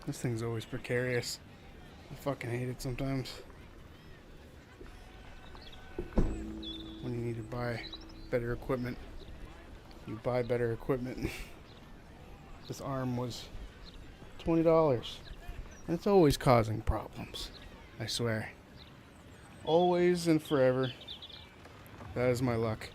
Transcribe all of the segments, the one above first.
This thing's always precarious. I fucking hate it sometimes. When you need to buy better equipment, you buy better equipment. This arm was $20. And it's always causing problems. I swear. Always and forever. That is my luck.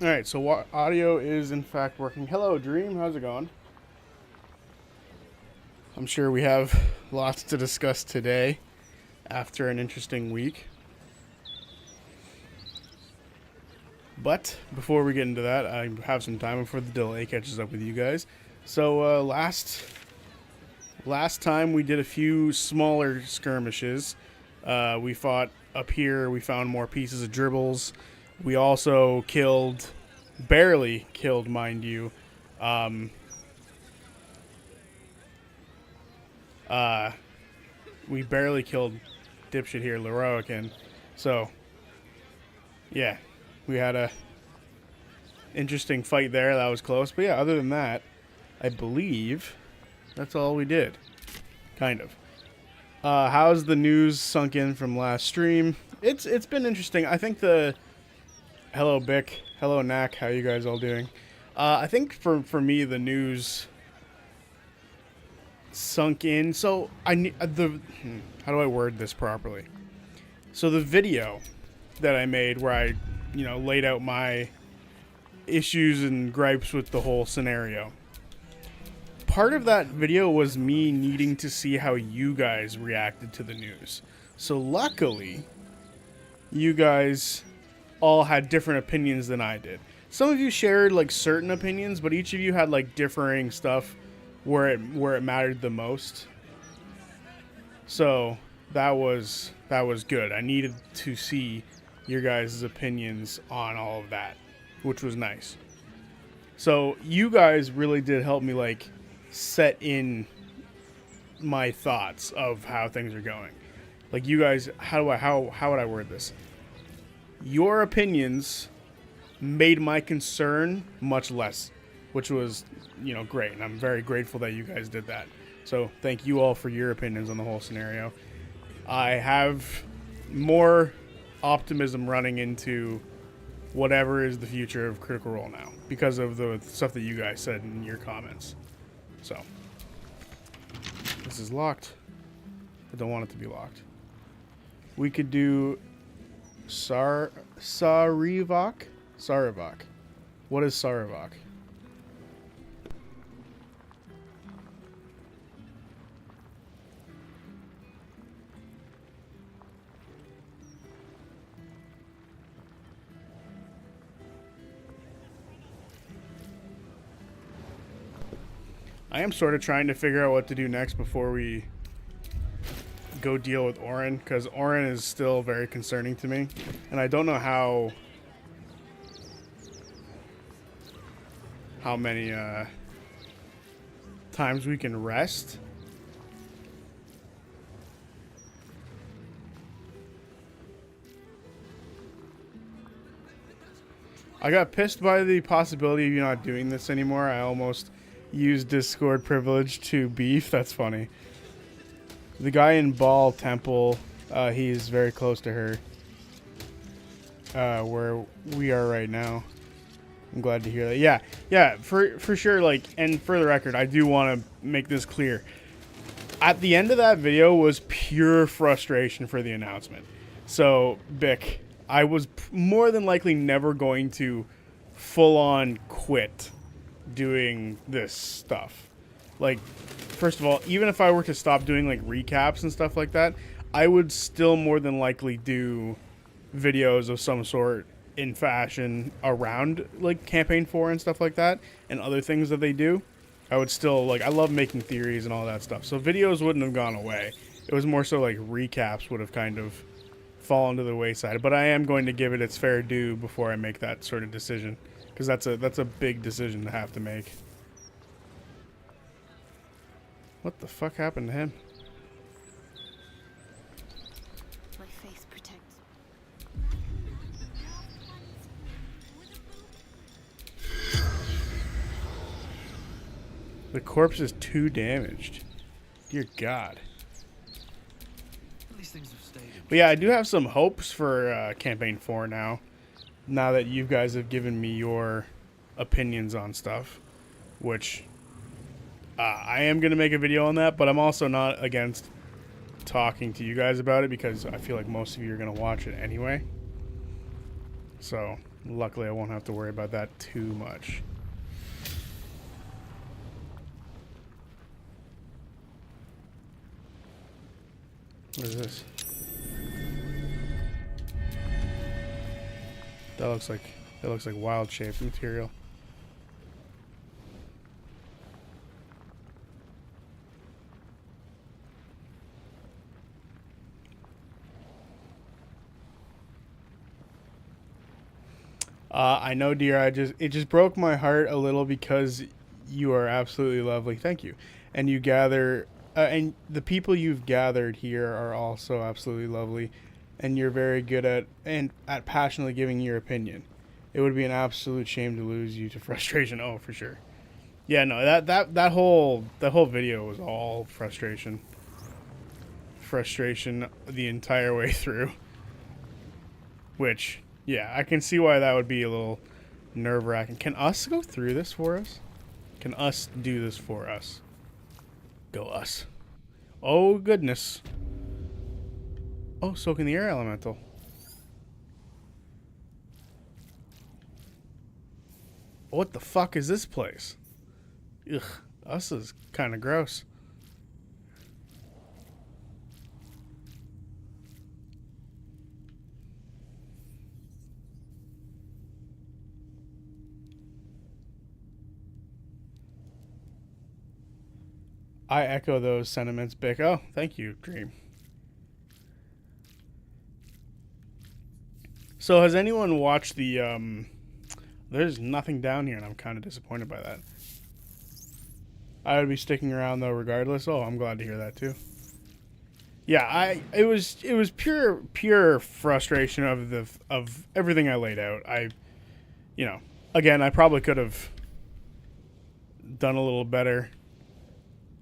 Alright, so audio is in fact working. Hello, Dream. How's it going? I'm sure we have lots to discuss today after an interesting week. But before we get into that, I have some time before the delay catches up with you guys. So last time we did a few smaller skirmishes. We fought up here. We found more pieces of dribbles. We also barely killed, mind you, we barely killed dipshit here, Leroican. So, yeah, we had a interesting fight there. That was close. But yeah, other than that, I believe that's all we did. Kind of. How's the news sunk in from last stream? It's been interesting. I think hello, Bick. Hello, Knack. How you guys all doing? I think for me, the news sunk in. So how do I word this properly? So the video that I made where I, laid out my issues and gripes with the whole scenario. Part of that video was me needing to see how you guys reacted to the news. So luckily, you guys all had different opinions than I did. Some of you shared like certain opinions, but each of you had like differing stuff where it mattered the most. So that was good. I needed to see your guys' opinions on all of that, which was nice. So you guys really did help me like set in my thoughts of how things are going. Like you guys, how would I word this? Your opinions made my concern much less, which was, great. And I'm very grateful that you guys did that. So thank you all for your opinions on the whole scenario. I have more optimism running into whatever is the future of Critical Role now because of the stuff that you guys said in your comments. So this is locked. I don't want it to be locked. We could do Sarivak? Sarivak. What is Sarivak? I am sort of trying to figure out what to do next before we go deal with Orin, because Orin is still very concerning to me, and I don't know how many times we can rest. I got pissed by the possibility of you not doing this anymore. I almost used Discord privilege to beef. That's funny. The guy in Ball Temple, he's very close to her. Where we are right now. I'm glad to hear that. Yeah, for sure. Like, and for the record, I do want to make this clear. At the end of that video was pure frustration for the announcement. So, Bick, I was more than likely never going to full-on quit doing this stuff. Like, first of all, even if I were to stop doing like recaps and stuff like that, I would still more than likely do videos of some sort in fashion around like campaign 4 and stuff like that and other things that they do. I would still like, I love making theories and all that stuff. So videos wouldn't have gone away. It was more so like recaps would have kind of fallen to the wayside, but I am going to give it its fair due before I make that sort of decision, because that's a big decision to have to make. What the fuck happened to him? My face The corpse is too damaged. Dear God. At least things have stayed. But yeah, I do have some hopes for Campaign 4 now. Now that you guys have given me your opinions on stuff. Which, I am going to make a video on that, but I'm also not against talking to you guys about it because I feel like most of you are going to watch it anyway. So, luckily I won't have to worry about that too much. What is this? That looks like wild shaped material. I know, dear. It just broke my heart a little because you are absolutely lovely. Thank you. And you gather, and the people you've gathered here are also absolutely lovely, and you're very good at passionately giving your opinion. It would be an absolute shame to lose you to frustration. Oh, for sure. Yeah, no, that whole video was all frustration. Frustration the entire way through. Which, yeah, I can see why that would be a little nerve-wracking. Can us go through this for us? Can us do this for us? Go us. Oh, goodness. Oh, so can the air elemental. What the fuck is this place? Ugh, us is kind of gross. I echo those sentiments, Bick. Oh, thank you, Dream. So has anyone watched the, there's nothing down here, and I'm kind of disappointed by that. I would be sticking around, though, regardless. Oh, I'm glad to hear that, too. Yeah, it was pure frustration of everything I laid out. You know, again, I probably could have done a little better.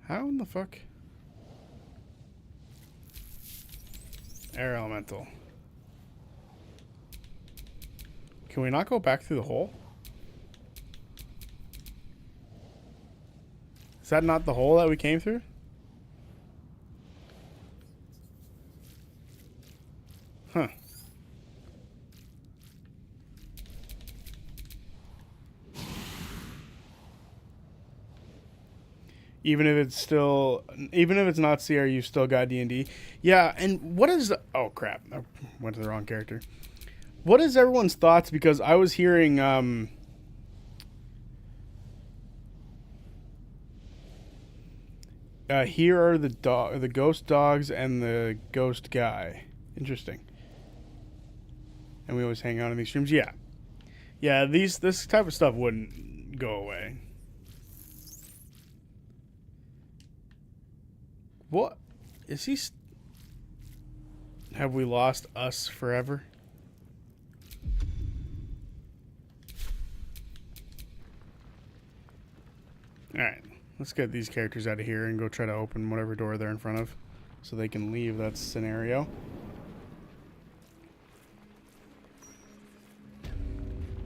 How in the fuck? Air elemental. Can we not go back through the hole? Is that not the hole that we came through? Huh. Even if it's not CR, you still got D&D. Yeah, and what is oh crap, I went to the wrong character. What is everyone's thoughts? Because I was hearing here are the ghost dogs and the ghost guy. Interesting. And we always hang out in these streams. Yeah. Yeah, this type of stuff wouldn't go away. What? Is he... Have we lost us forever? Alright. Let's get these characters out of here and go try to open whatever door they're in front of. So they can leave that scenario.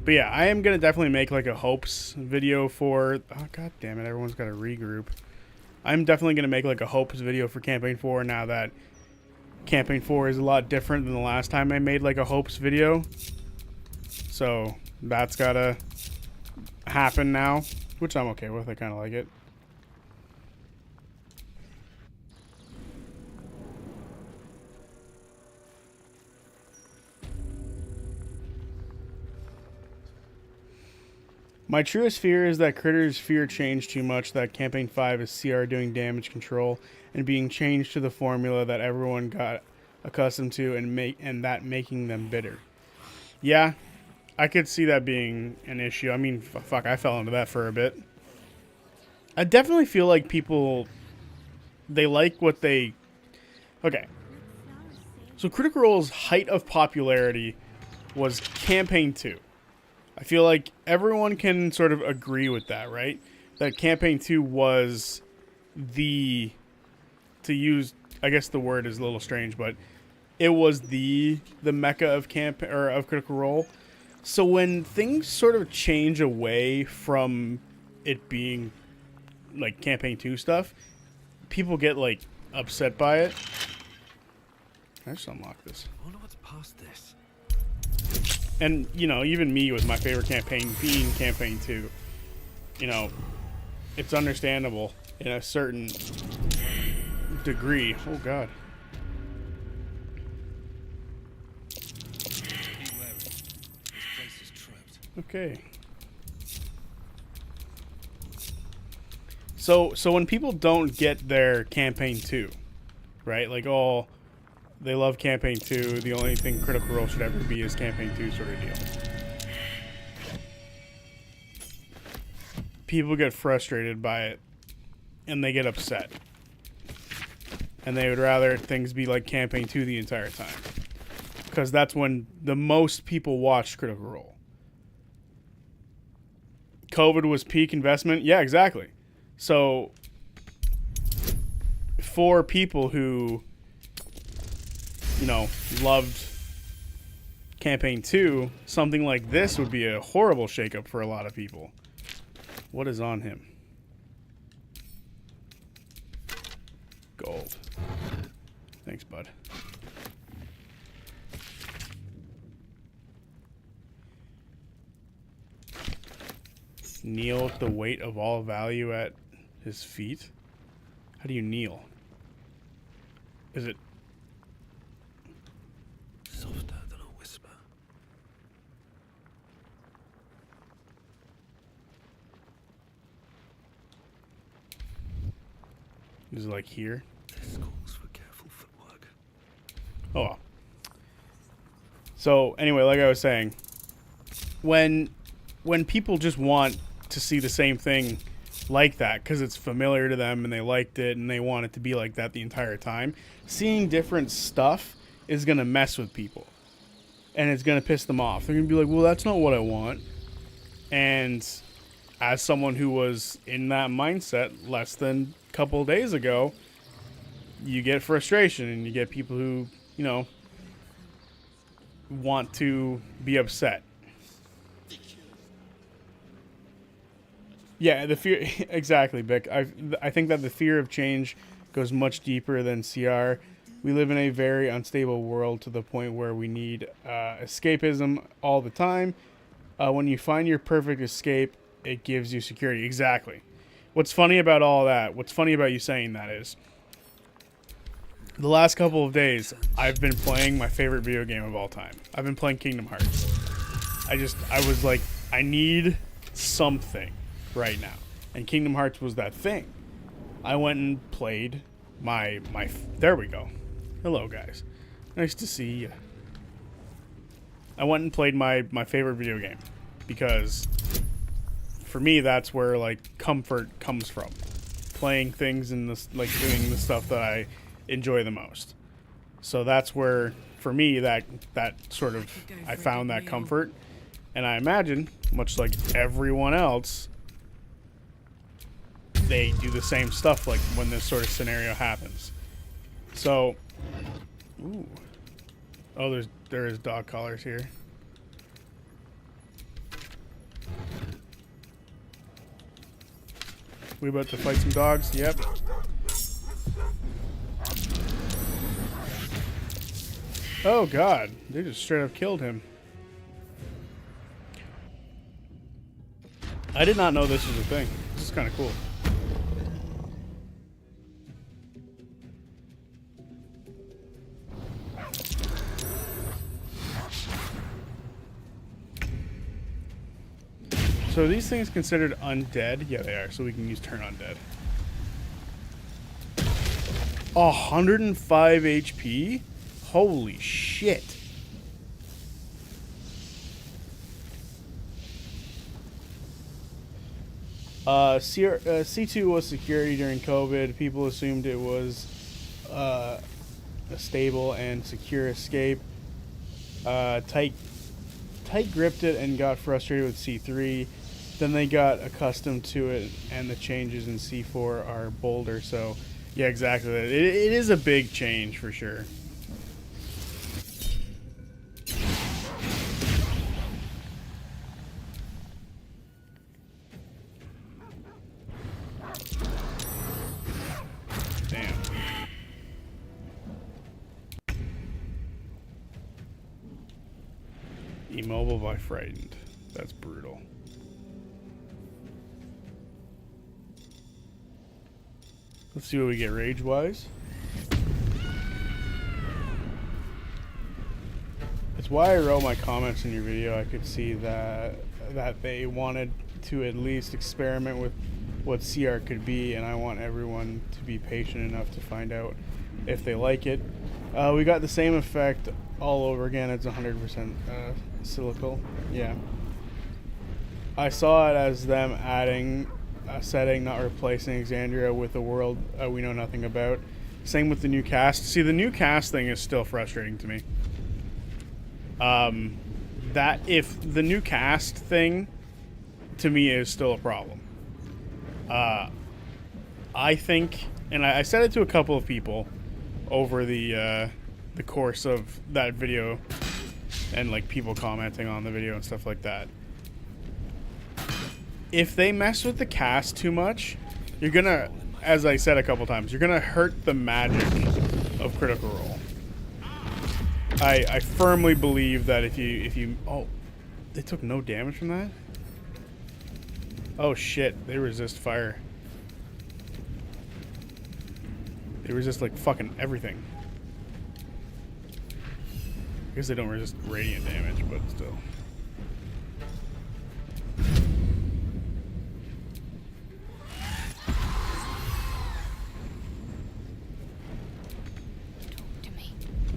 But yeah, I am going to definitely make like a hopes video for... Oh, god damn it. Everyone's got to regroup. I'm definitely going to make like a hopes video for Campaign 4 now that Campaign 4 is a lot different than the last time I made like a hopes video. So that's got to happen now, which I'm okay with. I kind of like it. My truest fear is that Critter's fear changed too much, that Campaign 5 is CR doing damage control and being changed to the formula that everyone got accustomed to and that making them bitter. Yeah, I could see that being an issue. I mean, fuck, I fell into that for a bit. I definitely feel like people, they like what they... Okay. So Critical Role's height of popularity was Campaign 2. I feel like everyone can sort of agree with that, right? that campaign 2 was the, to use, I guess the word is a little strange, but it was the mecca of of Critical Role. So when things sort of change away from it being like campaign 2 stuff, people get like upset by it. I just unlocked this. I wonder what's past this. And, you know, even me with my favorite campaign being campaign 2, you know, it's understandable in a certain degree. Oh, God. Be wary. This place is trapped. Okay. So when people don't get their campaign 2, right? Like, oh, they love campaign 2. The only thing Critical Role should ever be is campaign 2 sort of deal. People get frustrated by it, and they get upset. And they would rather things be like campaign 2 the entire time. Because that's when the most people watch Critical Role. COVID was peak investment. Yeah, exactly. So, for people who, you know, loved campaign 2, something like this would be a horrible shakeup for a lot of people. What is on him? Gold. Thanks, bud. Kneel with the weight of all value at his feet? How do you kneel? Is it... Softer than a whisper. Is it like here? This calls for careful footwork. Oh well. So anyway, like I was saying, when people just want to see the same thing like that because it's familiar to them and they liked it and they want it to be like that the entire time, seeing different stuff is going to mess with people and it's going to piss them off. They're going to be like, well, that's not what I want. And as someone who was in that mindset less than a couple of days ago, you get frustration and you get people who, you know, want to be upset. Yeah, the fear, exactly, Bick. I think that the fear of change goes much deeper than CR. We live in a very unstable world to the point where we need escapism all the time. When you find your perfect escape, it gives you security. Exactly. What's funny about all that, what's funny about you saying that is, the last couple of days, I've been playing my favorite video game of all time. I've been playing Kingdom Hearts. I was like, I need something right now. And Kingdom Hearts was that thing. I went and played my there we go. Hello, guys. Nice to see you. I went and played my favorite video game because for me, that's where like comfort comes from. Playing things and this, like doing the stuff that I enjoy the most. So that's where, for me, that sort of, I found that comfort. And I imagine, much like everyone else, they do the same stuff like when this sort of scenario happens. So, ooh. Oh, there is dog collars here. We about to fight some dogs? Yep. Oh god, they just straight up killed him. I did not know this was a thing. This is kind of cool. So are these things considered undead? Yeah, they are. So we can use turn undead. 105 HP? Holy shit. C2 was security during COVID. People assumed it was a stable and secure escape. Tight gripped it and got frustrated with C3. then they got accustomed to it, and the changes in C4 are bolder. So, yeah, exactly. It is a big change for sure. Damn. Immobile by frightened. That's brutal. Let's see what we get rage-wise. It's why I wrote my comments in your video. I could see that they wanted to at least experiment with what CR could be, and I want everyone to be patient enough to find out if they like it. We got the same effect all over again. It's 100% silical. Yeah. I saw it as them adding a setting, not replacing Exandria with a world we know nothing about. Same with the new cast. See, the new cast thing is still frustrating to me. That if the new cast thing to me is still a problem. I think, and I said it to a couple of people over the course of that video, and like people commenting on the video and stuff like that. If they mess with the cast too much, you're gonna, as I said a couple times, you're gonna hurt the magic of Critical Role. I firmly believe that if you oh, they took no damage from that? Oh shit, they resist fire. They resist like fucking everything. I guess they don't resist radiant damage, but still.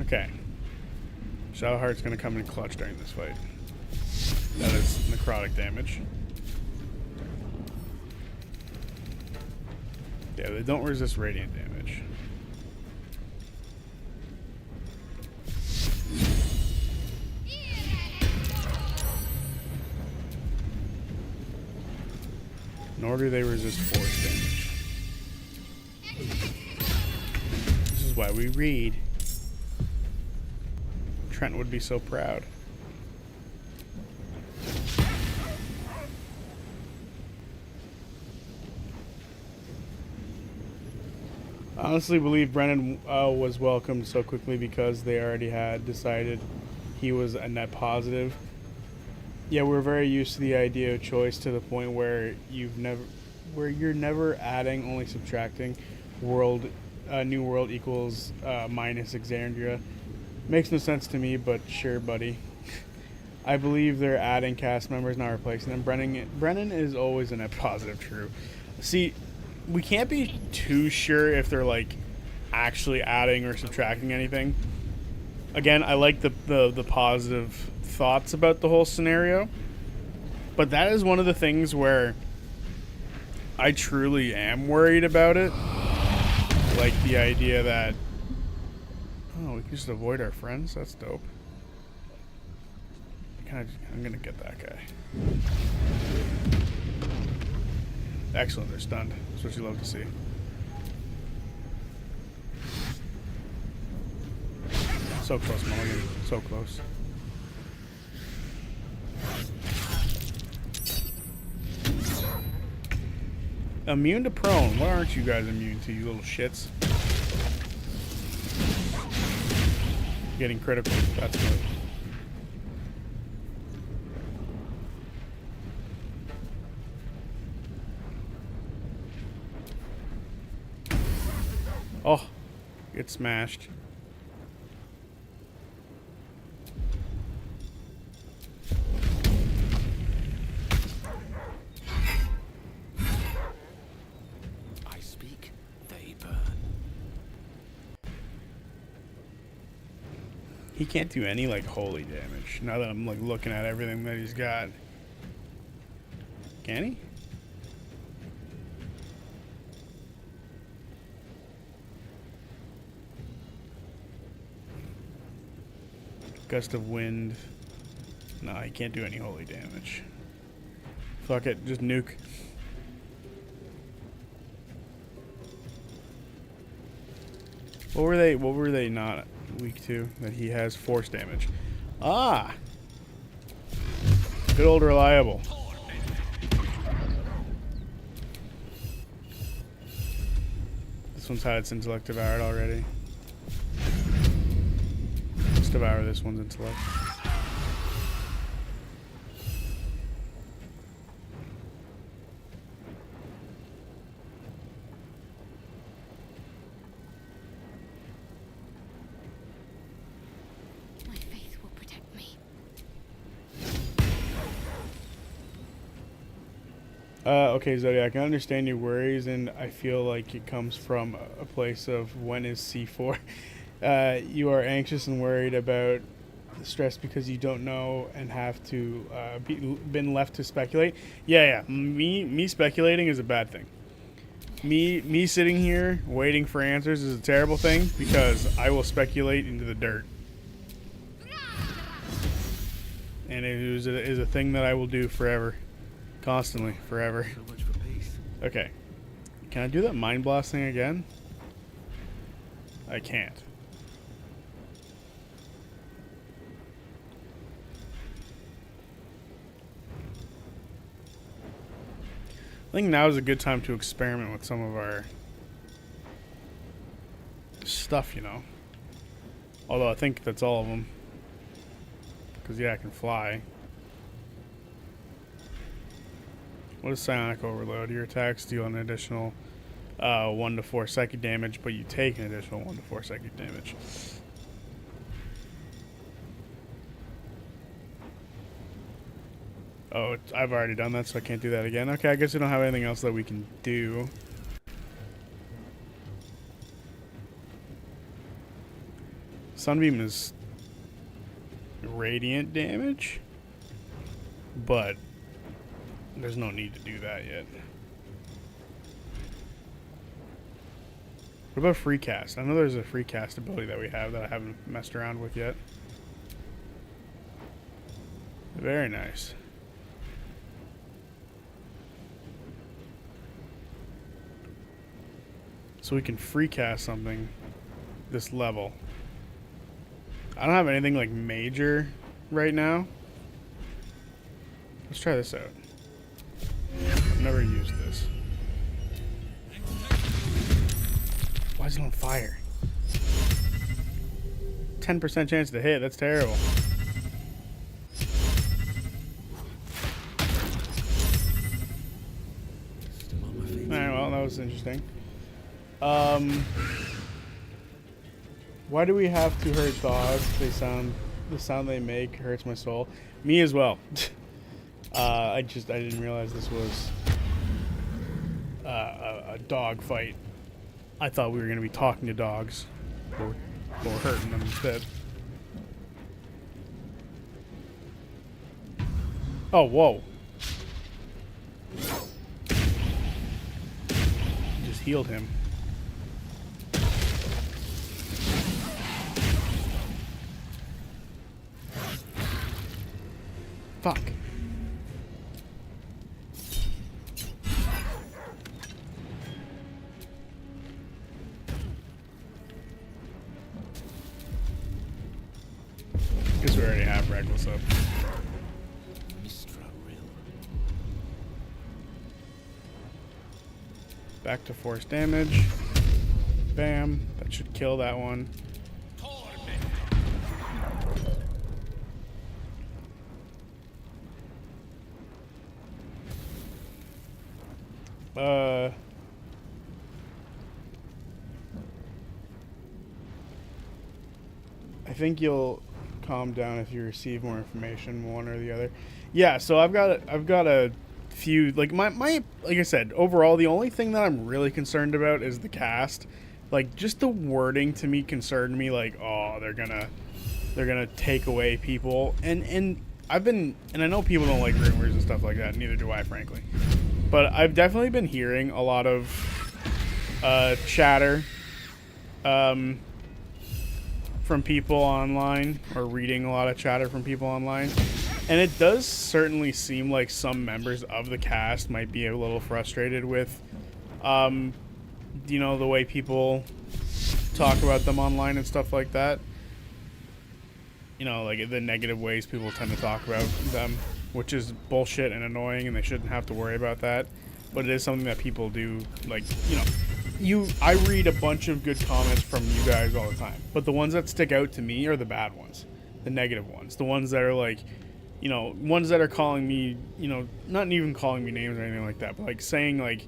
Okay. Shadowheart's gonna come in clutch during this fight. That is necrotic damage. Yeah, they don't resist radiant damage. Nor do they resist force damage. This is why we read. Trent would be so proud. I honestly believe Brennan was welcomed so quickly because they already had decided he was a net positive. Yeah, we're very used to the idea of choice to the point where you're never adding, only subtracting. New world equals minus Exandria. Makes no sense to me, but sure, buddy. I believe they're adding cast members, not replacing them. Brennan is always a net positive, true. See, we can't be too sure if they're like actually adding or subtracting anything. Again, I like the positive thoughts about the whole scenario, but that is one of the things where I truly am worried about it. Like the idea that, oh, we can just avoid our friends. That's dope. I'm gonna get that guy. Excellent, they're stunned. That's what you love to see. So close, Mulligan. So close. Immune to prone. Why aren't you guys immune to, you little shits? Getting critical. That's good. Oh, get smashed. I speak, they burn. He can't do any like holy damage. Now that I'm like looking at everything that he's got. Can he? Gust of wind. No, he can't do any holy damage. Fuck it, just nuke. What were they not weak to that he has force damage? Ah! Good old reliable. This one's had its intellect devoured already. Let's devour this one's intellect. My faith will protect me. Okay, Zodiac, I understand your worries, and I feel like it comes from a place of when is C4. You are anxious and worried about the stress because you don't know and have to been left to speculate. Yeah. Me speculating is a bad thing. Me sitting here waiting for answers is a terrible thing because I will speculate into the dirt. And it is a thing that I will do forever. Constantly. Forever. So much for peace. Okay. Can I do that mind blast thing again? I can't. I think now is a good time to experiment with some of our stuff, you know. Although I think that's all of them. Because, yeah, I can fly. What is Psionic Overload? Your attacks deal an additional 1 to 4 psychic damage, but you take an additional 1 to 4 psychic damage. Oh, I've already done that, so I can't do that again. Okay, I guess we don't have anything else that we can do. Sunbeam is radiant damage, but there's no need to do that yet. What about free cast? I know there's a free cast ability that we have that I haven't messed around with yet. Very nice. So we can free cast something this level. I don't have anything like major right now. Let's try this out. I've never used this. Why is it on fire? 10% chance to hit. That's terrible. Still on my feet. Alright, well, that was interesting. Why do we have to hurt dogs? The sound they make hurts my soul. Me as well. I didn't realize this was a dog fight. I thought we were going to be talking to dogs, but we're hurting them instead. Oh, whoa. Just healed him. Fuck. Guess we already have Reckless up. Mistra Rill. Back to force damage. Bam. That should kill that one. I think you'll calm down if you receive more information, one or the other. Yeah, so I've got a few, like my like I said, overall the only thing that I'm really concerned about is the cast. Like, just the wording to me concerned me, like, oh, they're gonna take away people, and I know people don't like rumors and stuff like that, neither do I, frankly. But I've definitely been hearing a lot of chatter from people online, or reading a lot of chatter from people online, And it does certainly seem like some members of the cast might be a little frustrated with, you know, the way people talk about them online and stuff like that. You know, like the negative ways people tend to talk about them, which is bullshit and annoying, and they shouldn't have to worry about that. But it is something that people do, like, you know, I read a bunch of good comments from you guys all the time, but the ones that stick out to me are the bad ones, the negative ones, the ones that are like, you know, ones that are calling me, you know, not even calling me names or anything like that, but like saying like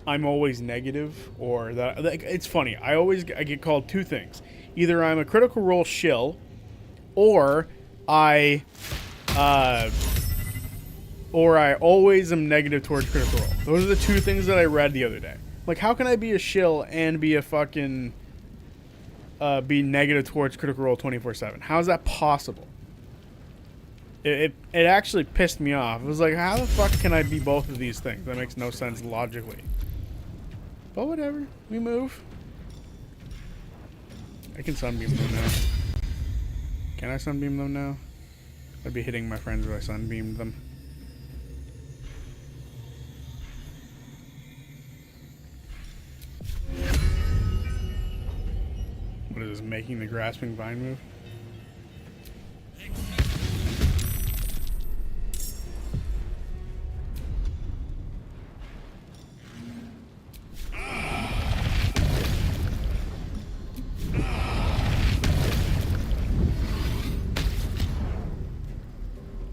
I'm always negative, or that, like, it's funny. I get called two things: either I'm a Critical Role shill, or I always am negative towards Critical Role. Those are the two things that I read the other day. Like, how can I be a shill and be a fucking be negative towards Critical Role 24/7? How is that possible? It actually pissed me off. It was like, how the fuck can I be both of these things? That makes no sense logically. But whatever, we move. I can sunbeam them now. Can I sunbeam them now? I'd be hitting my friends if I sunbeamed them. What is this, making the grasping vine move?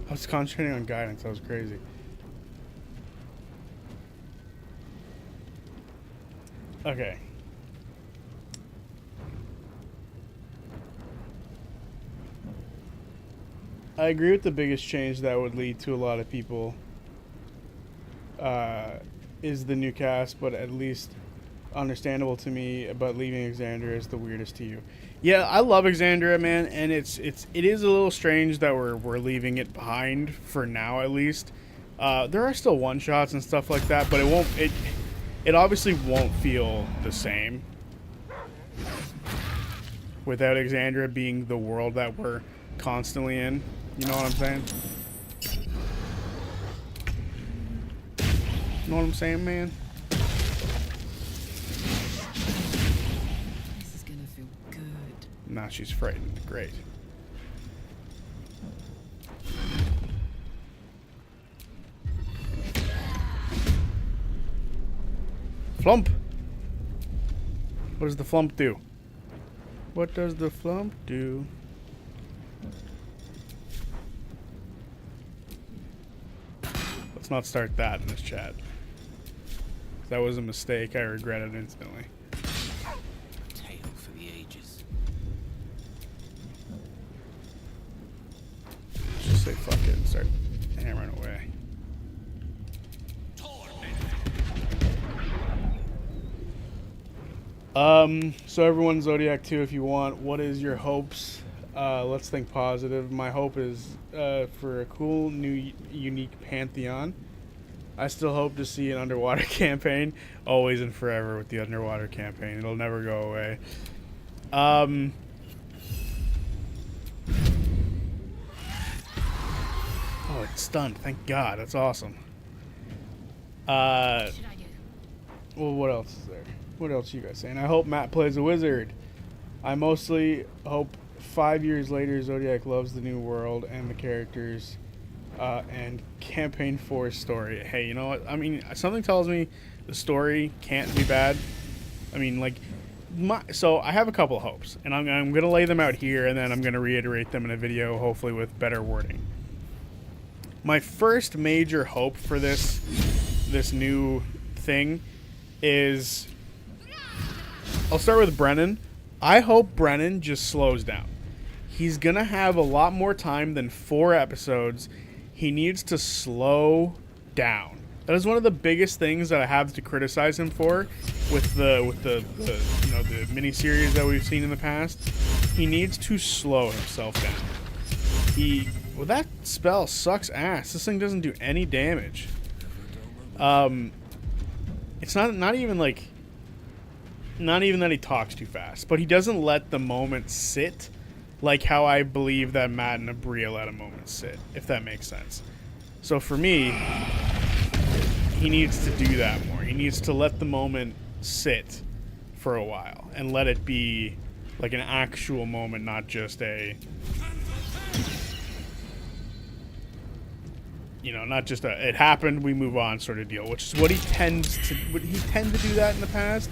I was concentrating on guidance. That was crazy. Okay. I agree with the biggest change that would lead to a lot of people is the new cast, but at least understandable to me. But leaving Exandria is the weirdest to you. Yeah, I love Exandria, man, and it is a little strange that we're leaving it behind for now, at least. There are still one shots and stuff like that, but it obviously won't feel the same without Exandria being the world that we're constantly in. You know what I'm saying? You know what I'm saying, man? This is gonna feel good. Nah, she's frightened. Great. Flump! What does the flump do? What does the flump do? Let's not start that in this chat. That was a mistake. I regret it instantly. A tale for the ages. Just say fuck it and start hammering away. So everyone, Zodiac 2 if you want. What is your hopes? Let's think positive. My hope is for a cool, new, unique pantheon. I still hope to see an underwater campaign. Always and forever with the underwater campaign. It'll never go away. Oh, it's stunned. Thank God. That's awesome. What should I do? Well, what else is there? What else you guys saying? I hope Matt plays a wizard. I mostly hope 5 years later Zodiac loves the new world and the characters and campaign 4 story. Hey, you know what? I mean, something tells me the story can't be bad. I mean, like, so I have a couple of hopes, and I'm going to lay them out here, and then I'm going to reiterate them in a video, hopefully with better wording. My first major hope for this new thing is, I'll start with Brennan. I hope Brennan just slows down. He's going to have a lot more time than 4 episodes. He needs to slow down. That is one of the biggest things that I have to criticize him for with the you know, the miniseries that we've seen in the past. He needs to slow himself down. Well, that spell sucks ass. This thing doesn't do any damage. It's not even that he talks too fast, but he doesn't let the moment sit like how I believe that Matt and Abria let a moment sit, if that makes sense. So for me, he needs to do that more. He needs to let the moment sit for a while and let it be like an actual moment, not just a, you know, not just a it happened, we move on sort of deal, which is what he tends to do that in the past,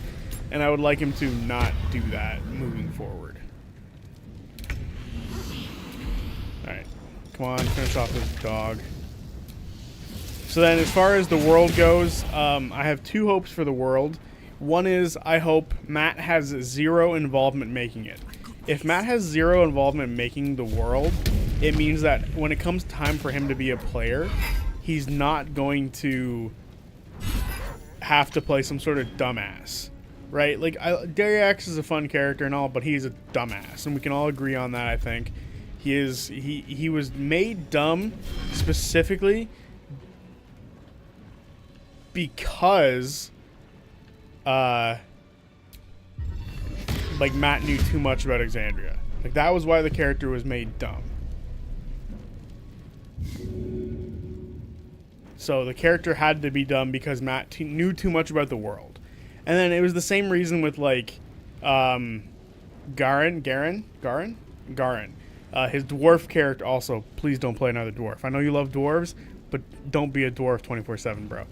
and I would like him to not do that moving forward. All right, come on, finish off this dog. So then, as far as the world goes, I have two hopes for the world. One is I hope Matt has zero involvement making it. If Matt has zero involvement making the world, it means that when it comes time for him to be a player, he's not going to have to play some sort of dumbass, right? Like, Zodiac is a fun character and all, but he's a dumbass, and we can all agree on that. I think he was made dumb specifically because like Matt knew too much about Exandria. Like, that was why the character was made dumb. So the character had to be dumb because Matt knew too much about the world. And then it was the same reason with, like, Garen. His dwarf character also. Please don't play another dwarf. I know you love dwarves, but don't be a dwarf 24/7, bro.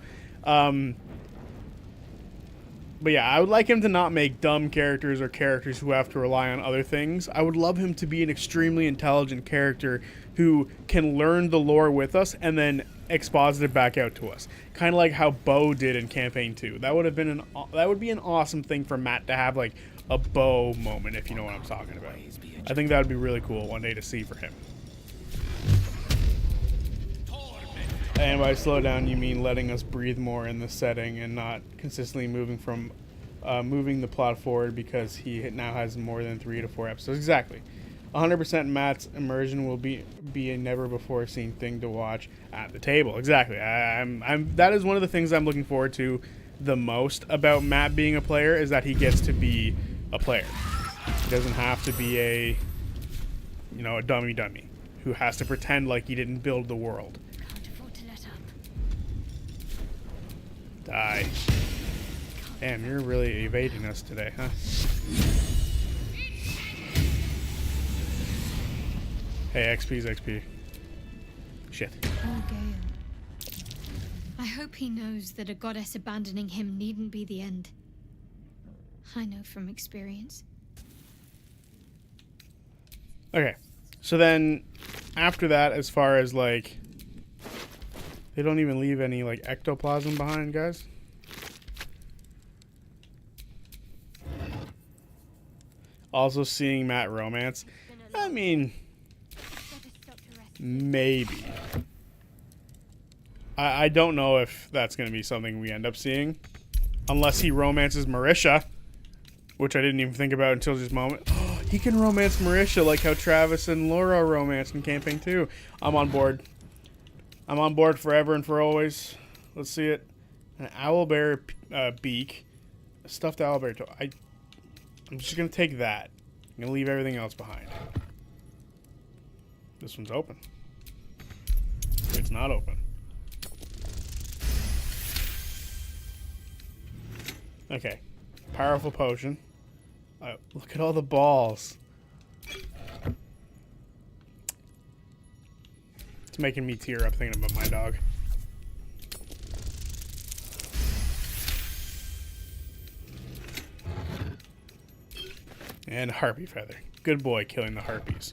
But yeah, I would like him to not make dumb characters or characters who have to rely on other things. I would love him to be an extremely intelligent character who can learn the lore with us and then exposit it back out to us. Kind of like how Bo did in Campaign 2. That would be an awesome thing for Matt to have, like a Bo moment, if you know what I'm talking about. I think that would be really cool one day to see for him. And by slow down, you mean letting us breathe more in the setting and not consistently moving the plot forward because he now has more than 3 to 4 episodes. Exactly. 100% Matt's immersion will be a never-before-seen thing to watch at the table. Exactly. That is one of the things I'm looking forward to the most about Matt being a player, is that he gets to be a player. He doesn't have to be a dummy who has to pretend like he didn't build the world. Die. Damn, you're really evading us today, huh? Hey, XP's XP. Shit. Oh, Gale. I hope he knows that a goddess abandoning him needn't be the end. I know from experience. Okay. So then, after that, as far as, like, they don't even leave any, like, ectoplasm behind, guys. Also seeing Matt romance. I mean, maybe. I don't know if that's going to be something we end up seeing. Unless he romances Marisha. Which I didn't even think about until this moment. He can romance Marisha like how Travis and Laura romanced in Campaign 2. I'm on board. I'm on board forever and for always. Let's see it. An owlbear beak. A stuffed owlbear. I'm just going to take that. I'm going to leave everything else behind. This one's open. It's not open. Okay. Powerful potion. Look at all the balls. It's making me tear up thinking about my dog. And harpy feather. Good boy killing the harpies.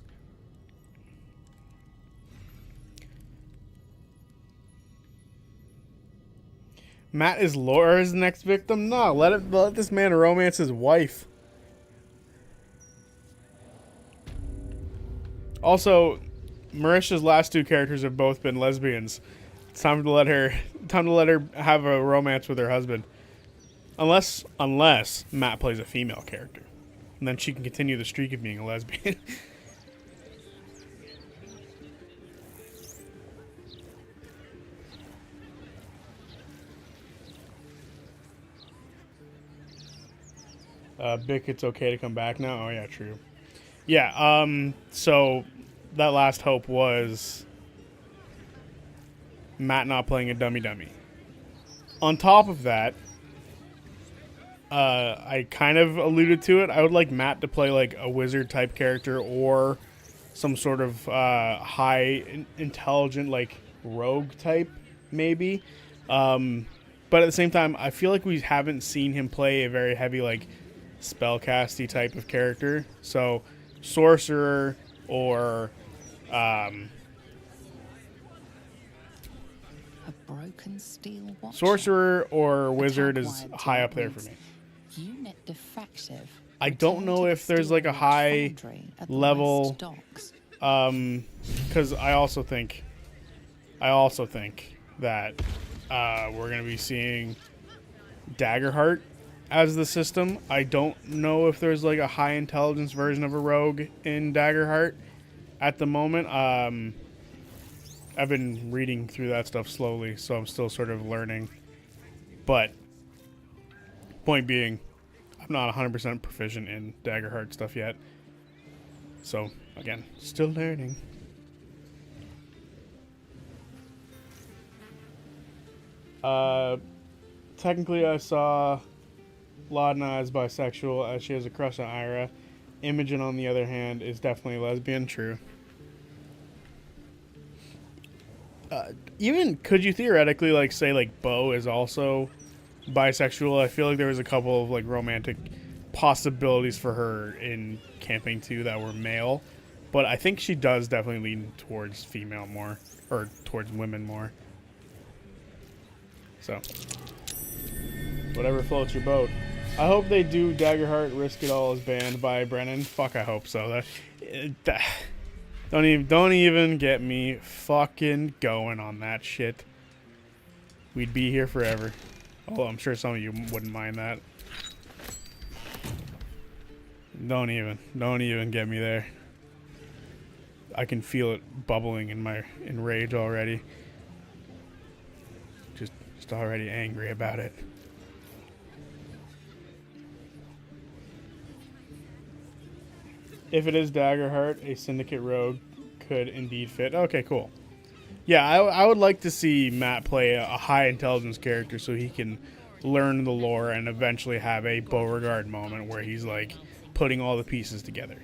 Matt is Laura's next victim? No, let this man romance his wife. Also, Marisha's last 2 characters have both been lesbians. It's time to let her have a romance with her husband. Unless Matt plays a female character. And then she can continue the streak of being a lesbian. Bick, it's okay to come back now? Oh, yeah, true. Yeah, so that last hope was Matt not playing a dummy. On top of that, I kind of alluded to it. I would like Matt to play like a wizard type character or some sort of intelligent like rogue type, maybe. But at the same time, I feel like we haven't seen him play a very heavy like spellcasty type of character. So sorcerer or A broken steel watch. sorcerer or wizard is high up there for me. Unit defective. I don't know if there's like a high level, because I also think that we're gonna be seeing Daggerheart as the system. I don't know if there's like a high intelligence version of a rogue in Daggerheart at the moment. I've been reading through that stuff slowly, so I'm still sort of learning. But point being, I'm not 100% proficient in Daggerheart stuff yet. So, again, still learning. Technically, I saw Laudna is bisexual as she has a crush on Ira. Imogen, on the other hand, is definitely lesbian. True. Even, could you theoretically, like, say, like, Bo is also bisexual? I feel like there was a couple of, like, romantic possibilities for her in Campaign 2 that were male. But I think she does definitely lean towards female more. Or towards women more. So, whatever floats your boat. I hope they do Daggerheart Risk It All is banned by Brennan. Fuck, I hope so. Don't even get me fucking going on that shit. We'd be here forever. Although I'm sure some of you wouldn't mind that. Don't even get me there. I can feel it bubbling in rage already. Just already angry about it. If it is Daggerheart, a Syndicate rogue could indeed fit. Okay, cool. Yeah, I would like to see Matt play a high intelligence character so he can learn the lore and eventually have a Beauregard moment where he's like putting all the pieces together.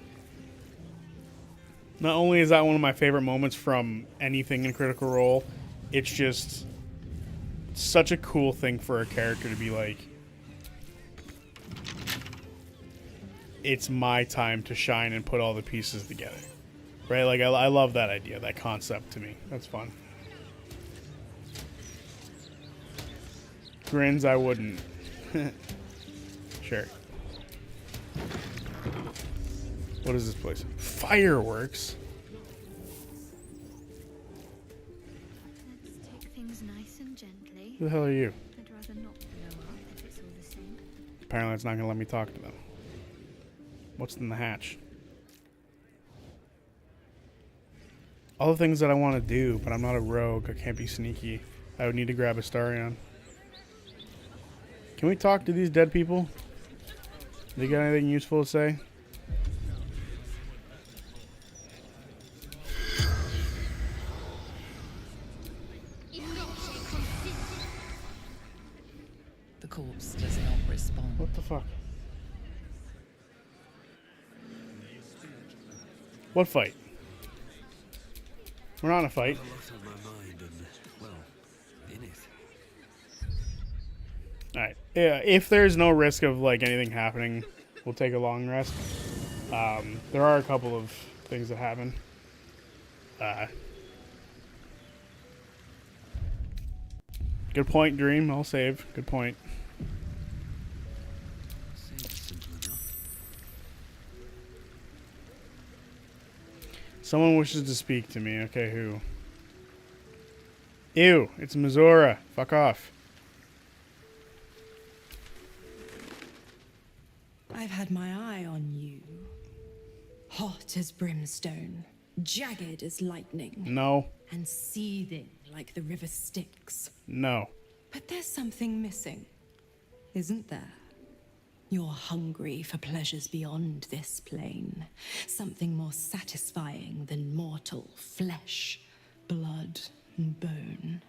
Not only is that one of my favorite moments from anything in Critical Role, it's just such a cool thing for a character to be like, it's my time to shine and put all the pieces together. Right? Like, I love that idea, that concept to me. That's fun. Grins, I wouldn't. Sure. What is this place? Fireworks? Let's take things nice and gently. Who the hell are you? I'd rather not blow up if it's all the same. Apparently it's not going to let me talk to them. What's in the hatch? All the things that I want to do, but I'm not a rogue. I can't be sneaky. I would need to grab Astarion. Can we talk to these dead people? They got anything useful to say? The corpse does not respond. What the fuck? What fight? We're not in a fight. Alright. Yeah, if there's no risk of like anything happening, we'll take a long rest. There are a couple of things that happen. Good point, Dream. I'll save. Good point. Someone wishes to speak to me. Okay, who? Ew, it's Mizora. Fuck off. I've had my eye on you. Hot as brimstone, jagged as lightning, No. and seething like the river Styx. No. But there's something missing, isn't there? You're hungry for pleasures beyond this plane. Something more satisfying than mortal flesh, blood, and bone.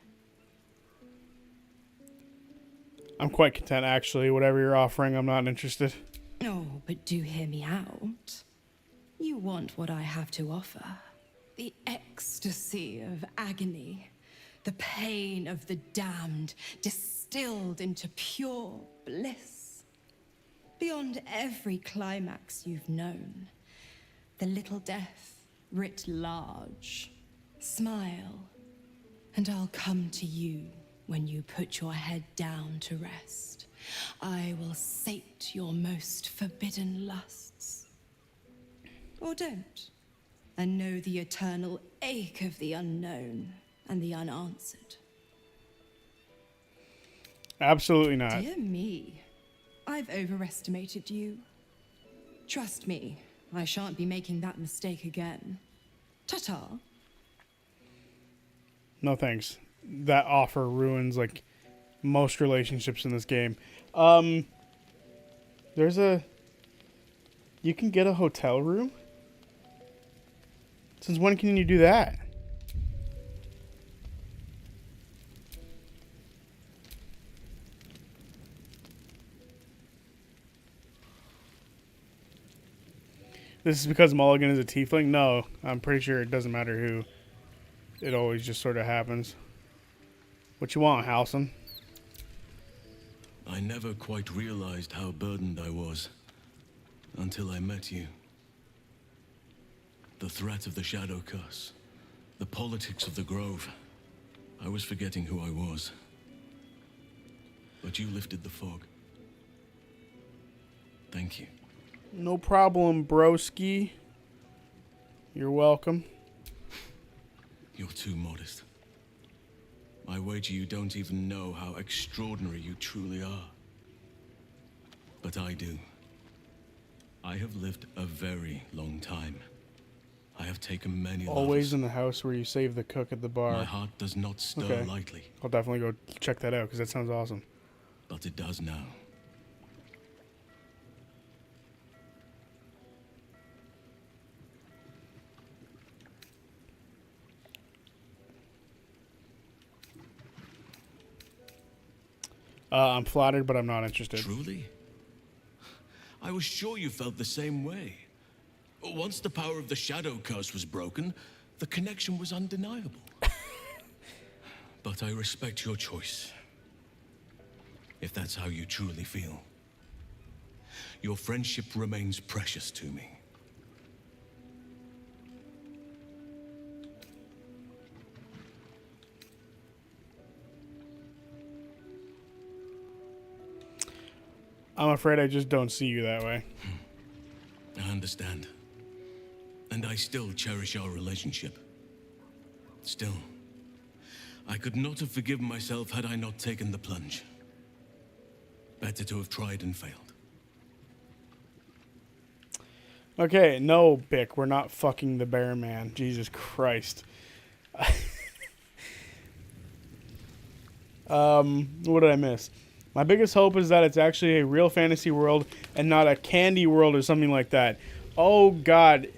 I'm quite content, actually. Whatever you're offering, I'm not interested. Oh, but do hear me out. You want what I have to offer. The ecstasy of agony. The pain of the damned, distilled into pure bliss. Beyond every climax you've known. The little death writ large. Smile, and I'll come to you when you put your head down to rest. I will sate your most forbidden lusts. Or don't, and know the eternal ache of the unknown and the unanswered. Absolutely not. Dear me, I've overestimated you. Trust me, I shan't be making that mistake again. Ta-ta. No thanks. That offer ruins, like, most relationships in this game. There's a... You can get a hotel room? Since when can you do that? This is because Mulligan is a tiefling? No, I'm pretty sure it doesn't matter who. It always just sort of happens. What you want, Halson? I never quite realized how burdened I was until I met you. The threat of the Shadow Curse, the politics of the Grove. I was forgetting who I was. But you lifted the fog. Thank you. No problem, broski. You're welcome. You're too modest. I wager you don't even know how extraordinary you truly are. But I do. I have lived a very long time. I have taken many Always lovers. in the house where you save the cook at the bar. My heart does not stir Okay. lightly, I'll definitely go check that out because that sounds awesome. but it does now. I'm flattered, but I'm not interested. Truly? I was sure you felt the same way. Once the power of the Shadow Curse was broken, the connection was undeniable. But I respect your choice. If that's how you truly feel. Your friendship remains precious to me. I'm afraid I just don't see you that way. I understand. And I still cherish our relationship. Still, I could not have forgiven myself had I not taken the plunge. Better to have tried and failed. Okay, no, Bick, we're not fucking the bear man. Jesus Christ. What did I miss? My biggest hope is that it's actually a real fantasy world and not a candy world or something like that. Oh God,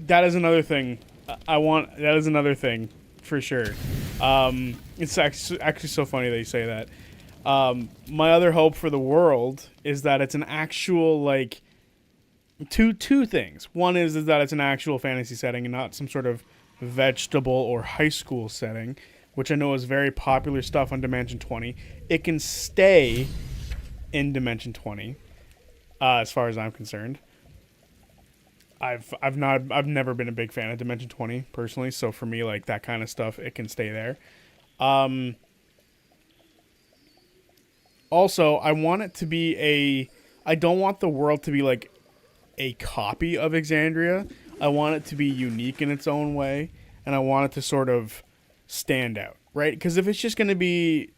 that is another thing. That is another thing for sure. It's actually so funny that you say that. My other hope for the world is that it's an actual, like, two things. One is that it's an actual fantasy setting and not some sort of vegetable or high school setting, which I know is very popular stuff on Dimension 20. It can stay in Dimension 20, as far as I'm concerned. I've never been a big fan of Dimension 20 personally, so for me, like, that kind of stuff, it can stay there. Also, I want it to be I don't want the world to be like a copy of Exandria. I want it to be unique in its own way, and I want it to sort of stand out, right? Because if it's just going to be,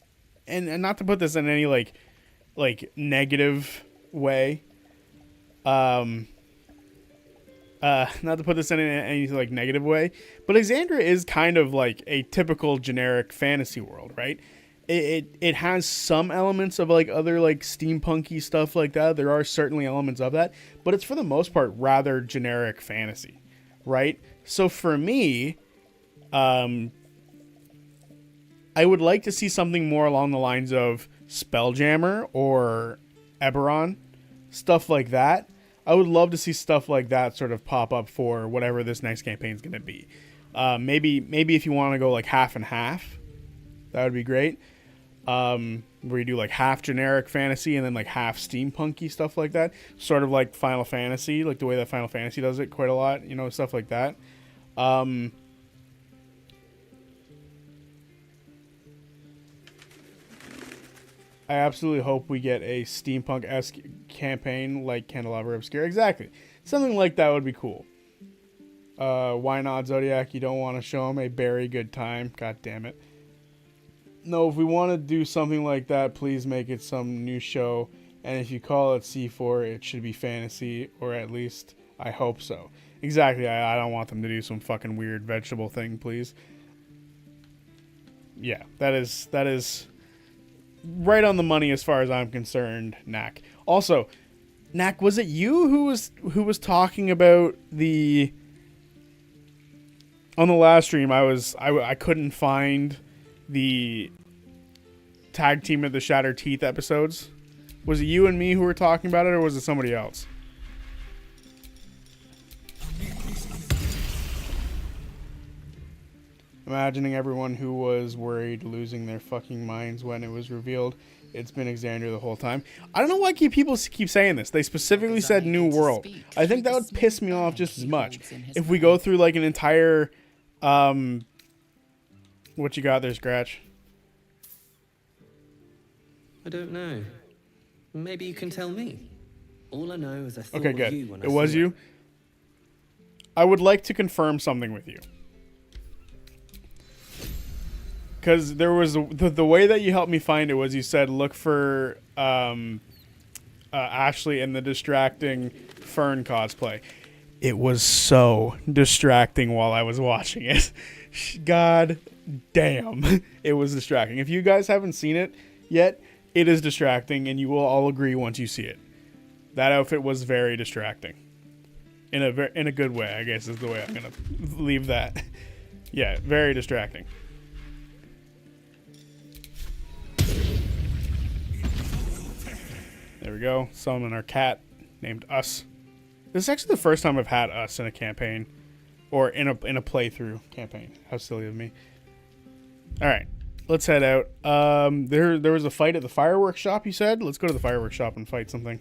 and not to put this in any like negative way, not to put this in any like negative way, but Exandria is kind of like a typical generic fantasy world, right? it has some elements of like other like steampunky stuff like that. There are certainly elements of that, but it's for the most part rather generic fantasy, right? So for me, I would like to see something more along the lines of Spelljammer or Eberron, stuff like that. I would love to see stuff like that sort of pop up for whatever this next campaign is going to be. Maybe if you want to go like half and half, that would be great. Where you do like half generic fantasy and then like half steampunky stuff like that, sort of like Final Fantasy, like the way that Final Fantasy does it quite a lot, you know, stuff like that. I absolutely hope we get a steampunk-esque campaign like Candelabra Obscura. Exactly, something like that would be cool. Why not, Zodiac? You don't want to show him a very good time? God damn it. No, if we want to do something like that, please make it some new show. And if you call it C4, it should be fantasy, or at least I hope so. Exactly, I don't want them to do some fucking weird vegetable thing, please. Yeah, that is right on the money as far as I'm concerned, Knack. Also, Knack, was it you who was talking about the... On the last stream, I couldn't find the Tag Team of the Shattered Teeth episodes. Was it you and me who were talking about it, or was it somebody else? Imagining everyone who was worried losing their fucking minds when it was revealed. It's been Xander the whole time. I don't know why people keep saying this. They specifically said New World. I think that would piss me off just as much. If we go through like an entire... what you got there, Scratch? I don't know. Maybe you can tell me. All I know is I thought Okay, of good. you when It was you? I would like to confirm something with you. Because there was... The way that you helped me find it was you said, look for Ashley in the distracting Fern cosplay. It was so distracting while I was watching it. God damn. It was distracting. If you guys haven't seen it yet, it is distracting, and you will all agree once you see it. That outfit was very distracting. In a good way, I guess is the way I'm going to leave that. Yeah, very distracting. There we go. Summon our cat named Us. This is actually the first time I've had Us in a campaign. Or in a playthrough campaign. How silly of me. Alright. Let's head out. There was a fight at the fireworks shop, you said? Let's go to the fireworks shop and fight something.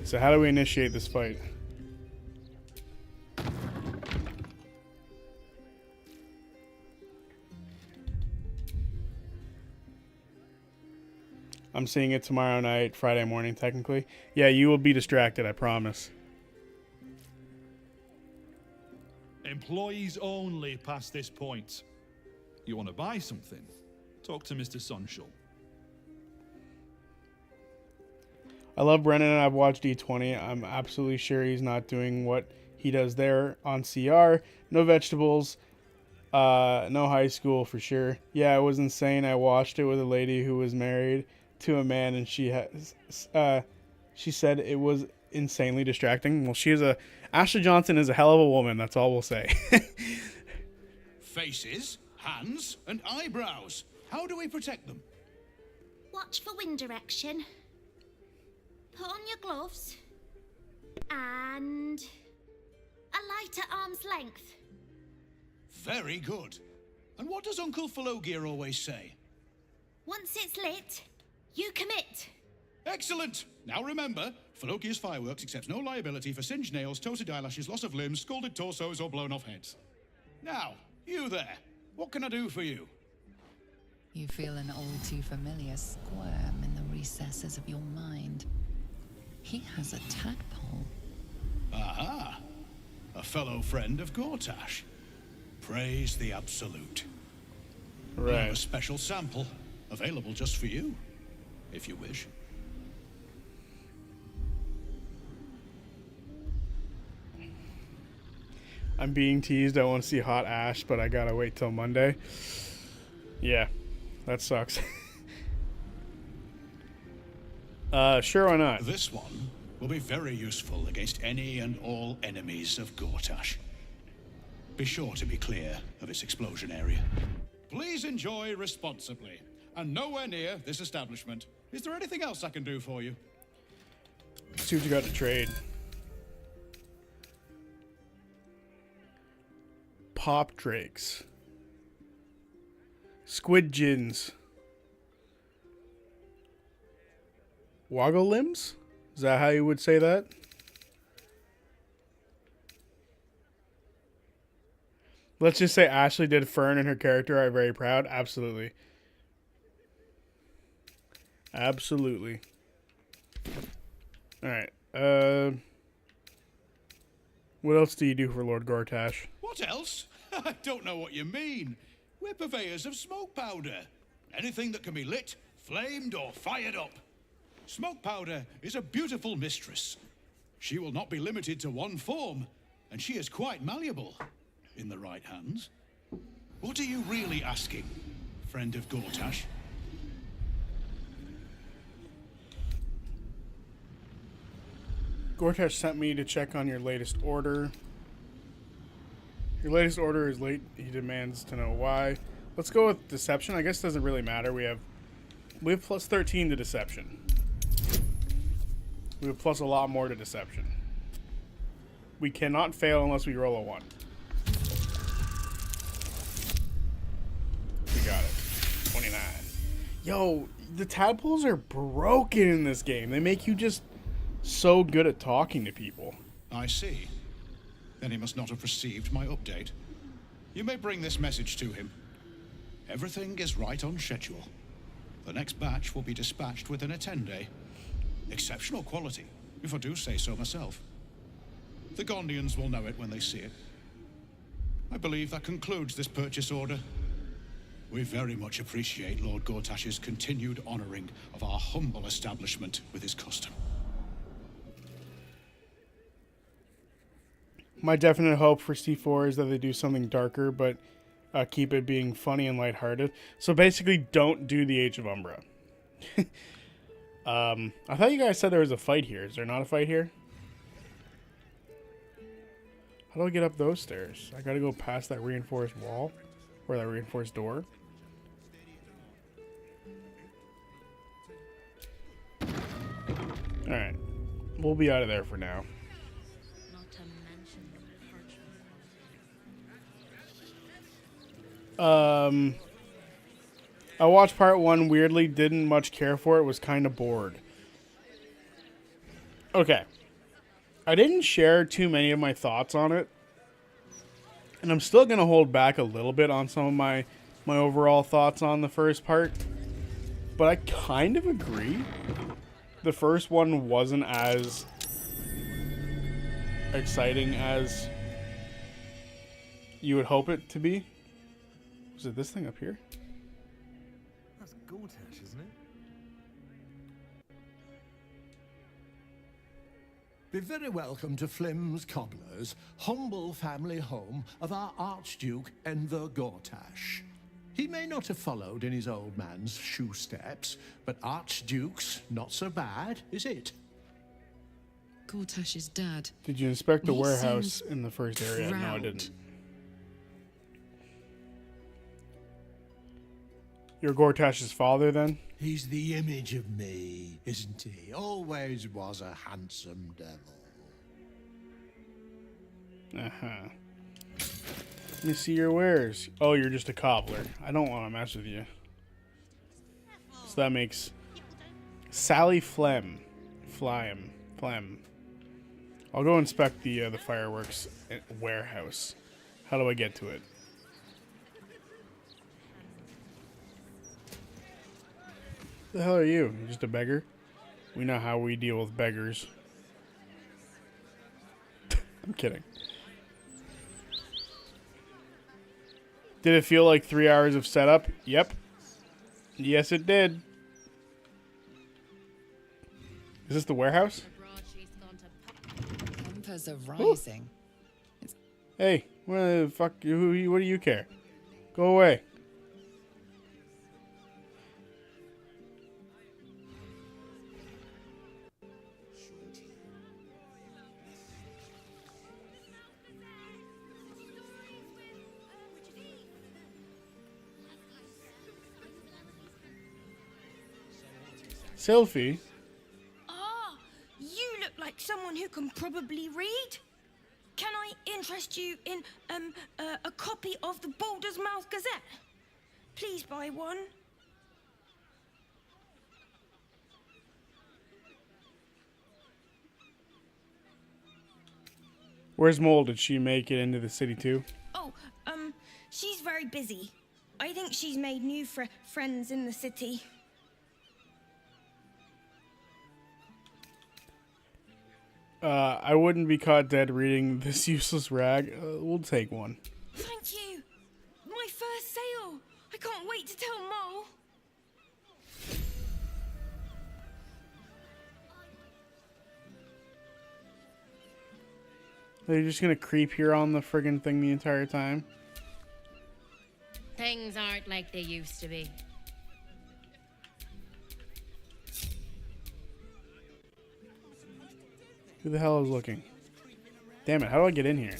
So how do we initiate this fight? I'm seeing it tomorrow night, Friday morning, technically. Yeah, you will be distracted, I promise. Employees only past this point. You want to buy something? Talk to Mr. Sonshall. I love Brennan and I've watched D20. I'm absolutely sure he's not doing what he does there on CR. No vegetables. No high school for sure. Yeah, it was insane. I watched it with a lady who was married to a man, and she said it was insanely distracting. Well, Ashley Johnson is a hell of a woman. That's all we'll say. Faces, hands, and eyebrows. How do we protect them? Watch for wind direction. Put on your gloves. And a light at arm's length. Very good. And what does Uncle Falogir always say? Once it's lit, you commit. Excellent! Now remember, Falogir's Fireworks accepts no liability for singed nails, toasted eyelashes, loss of limbs, scalded torsos, or blown off heads. Now, you there. What can I do for you? You feel an all too familiar squirm in the recesses of your mind. He has a tadpole. Aha! A fellow friend of Gortash. Praise the Absolute. I have a special sample, available just for you, if you wish. I'm being teased. I want to see Hot Ash, but I gotta wait till Monday. Yeah, that sucks. Sure, why not? This one will be very useful against any and all enemies of Gortash. Be sure to be clear of its explosion area. Please enjoy responsibly, and nowhere near this establishment. Is there anything else I can do for you? Let's see what you got to trade. Pop drakes. Squid gins. Woggle limbs? Is that how you would say that? Let's just say Ashley did Fern and her character are very proud. Absolutely. Absolutely. Alright. What else do you do for Lord Gortash? What else? I don't know what you mean. We're purveyors of smoke powder. Anything that can be lit, flamed, or fired up. Smoke powder is a beautiful mistress. She will not be limited to one form, and she is quite malleable in the right hands. What are you really asking, friend of Gortash? Gortash sent me to check on your latest order. Your latest order is late. He demands to know why. Let's go with deception. I guess it doesn't really matter. We have plus 13 to deception. We have plus a lot more to deception. We cannot fail unless we roll a 1. We got it. 29. Yo, the tadpoles are broken in this game. They make you just so good at talking to people. I see. Then he must not have received my update. You may bring this message to him. Everything is right on schedule. The next batch will be dispatched within a 10-day. Exceptional quality, if I do say so myself. The Gondians will know it when they see it. I believe that concludes this purchase order. We very much appreciate Lord Gortash's continued honoring of our humble establishment with his custom. My definite hope for C4 is that they do something darker, but keep it being funny and lighthearted. So basically, don't do the Age of Umbra. I thought you guys said there was a fight here. Is there not a fight here? How do I get up those stairs? I gotta go past that reinforced wall, or that reinforced door. Alright. We'll be out of there for now. I watched part 1, weirdly, didn't much care for it, was kind of bored. Okay. I didn't share too many of my thoughts on it, and I'm still going to hold back a little bit on some of my overall thoughts on the first part, but I kind of agree. The first one wasn't as exciting as you would hope it to be. Was it this thing up here? That's Gortash, isn't it? Be very welcome to Flim's Cobblers, humble family home of our Archduke Enver Gortash. He may not have followed in his old man's shoe steps, but Archduke's not so bad, is it? Gortash's dad. Did you inspect the He warehouse seems in the first area? No, I proud. didn't. You're Gortash's father, then? He's the image of me, isn't he? Always was a handsome devil. Uh-huh. Let me see your wares. Oh, you're just a cobbler. I don't want to mess with you. So that makes Sally Flem. I'll go inspect the fireworks warehouse. How do I get to it? The hell are you? You're just a beggar? We know how we deal with beggars. I'm kidding. Did it feel like 3 hours of setup? Yep. Yes, it did. Is this the warehouse? Tempers are rising. Hey, Well, fuck you. What do you care? Go away. Sylphie? Ah, you look like someone who can probably read. Can I interest you in a copy of the Baldur's Mouth Gazette? Please buy one. Where's Mole? Did she make it into the city too? Oh, she's very busy. I think she's made new friends in the city. I wouldn't be caught dead reading this useless rag. We'll take one. Thank you. My first sale. I can't wait to tell Mole. They're just gonna creep here on the friggin' thing the entire time. Things aren't like they used to be. Who the hell is looking? Damn it, how do I get in here?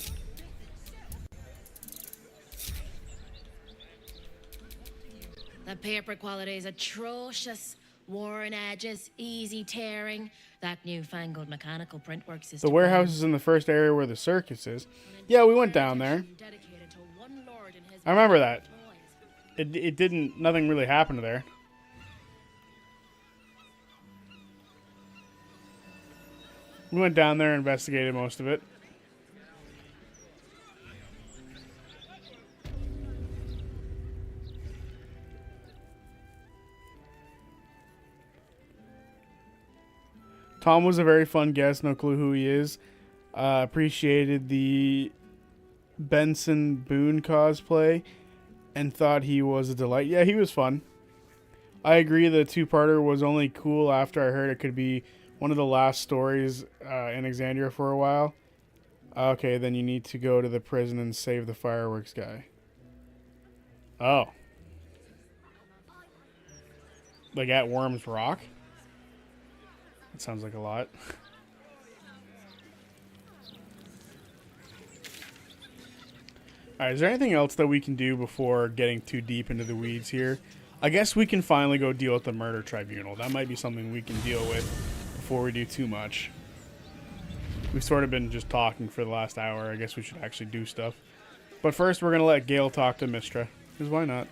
The paper quality is atrocious. Worn edges, easy tearing. That newfangled mechanical printwork system. The warehouse is in the first area where the circus is. Yeah, we went down there. I remember that. It didn't, nothing really happened there. We went down there and investigated most of it. Tom was a very fun guest. No clue who he is. Appreciated the Benson Boone cosplay and thought he was a delight. Yeah, he was fun. I agree the two-parter was only cool after I heard it could be one of the last stories in Exandria for a while. Okay, then you need to go to the prison and save the fireworks guy. Oh. Like at Worm's Rock? That sounds like a lot. Alright, is there anything else that we can do before getting too deep into the weeds here? I guess we can finally go deal with the murder tribunal. That might be something we can deal with before we do too much. We've sort of been just talking for the last hour. I guess we should actually do stuff. But first, we're going to let Gale talk to Mistra. Because why not?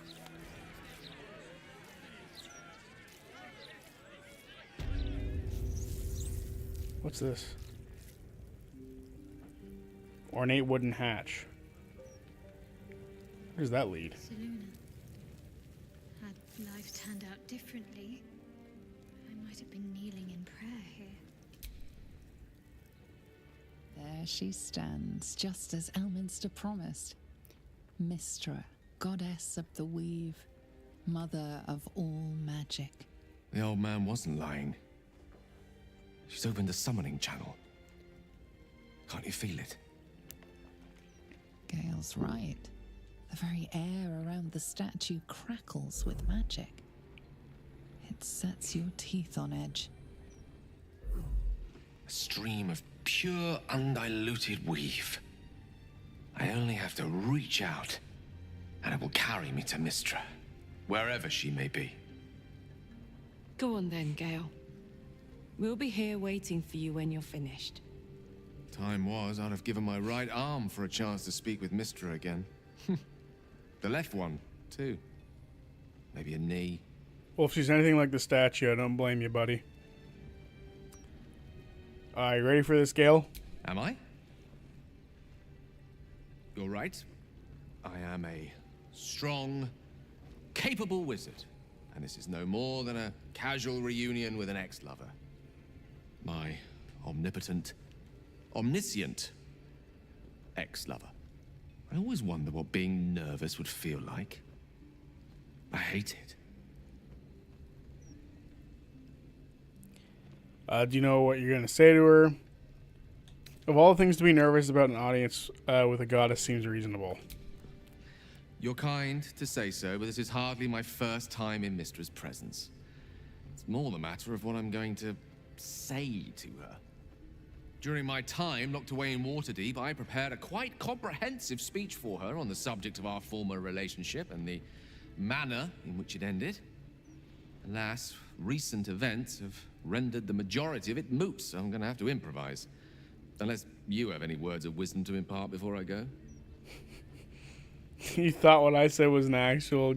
What's this? Ornate wooden hatch. Where does that lead? Seluna. Had life turned out differently, I might have been kneeling in prayer here. There she stands, just as Elminster promised. Mistra, goddess of the weave, mother of all magic. The old man wasn't lying. She's opened the summoning channel. Can't you feel it? Gale's right. The very air around the statue crackles with magic. It sets your teeth on edge. A stream of pure, undiluted weave. I only have to reach out, and it will carry me to Mistra, wherever she may be. Go on then, Gale. We'll be here waiting for you when you're finished. Time was, I'd have given my right arm for a chance to speak with Mistra again. The left one, too. Maybe a knee. Well, if she's anything like the statue, I don't blame you, buddy. You ready for this, Gale? Am I? You're right. I am a strong, capable wizard. And this is no more than a casual reunion with an ex-lover. My omnipotent, omniscient ex-lover. I always wonder what being nervous would feel like. I hate it. Do you know what you're going to say to her? Of all things to be nervous about, an audience with a goddess seems reasonable. You're kind to say so, but this is hardly my first time in Mystra's presence. It's more the matter of what I'm going to say to her. During my time locked away in Waterdeep, I prepared a quite comprehensive speech for her on the subject of our former relationship and the manner in which it ended. Alas, recent events have rendered the majority of it moot, so I'm going to have to improvise. Unless you have any words of wisdom to impart before I go. You thought what I said was an actual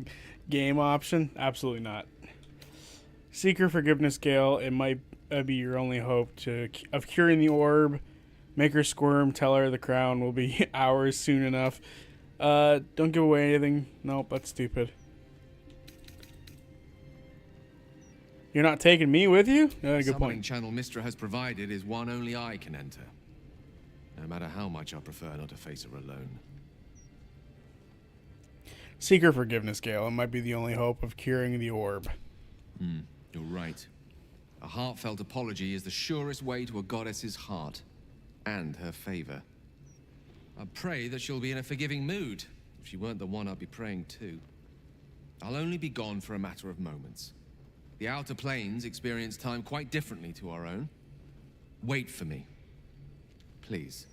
game option? Absolutely not. Seek her forgiveness, Gale. It might be your only hope of curing the orb. Make her squirm. Tell her the crown will be ours soon enough. Don't give away anything. Nope, that's stupid. You're not taking me with you? Good Summoning point. channel Mystra has provided is one only I can enter. No matter how much I prefer not to face her alone. Seek her forgiveness, Gale. It might be the only hope of curing the orb. You're right. A heartfelt apology is the surest way to a goddess's heart and her favor. I pray that she'll be in a forgiving mood. If she weren't the one I'd be praying to. I'll only be gone for a matter of moments. The Outer Planes experience time quite differently to our own. Wait for me. Please.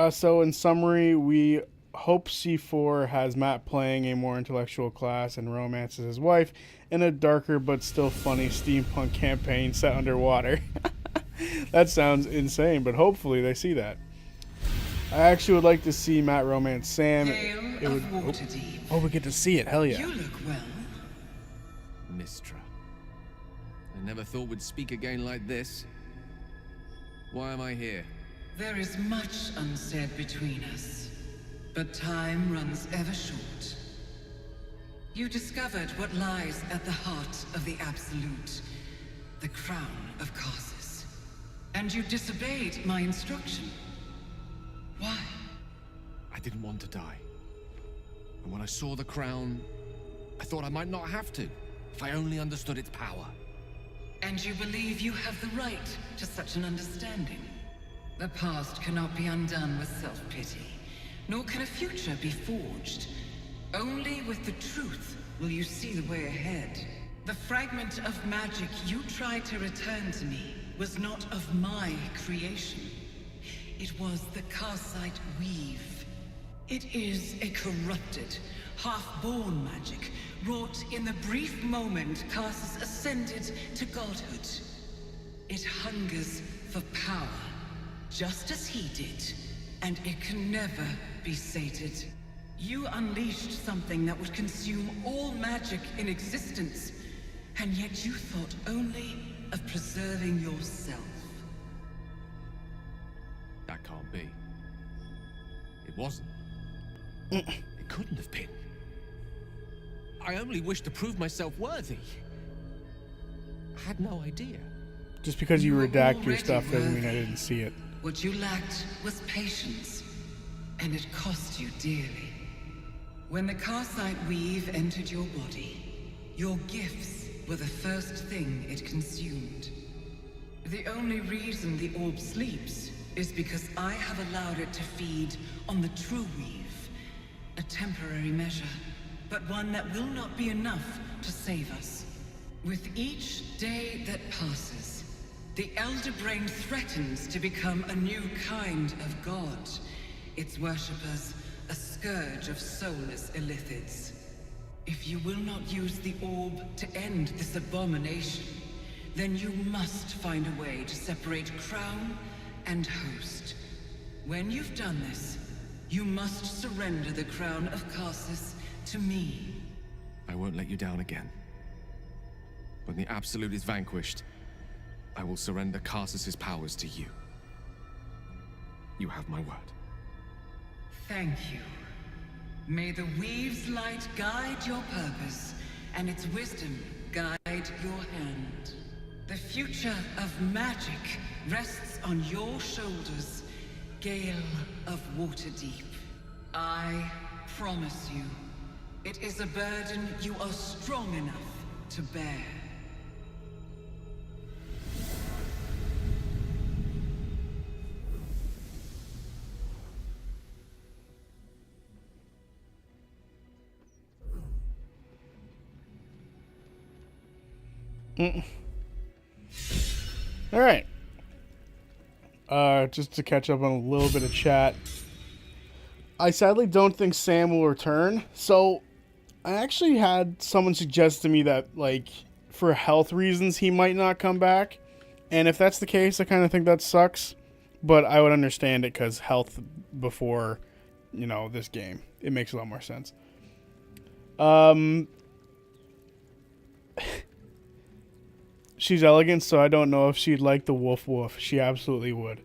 So in summary, we hope C4 has Matt playing a more intellectual class and romances his wife in a darker but still funny steampunk campaign set underwater. That sounds insane, but hopefully they see that. I actually would like to see Matt romance Sam. It would, we get to see it. Hell yeah. You look well. Mystra. I never thought we'd speak again like this. Why am I here? There is much unsaid between us, but time runs ever short. You discovered what lies at the heart of the Absolute, the crown of Karsus. And you disobeyed my instruction. Why? I didn't want to die. And when I saw the crown, I thought I might not have to, if I only understood its power. And you believe you have the right to such an understanding? The past cannot be undone with self-pity, nor can a future be forged. Only with the truth will you see the way ahead. The fragment of magic you tried to return to me was not of my creation. It was the Karsite Weave. It is a corrupted, half-born magic, wrought in the brief moment Karsus ascended to godhood. It hungers for power, just as he did, and it can never be sated. You unleashed something that would consume all magic in existence, and yet you thought only of preserving yourself. That can't be. It wasn't. It couldn't have been. I only wished to prove myself worthy. I had no idea. Just because you redact your stuff doesn't mean I didn't see it. What you lacked was patience, and it cost you dearly. When the Karsite Weave entered your body, your gifts were the first thing it consumed. The only reason the orb sleeps is because I have allowed it to feed on the true weave. A temporary measure, but one that will not be enough to save us. With each day that passes, the Elder Brain threatens to become a new kind of god. Its worshippers, a scourge of soulless illithids. If you will not use the orb to end this abomination, then you must find a way to separate crown and host. When you've done this, you must surrender the crown of Karsus to me. I won't let you down again. When the Absolute is vanquished, I will surrender Karsus's powers to you. You have my word. Thank you. May the Weave's light guide your purpose, and its wisdom guide your hand. The future of magic rests on your shoulders, Gale of Waterdeep. I promise you, it is a burden you are strong enough to bear. All right. Just to catch up on a little bit of chat. I sadly don't think Sam will return. So I actually had someone suggest to me that, like, for health reasons, he might not come back. And if that's the case, I kind of think that sucks. But I would understand it because health before, you know, this game. It makes a lot more sense. She's elegant, so I don't know if she'd like the woof woof. She absolutely would.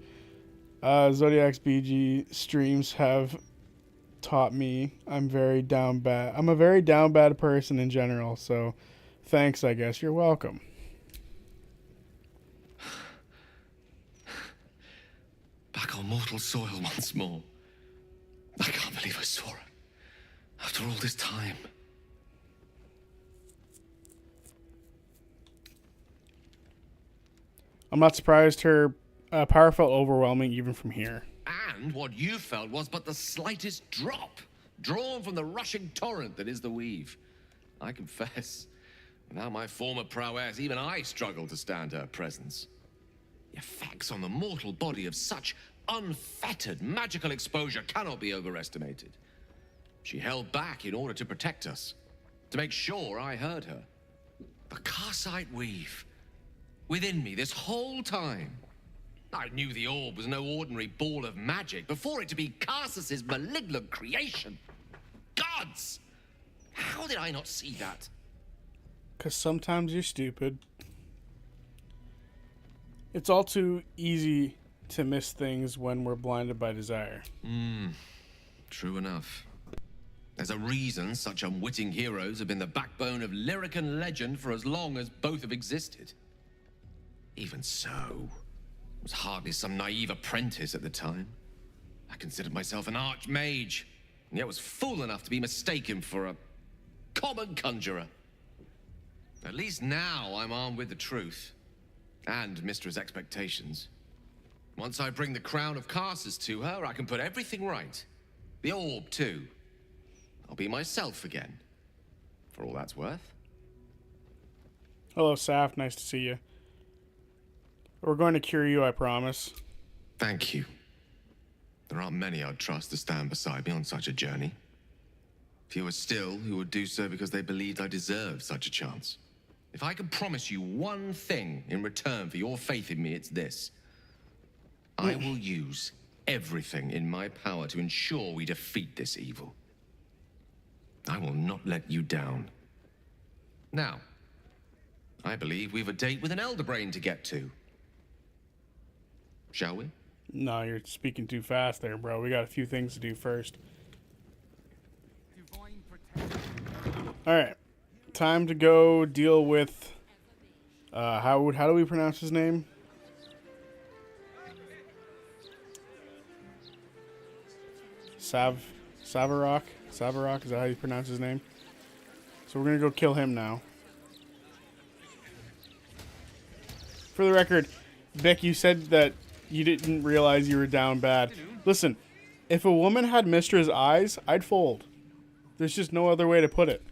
Zodiac's BG streams have taught me I'm a very down bad person in general, so thanks, I guess. You're welcome. Back on mortal soil once more. I can't believe I saw her. After all this time. I'm not surprised her power felt overwhelming even from here. And what you felt was but the slightest drop, drawn from the rushing torrent that is the weave. I confess, without my former prowess, even I struggle to stand her presence. The effects on the mortal body of such unfettered magical exposure cannot be overestimated. She held back in order to protect us, to make sure I heard her. The Karsite weave, within me this whole time. I knew the orb was no ordinary ball of magic before it to be Karsus's malignant creation. Gods! How did I not see that? 'Cause sometimes you're stupid. It's all too easy to miss things when we're blinded by desire. True enough. There's a reason such unwitting heroes have been the backbone of lyric and legend for as long as both have existed. Even so, I was hardly some naive apprentice at the time. I considered myself an archmage, and yet was fool enough to be mistaken for a common conjurer. At least now I'm armed with the truth, and Mistra's expectations. Once I bring the crown of Karsus to her, I can put everything right. The orb, too. I'll be myself again, for all that's worth. Hello, Saf. Nice to see you. We're going to cure you, I promise. Thank you. There aren't many I'd trust to stand beside me on such a journey. Fewer still who would do so because they believed I deserved such a chance. If I can promise you one thing in return for your faith in me, it's this. I will use everything in my power to ensure we defeat this evil. I will not let you down. Now, I believe we've a date with an Elder Brain to get to. Shall we? No, you're speaking too fast there, bro. We got a few things to do first. Alright. Time to go deal with... how do we pronounce his name? Savarok? Savarok, is that how you pronounce his name? So we're gonna go kill him now. For the record, Vic, you said that you didn't realize you were down bad. Listen, if a woman had Mistra's eyes, I'd fold. There's just no other way to put it.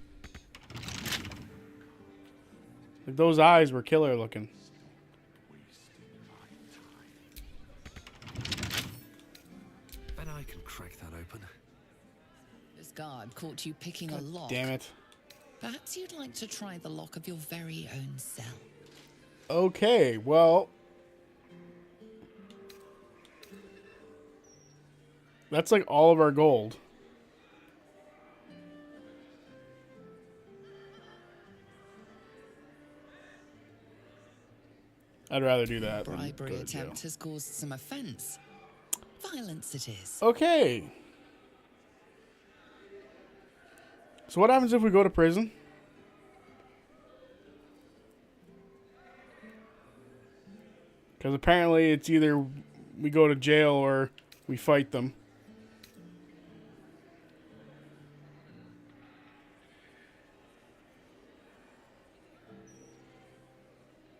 Like, those eyes were killer looking. Bet I can crack that open. This guard caught you picking a lock. Damn it. Perhaps you'd like to try the lock of your very own cell. Okay, well... that's like all of our gold. I'd rather do that. Bribery attempt has caused some offense. Violence it is. Okay. So what happens if we go to prison? Because apparently it's either we go to jail or we fight them.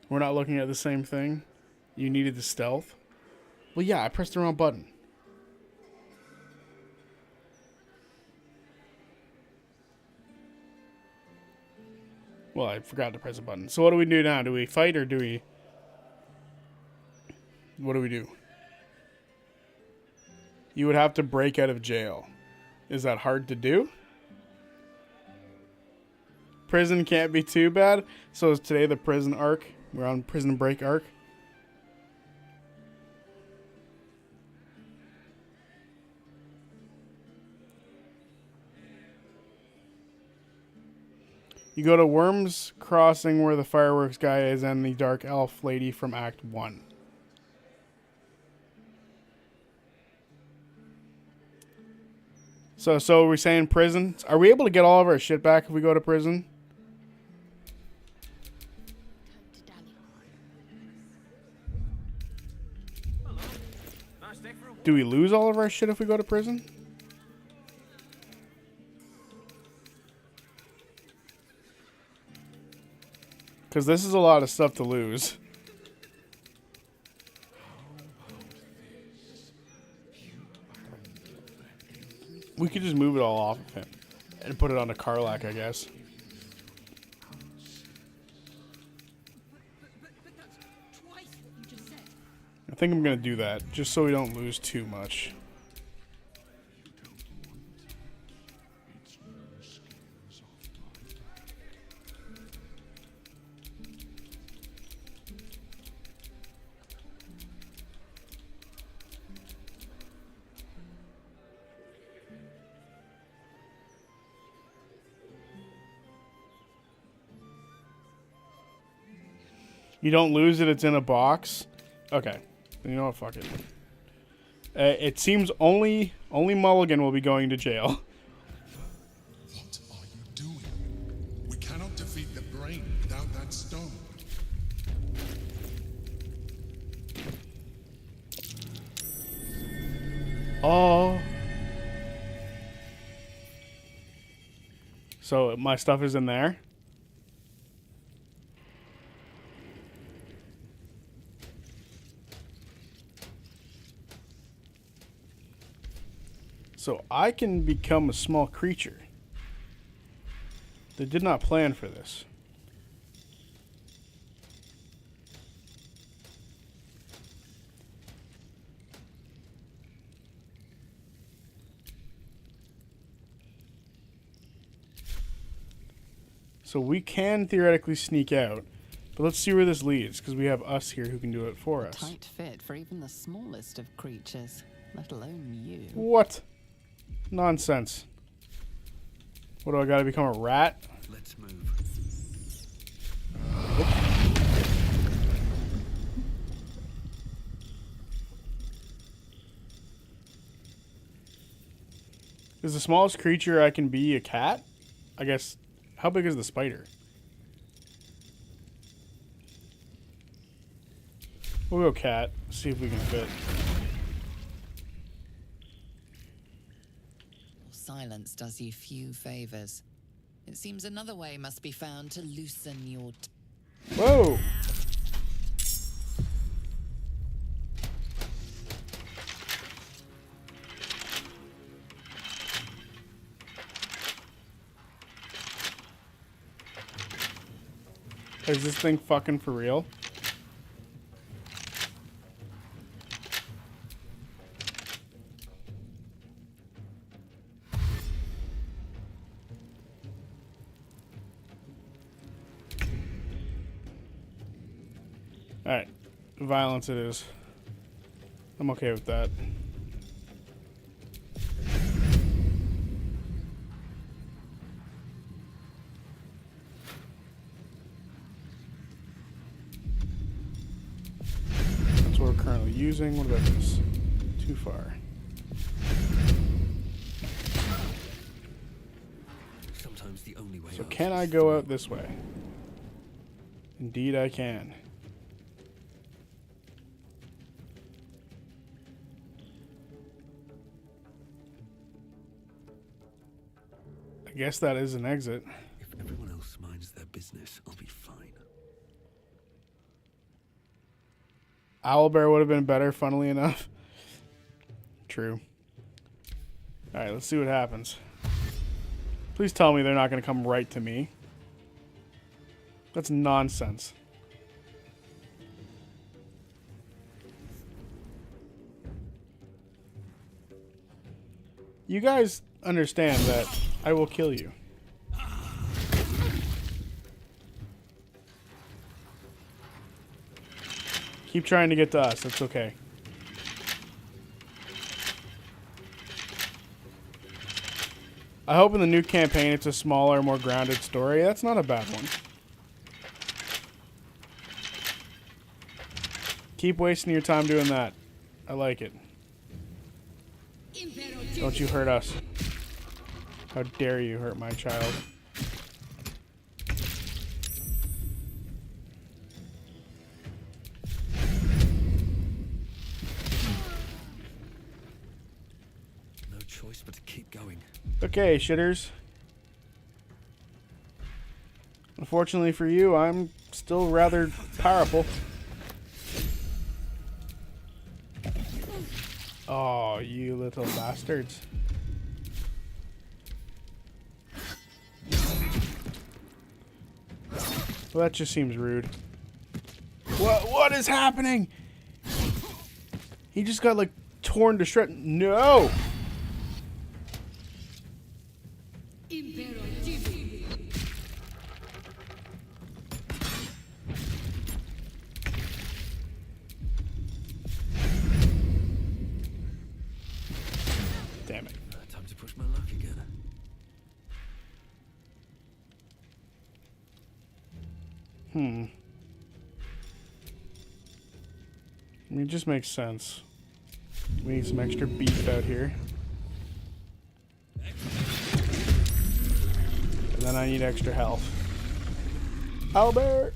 We're not looking at the same thing. You needed the stealth. Well, yeah, I pressed the wrong button. Well, I forgot to press a button. So what do we do now? Do we fight or do we... What do we do? You would have to break out of jail. Is that hard to do? Prison can't be too bad. So is today the prison arc? We're on prison break arc. You go to Worms Crossing where the fireworks guy is and the dark elf lady from Act 1. So we're saying prison. Are we able to get all of our shit back if we go to prison? Do we lose all of our shit if we go to prison? Because this is a lot of stuff to lose. We could just move it all off of him and put it on a Karlak, I guess. I think I'm going to do that just so we don't lose too much. You don't lose it, it's in a box. Okay. You know what, fuck it. It seems only Mulligan will be going to jail. What are you doing? We cannot defeat the brain without that stone. Oh. So my stuff is in there? So I can become a small creature. They did not plan for this. So we can theoretically sneak out. But let's see where this leads, because we have us here who can do it for us. Tight fit for even the smallest of creatures, let alone you. What? Nonsense. What do I gotta become a rat? Let's move. Is the smallest creature I can be a cat? I guess. How big is the spider? We'll go cat. See if we can fit. Silence does you few favors. It seems another way must be found to loosen your... Whoa! Is this thing fucking for real? Alright. Violence it is. I'm okay with that. That's what we're currently using. What about this? Too far. Sometimes the only way So out can I is go out this way? Indeed I can. I guess that is an exit. If everyone else minds their business, I'll be fine. Owlbear would have been better, funnily enough. True. Alright, let's see what happens. Please tell me they're not going to come right to me. That's nonsense. You guys understand that I will kill you. Keep trying to get to us. It's okay. I hope in the new campaign it's a smaller, more grounded story. That's not a bad one. Keep wasting your time doing that. I like it. Don't you hurt us. How dare you hurt my child. No choice but to keep going. Okay, shitters. Unfortunately for you, I'm still rather powerful. Oh, you little bastards. Well, that just seems rude. What is happening? He just got like torn to shreds. No! Damn it. Time to push my luck again. I mean, it just makes sense. We need some extra beef out here. And then I need extra health. Albert!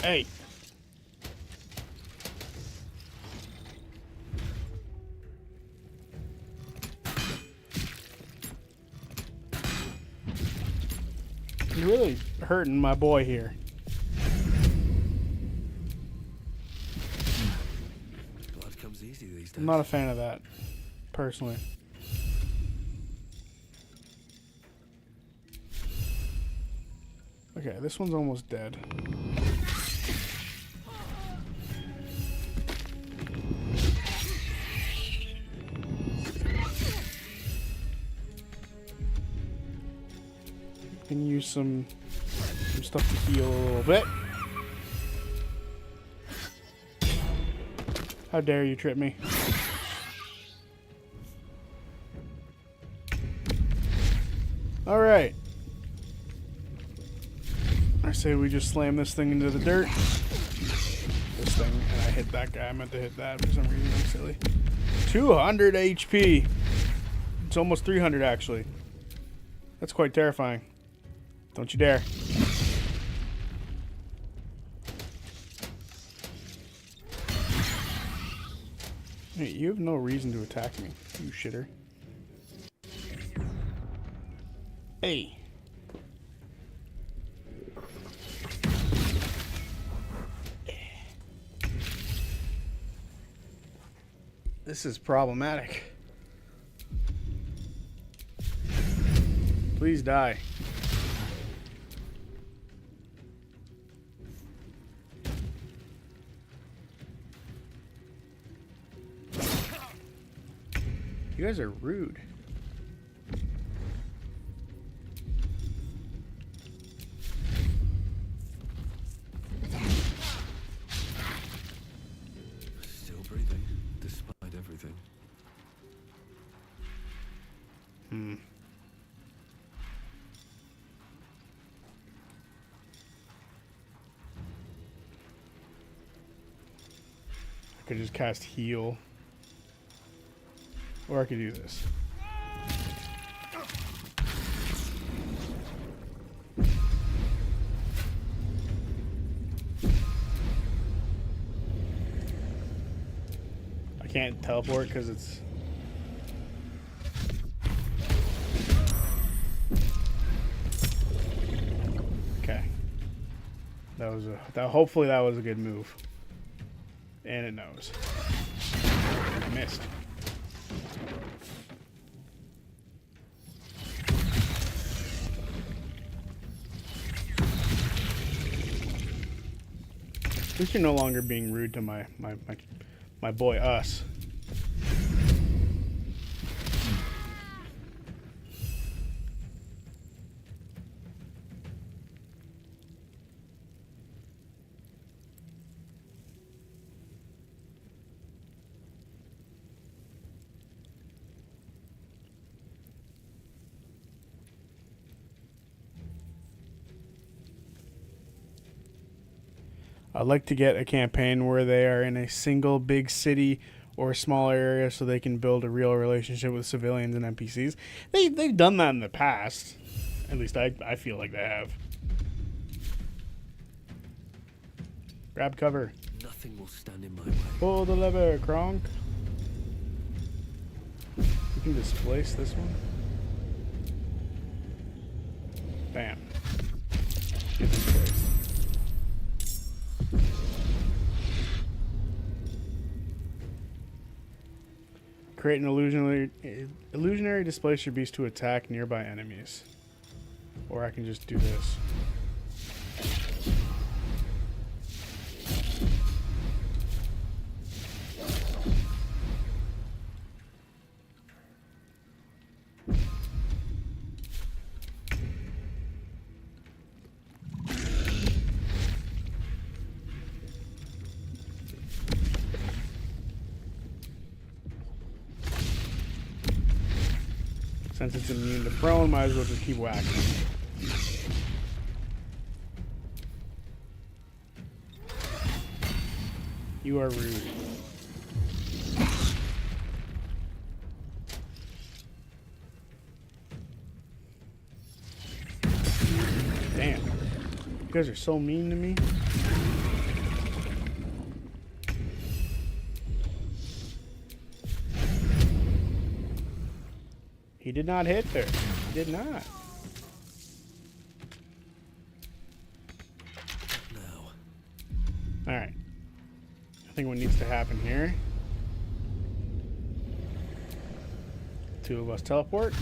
Hey. You're really hurting my boy here. Blood comes easy these days. I'm not a fan of that, personally. Okay, this one's almost dead. Can use some stuff to heal a little bit. How dare you trip me? All right. I say we just slam this thing into the dirt. This thing, and I hit that guy. I meant to hit that for some reason. I'm silly. 200 HP. It's almost 300 actually. That's quite terrifying. Don't you dare. Hey, you have no reason to attack me, you shitter. Hey. This is problematic. Please die. You guys are rude. Still breathing, despite everything. I could just cast heal. Or I could do this. I can't teleport because it's... Hopefully that was a good move. And it knows. I missed. At least you're no longer being rude to my boy Us. I'd like to get a campaign where they are in a single big city or a small area so they can build a real relationship with civilians and NPCs. They've done that in the past. At least I feel like they have. Grab cover. Nothing will stand in my way. Pull the lever, Kronk. You can displace this one. Bam. Get displaced. Create an illusionary displace your beast to attack nearby enemies. Or I can just do this. Since it's immune to prone, might as well just keep whacking. You are rude. Damn. You guys are so mean to me. He did not hit there. He did not. No. Alright. I think what needs to happen here. Two of us teleport.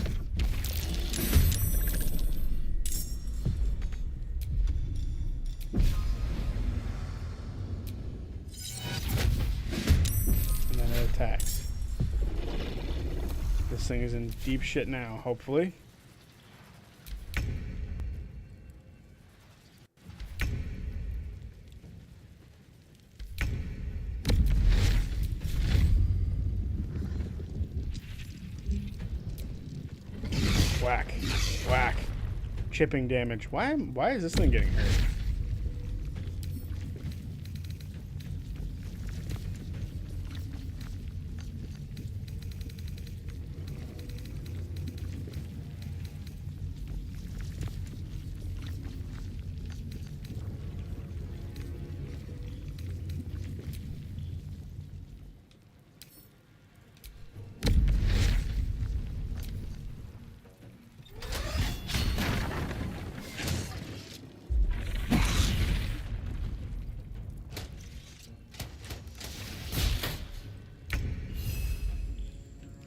And then it attacks. This thing is in deep shit now, hopefully. Whack. Whack. Chipping damage. Why is this thing getting hurt?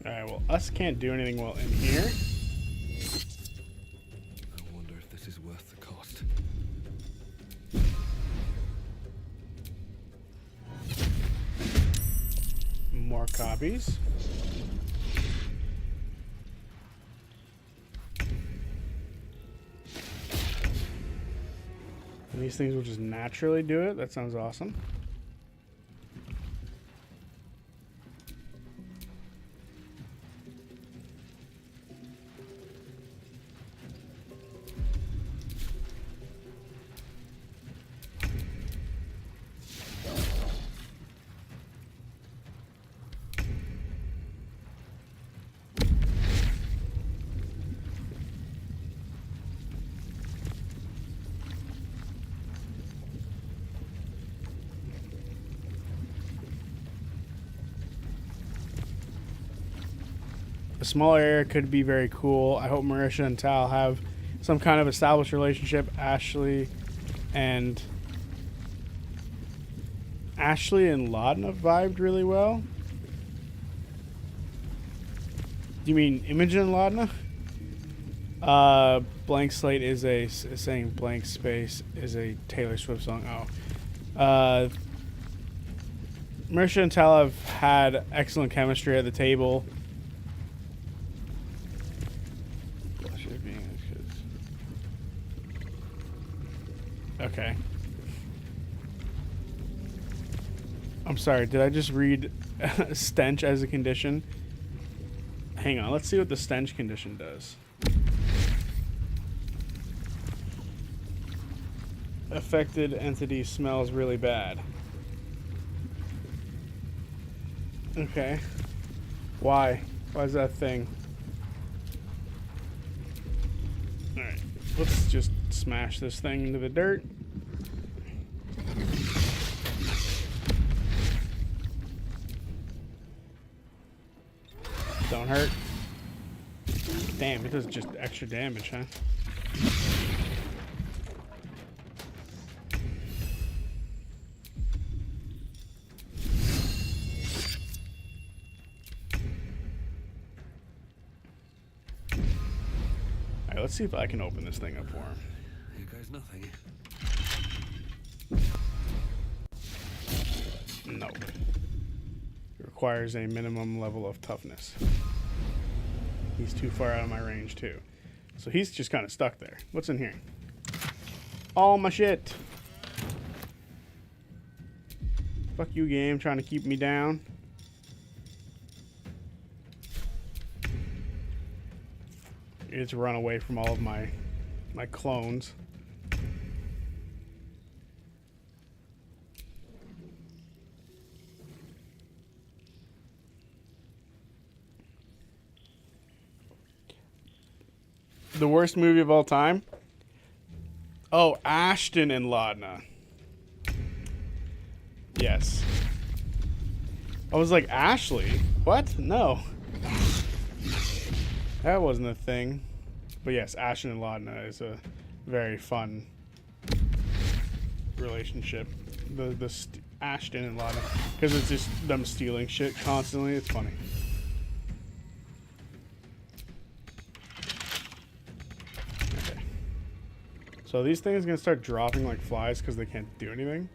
Alright, well, us can't do anything well in here. I wonder if this is worth the cost. More copies. And these things will just naturally do it. That sounds awesome. A small area could be very cool. I hope Marisha and Tal have some kind of established relationship. Ashley and Ashley and Laudna vibed really well. Do you mean Imogen and Laudna? Blank Slate is saying Blank Space is a Taylor Swift song. Oh. Marisha and Tal have had excellent chemistry at the table. Okay. I'm sorry, did I just read stench as a condition? Hang on, let's see what the stench condition does. Affected entity smells really bad. Okay. Why? Why is that a thing? Alright, let's just smash this thing into the dirt. Don't hurt. Damn, it does just extra damage, huh? Alright, let's see if I can open this thing up for him. Here goes nothing. Nope. It requires a minimum level of toughness. He's too far out of my range, too. So he's just kind of stuck there. What's in here? All my shit. Fuck you, game, trying to keep me down. It's run away from all of my clones. The worst movie of all time? Oh, Ashton and Laudna. Yes. I was like, Ashley? What? No. That wasn't a thing. But yes, Ashton and Laudna is a very fun relationship. The Ashton and Laudna. Because it's just them stealing shit constantly. It's funny. So these things are going to start dropping like flies because they can't do anything.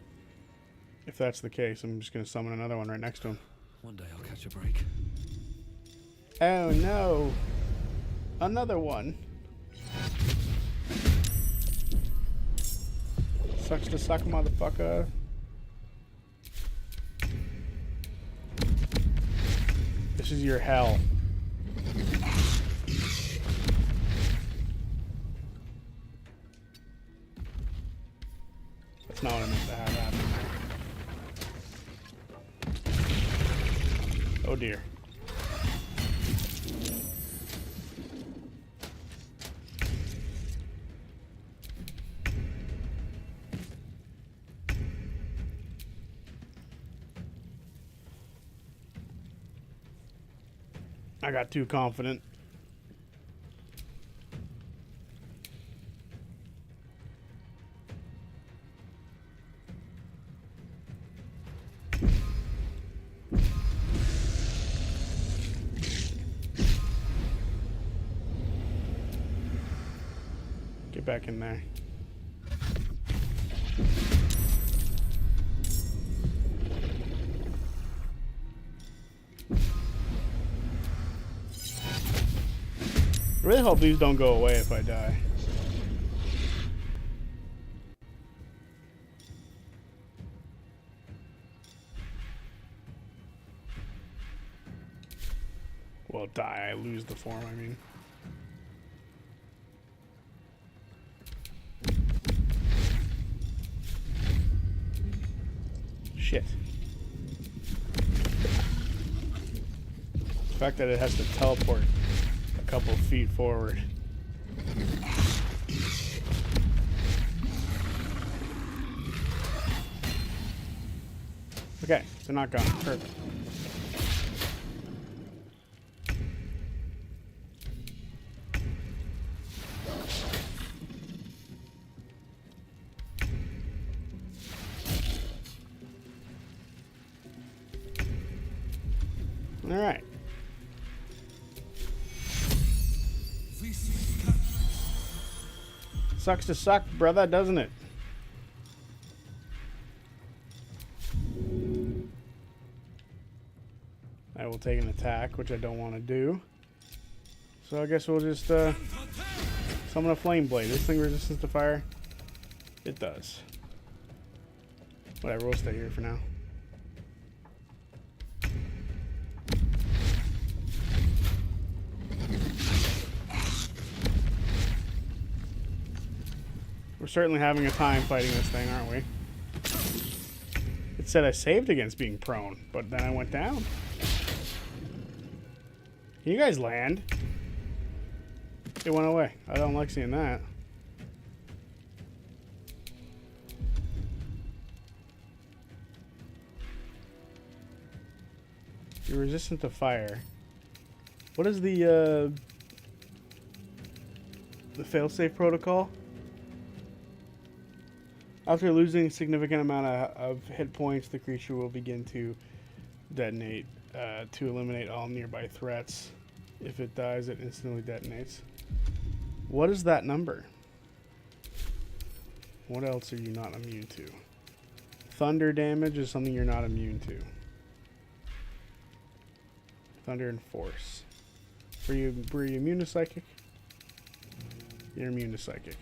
If that's the case, I'm just going to summon another one right next to him. One day I'll catch a break. Oh no. Another one. Sucks to suck, motherfucker. This is your hell. That's not what I meant to have happen. Oh dear. I got too confident. Get back in there. I really hope these don't go away if I die. Well, die. I lose the form, I mean. Shit. The fact that it has to teleport a couple feet forward. Okay, they're not gone. Perfect. Alright. Sucks to suck, brother, doesn't it? I will take an attack, which I don't want to do. So I guess we'll just summon a flame blade. This thing resistance to fire? It does. Whatever, we'll stay here for now. We're certainly having a time fighting this thing, aren't we? It said I saved against being prone, but then I went down. Can you guys land? It went away. I don't like seeing that. You're resistant to fire. What is the failsafe protocol? After losing a significant amount of hit points, the creature will begin to detonate to eliminate all nearby threats. If it dies, it instantly detonates. What is that number? What else are you not immune to? Thunder damage is something you're not immune to. Thunder and force. Were you immune to psychic? You're immune to psychic.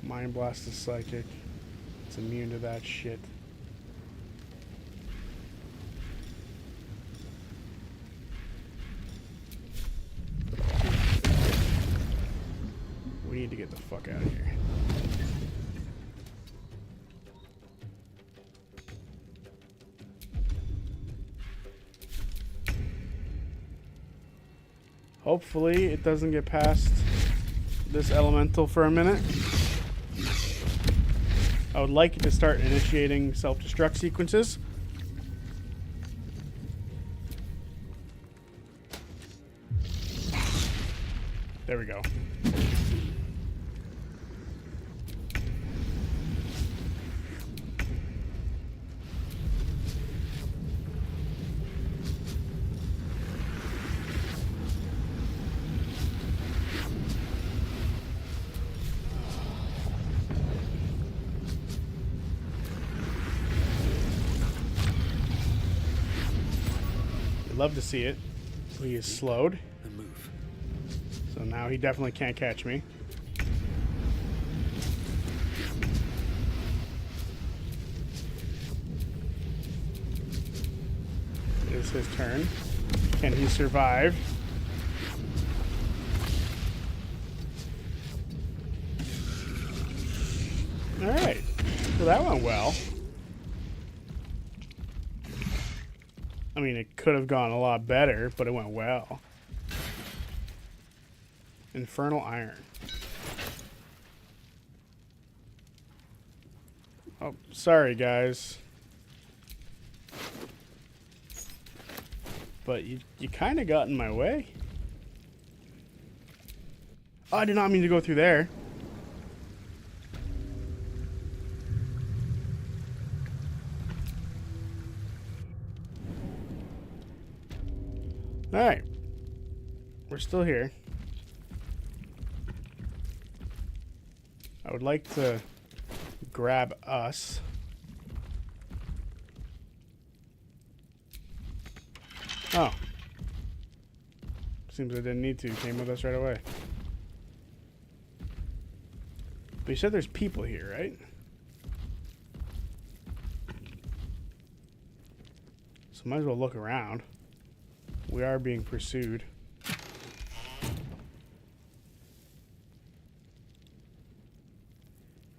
Mind Blast is psychic. It's immune to that shit. We need to get the fuck out of here. Hopefully it doesn't get past this elemental for a minute. I would like it to start initiating self-destruct sequences. There we go. Love to see it. He is slowed. And move. So now he definitely can't catch me. It is his turn. Can he survive? Alright. So that went well. I mean, it could have gone a lot better, but it went well. Infernal Iron. Oh, sorry, guys. But you kind of got in my way. Oh, I did not mean to go through there. Alright. We're still here. I would like to grab us. Oh. Seems I didn't need to. Came with us right away. But you said there's people here, right? So might as well look around. We are being pursued.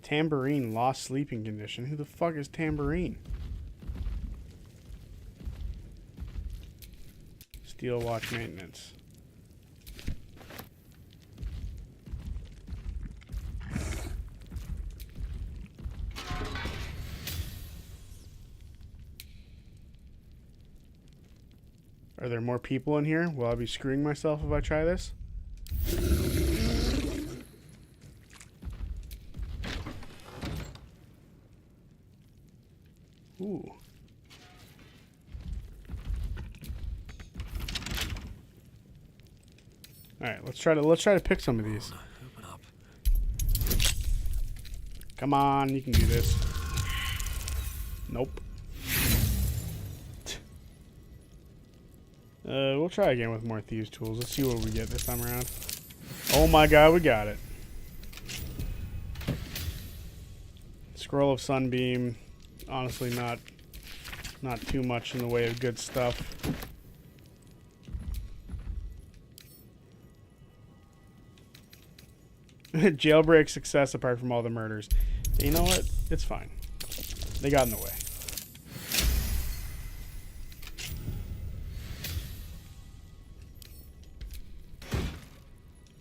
Tambourine lost sleeping condition. Who the fuck is Tambourine? Steel watch maintenance. Are there more people in here? Will I be screwing myself if I try this? Ooh. All right, let's try to pick some of these. Open up. Come on, you can do this. Nope. We'll try again with more thieves' tools. Let's see what we get this time around. Oh my god, we got it. Scroll of Sunbeam. Honestly, not too much in the way of good stuff. Jailbreak success apart from all the murders. You know what? It's fine. They got in the way.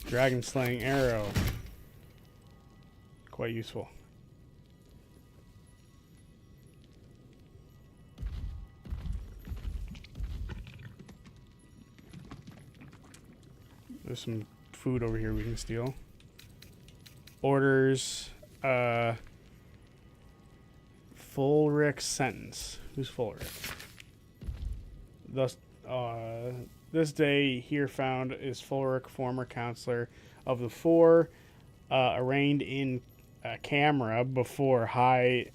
Dragon slaying arrow. Quite useful. There's some food over here we can steal. Orders. Fulric sentence. Who's Fulric? Thus, this day here found is Fulric, former counselor of the Four, arraigned in camera before high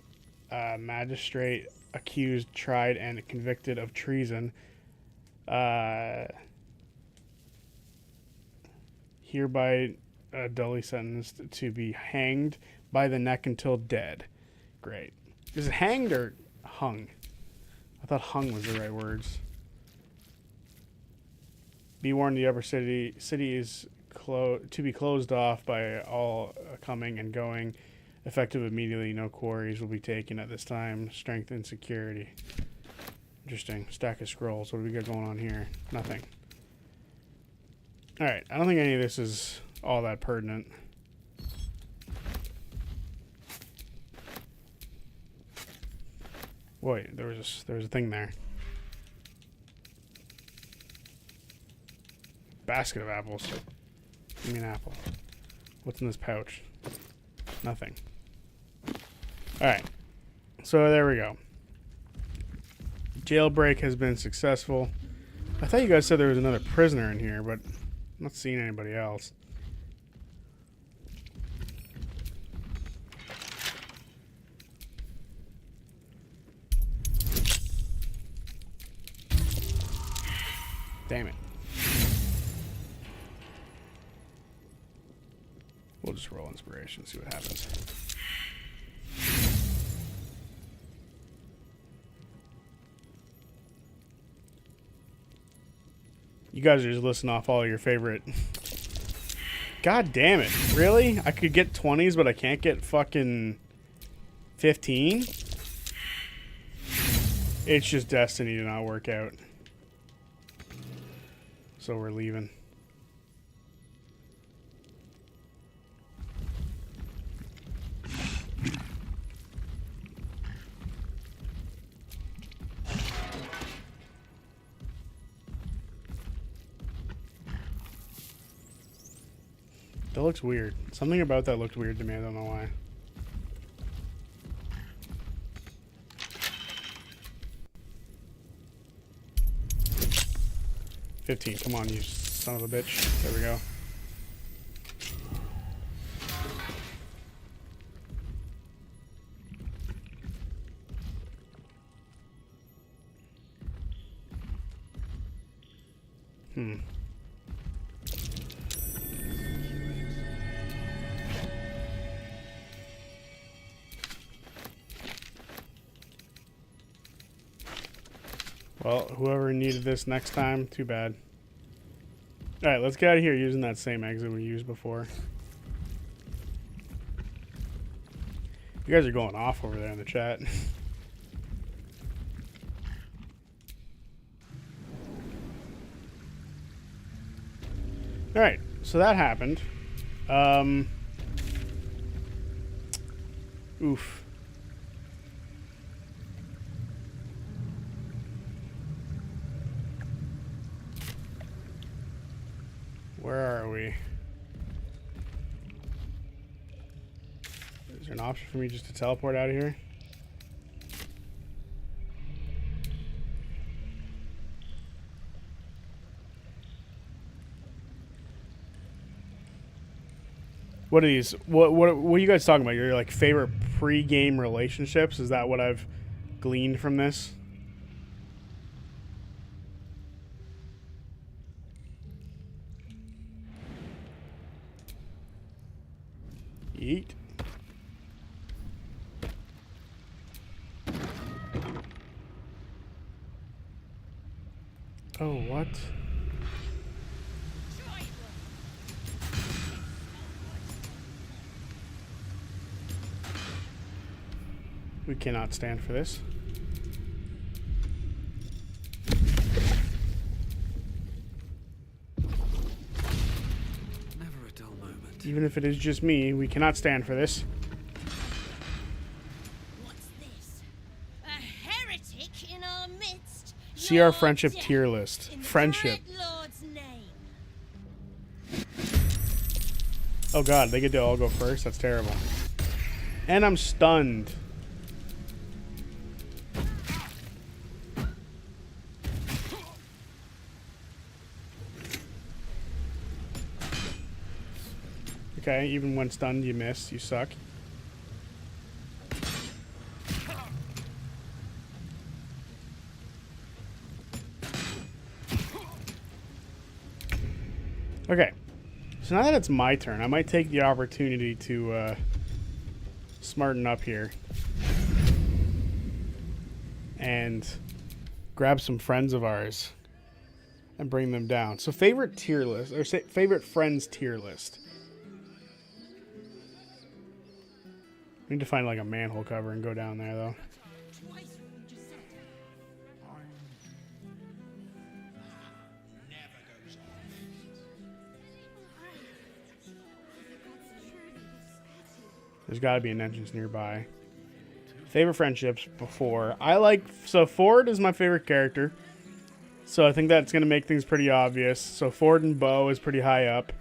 magistrate, accused, tried, and convicted of treason. Hereby dully sentenced to be hanged by the neck until dead. Great. Is it hanged or hung? I thought hung was the right words. Be warned, the upper city is to be closed off by all coming and going. Effective immediately. No quarries will be taken at this time. Strength and security. Interesting. Stack of scrolls. What do we got going on here? Nothing. Alright. I don't think any of this is all that pertinent. Wait, there was a thing there. Basket of apples. Give me an apple. What's in this pouch? Nothing. Alright. So there we go. Jailbreak has been successful. I thought you guys said there was another prisoner in here, but I'm not seeing anybody else. Damn it. We'll just roll inspiration, see what happens. You guys are just listing off all your favorite. God damn it. Really? I could get 20s, but I can't get fucking 15? It's just destiny to not work out. So we're leaving. That looks weird. Something about that looked weird to me. I don't know why. $15. Come on, you son of a bitch. There we go. Well, whoever needed this next time, too bad. Alright, let's get out of here using that same exit we used before. You guys are going off over there in the chat. Alright, so that happened. Oof. Where are we? Is there an option for me just to teleport out of here? What are these? What are you guys talking about? Your like favorite pre-game relationships? Is that what I've gleaned from this? Eat. Oh, what? We cannot stand for this. Never a dull moment. Even if it is just me, we cannot stand for this. What's this? A heretic in our midst? See our friendship tier list. Friendship. Lord's name. Oh god, they get to all go first? That's terrible. And I'm stunned. Okay, even when stunned, you miss. You suck. Okay, so now that it's my turn, I might take the opportunity to smarten up here and grab some friends of ours and bring them down. So favorite tier list, or say favorite friends tier list. We need to find like a manhole cover and go down there though. There's got to be an entrance nearby. Favorite friendships before. So Ford is my favorite character. So I think that's going to make things pretty obvious. So Ford and Bo is pretty high up.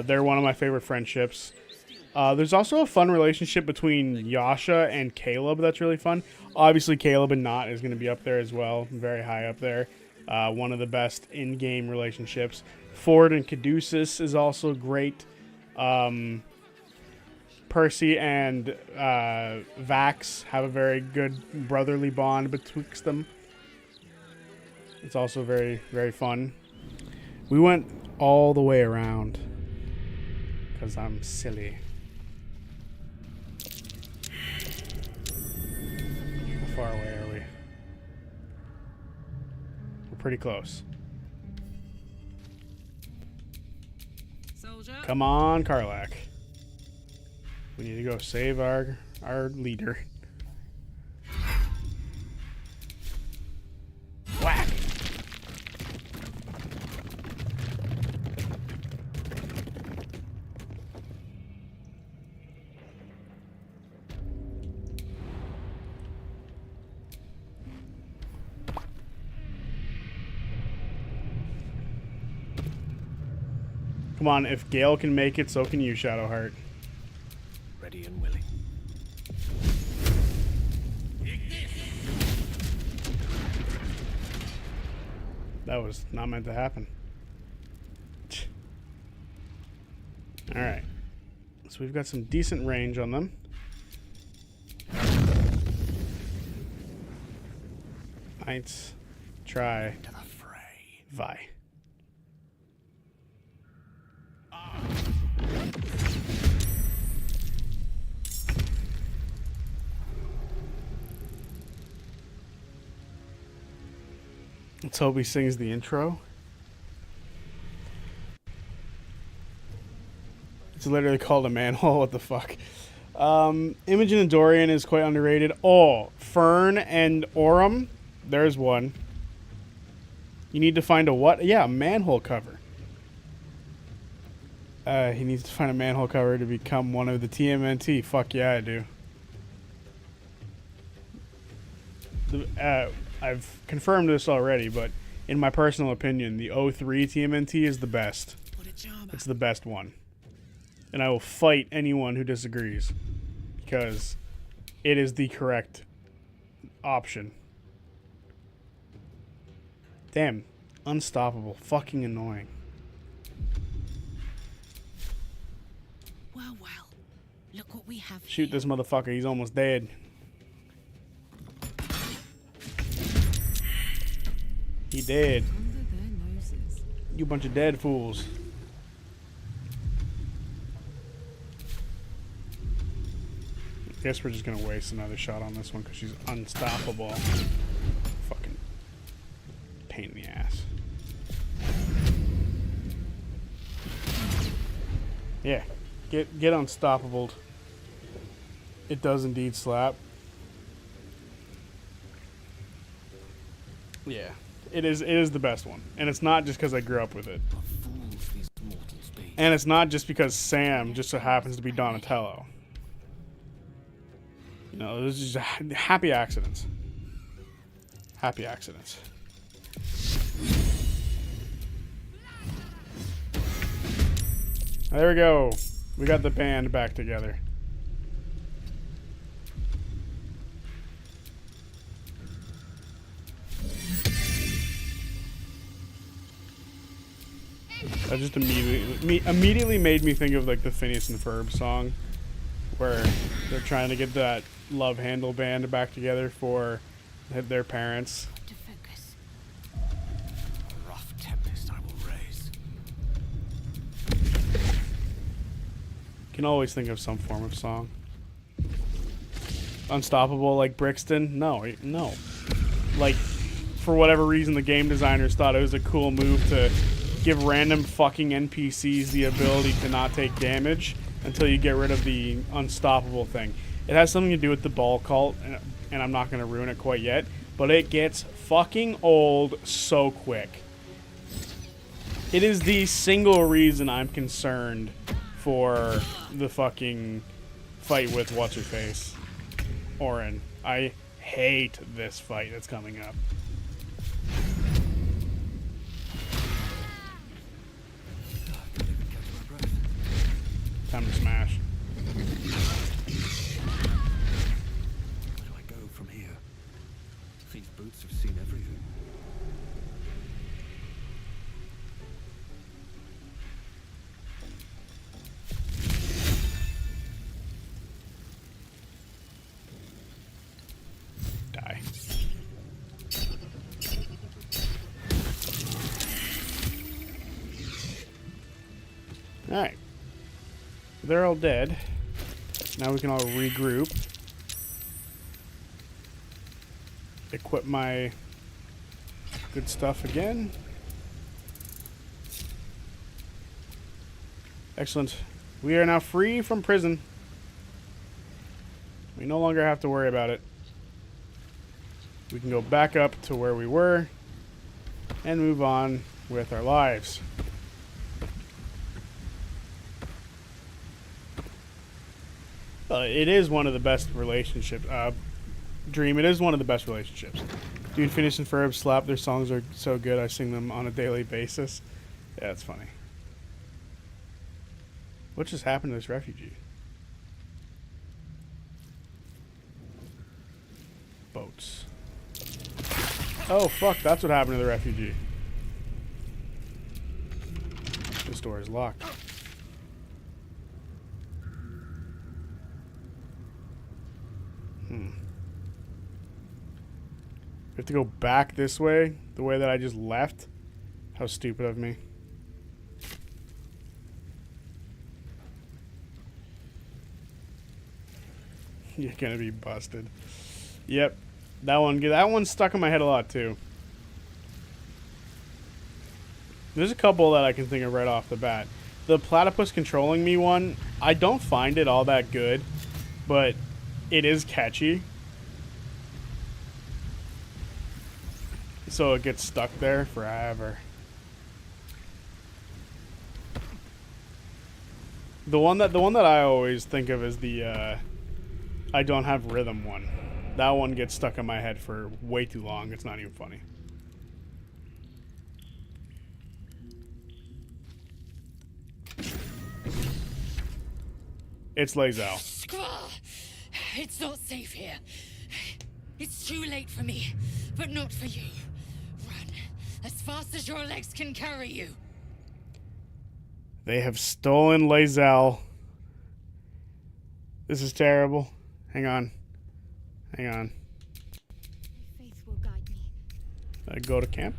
They're one of my favorite friendships. There's also a fun relationship between Yasha and Caleb that's really fun. Obviously, Caleb and Not is going to be up there as well. Very high up there. One of the best in-game relationships. Ford and Caduceus is also great. Percy and Vax have a very good brotherly bond betwixt them. It's also very, very fun. We went all the way around because I'm silly. How far away are we? We're pretty close. Soldier. Come on, Karlach. We need to go save our leader. Whack! Come on, if Gale can make it, so can you, Shadowheart. Ready and willing. That was not meant to happen. Alright. So we've got some decent range on them. Let's try To the fray. Vi. Let's hope he sings the intro. It's literally called a manhole. What the fuck? Imogen and Dorian is quite underrated. Oh, Fern and Orem. There's one. You need to find a what? Yeah, a manhole cover. He needs to find a manhole cover to become one of the TMNT. Fuck yeah, I do. I've confirmed this already, but in my personal opinion, the 03 TMNT is the best. It's the best one. And I will fight anyone who disagrees. Because it is the correct option. Damn. Unstoppable. Fucking annoying. Well, look what we have. Shoot this motherfucker. He's almost dead. He dead. You bunch of dead fools. Guess we're just gonna waste another shot on this one because she's unstoppable. Fucking pain in the ass. Yeah, get unstoppable. It does indeed slap. Yeah, it is the best one, and it's not just because I grew up with it, and it's not just because Sam just so happens to be Donatello. You know, this is just happy accidents. Happy accidents. There we go. We got the band back together. That just immediately made me think of like the Phineas and Ferb song, where they're trying to get that Love Handle band back together for their parents. To focus. A rough tempest I will raise. Can always think of some form of song. Unstoppable like Brixton? No. Like, for whatever reason, the game designers thought it was a cool move to give random fucking NPCs the ability to not take damage until you get rid of the unstoppable thing. It has something to do with the ball cult, and I'm not going to ruin it quite yet, but it gets fucking old so quick. It is the single reason I'm concerned for the fucking fight with What's-Her-Face. Orin. I hate this fight that's coming up. Time to smash. Where do I go from here? These boots have seen everything. Die. Alright. They're all dead. Now we can all regroup. Equip my good stuff again. Excellent. We are now free from prison. We no longer have to worry about it. We can go back up to where we were and move on with our lives. It is one of the best relationships. Dream, it is one of the best relationships. Dude, Phineas and Ferb slap. Their songs are so good, I sing them on a daily basis. Yeah, it's funny. What just happened to this refugee? Boats. Oh, fuck, that's what happened to the refugee. This door is locked. We have to go back this way, the way that I just left. How stupid of me. You're gonna be busted. Yep. That one stuck in my head a lot too. There's a couple that I can think of right off the bat. The platypus controlling me one, I don't find it all that good, but it is catchy. So it gets stuck there forever. The one that I always think of is the I don't have rhythm one. That one gets stuck in my head for way too long. It's not even funny. It's Lae'zel. Squall! It's not safe here. It's too late for me, but not for you. Run as fast as your legs can carry you. They have stolen Lae'zel. This is terrible. Hang on. Hang on. My faith will guide me. Go to camp.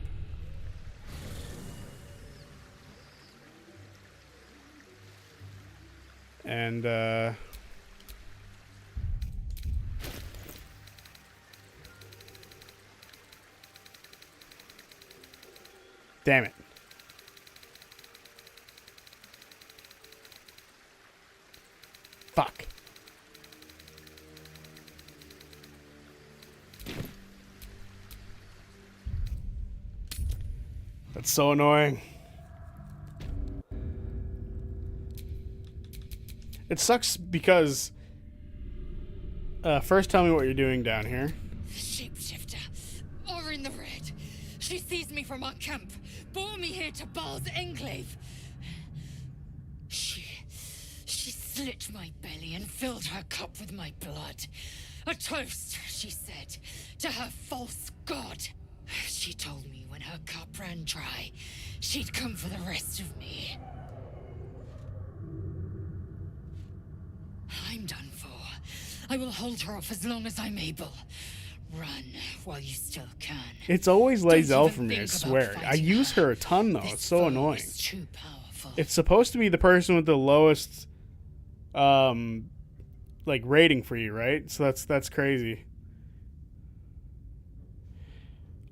And, damn it. Fuck. That's so annoying. It sucks because first tell me what you're doing down here. Shapeshifter, or in the red. She seized me from our camp, bore me here to Baal's enclave. She slit my belly and filled her cup with my blood. A toast, she said, to her false god. She told me when her cup ran dry, she'd come for the rest of me. I'm done for. I will hold her off as long as I'm able. Run while you still can. It's always Don't Lae'zel even for me, I think swear. about I fighting use her a ton though. This It's so foe annoying. is too powerful. It's supposed to be the person with the lowest like rating for you, right? So that's crazy.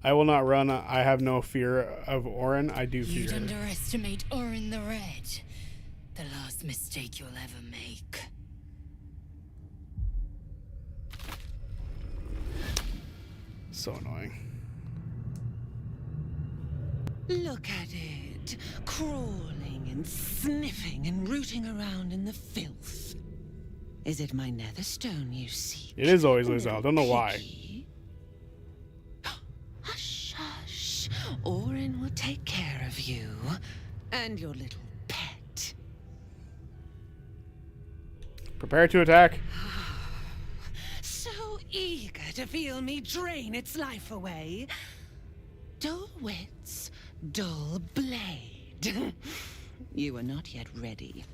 I will not run. I have no fear of Orin. I do fear You'd her. underestimate Orin the Red. The last mistake you'll ever make. So annoying. Look at it, crawling and sniffing and rooting around in the filth. Is it my netherstone you seek? It is always Lae'zel. I don't know why. Hush, hush. Orin will take care of you and your little pet. Prepare to attack. So eager to feel me drain its life away. Dull wits, dull blade. You are not yet ready.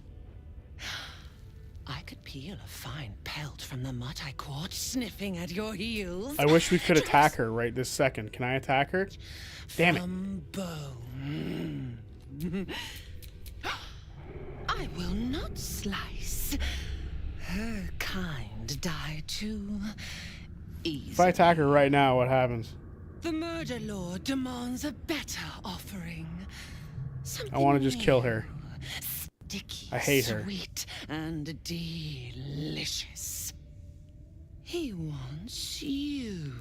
I could peel a fine pelt from the mutt I caught sniffing at your heels. I wish we could attack her right this second. Can I attack her? Damn it. From bone. I will not slice. Her kind die too easily. If I attack her right now, what happens? The murder lord demands a better offering. Something I want to just kill her. sticky, I hate her. sweet, and delicious. He wants you.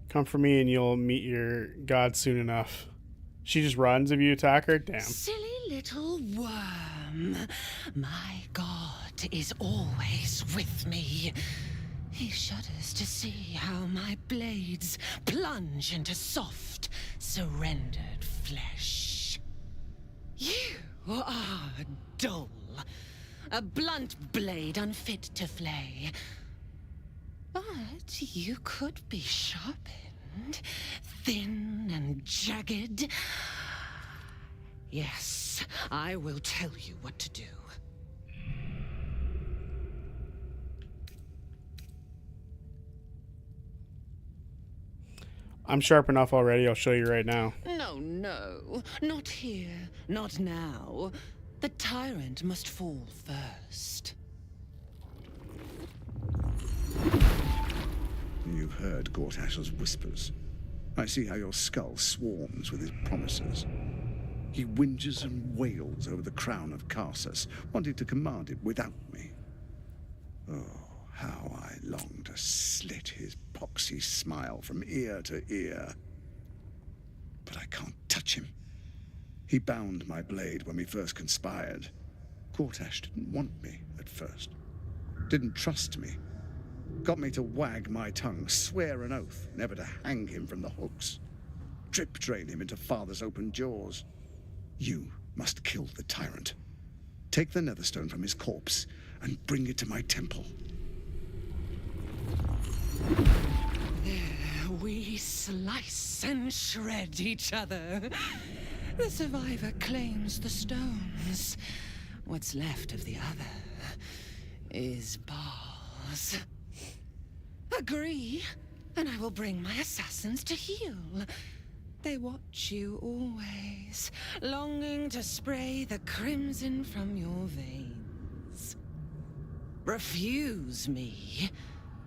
Come for me and you'll meet your god soon enough. She just runs if you attack her? Damn. Silly little worm. My God is always with me. He shudders to see how my blades plunge into soft, surrendered flesh. You are dull. A blunt blade unfit to flay. But you could be sharpened, thin and jagged. Yes, I will tell you what to do. I'm sharp enough already. I'll show you right now. No, no, not here, not now. The tyrant must fall first. You've heard Gortash's whispers. I see how your skull swarms with his promises. He whinges and wails over the crown of Karsus, wanting to command it without me. Oh, how I long to slit his poxy smile from ear to ear. But I can't touch him. He bound my blade when we first conspired. Gortash didn't want me at first. Didn't trust me. Got me to wag my tongue, swear an oath, never to hang him from the hooks. drip drain him into father's open jaws. You must kill the tyrant. Take the netherstone from his corpse and bring it to my temple. There we slice and shred each other. The survivor claims the stones. What's left of the other is bars. Agree, and I will bring my assassins to heal. They watch you always, longing to spray the crimson from your veins. Refuse me,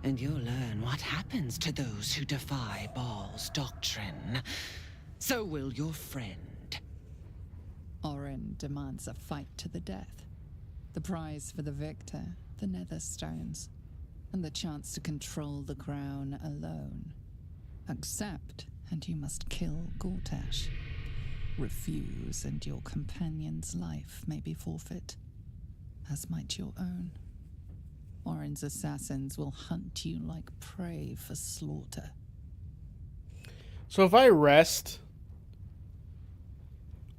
and you'll learn what happens to those who defy Baal's doctrine. So will your friend. Orin demands a fight to the death. The prize for the victor, the Netherstones, and the chance to control the crown alone. Accept, and you must kill Gortash. Refuse, and your companion's life may be forfeit, as might your own. Orin's assassins will hunt you like prey for slaughter. So if I rest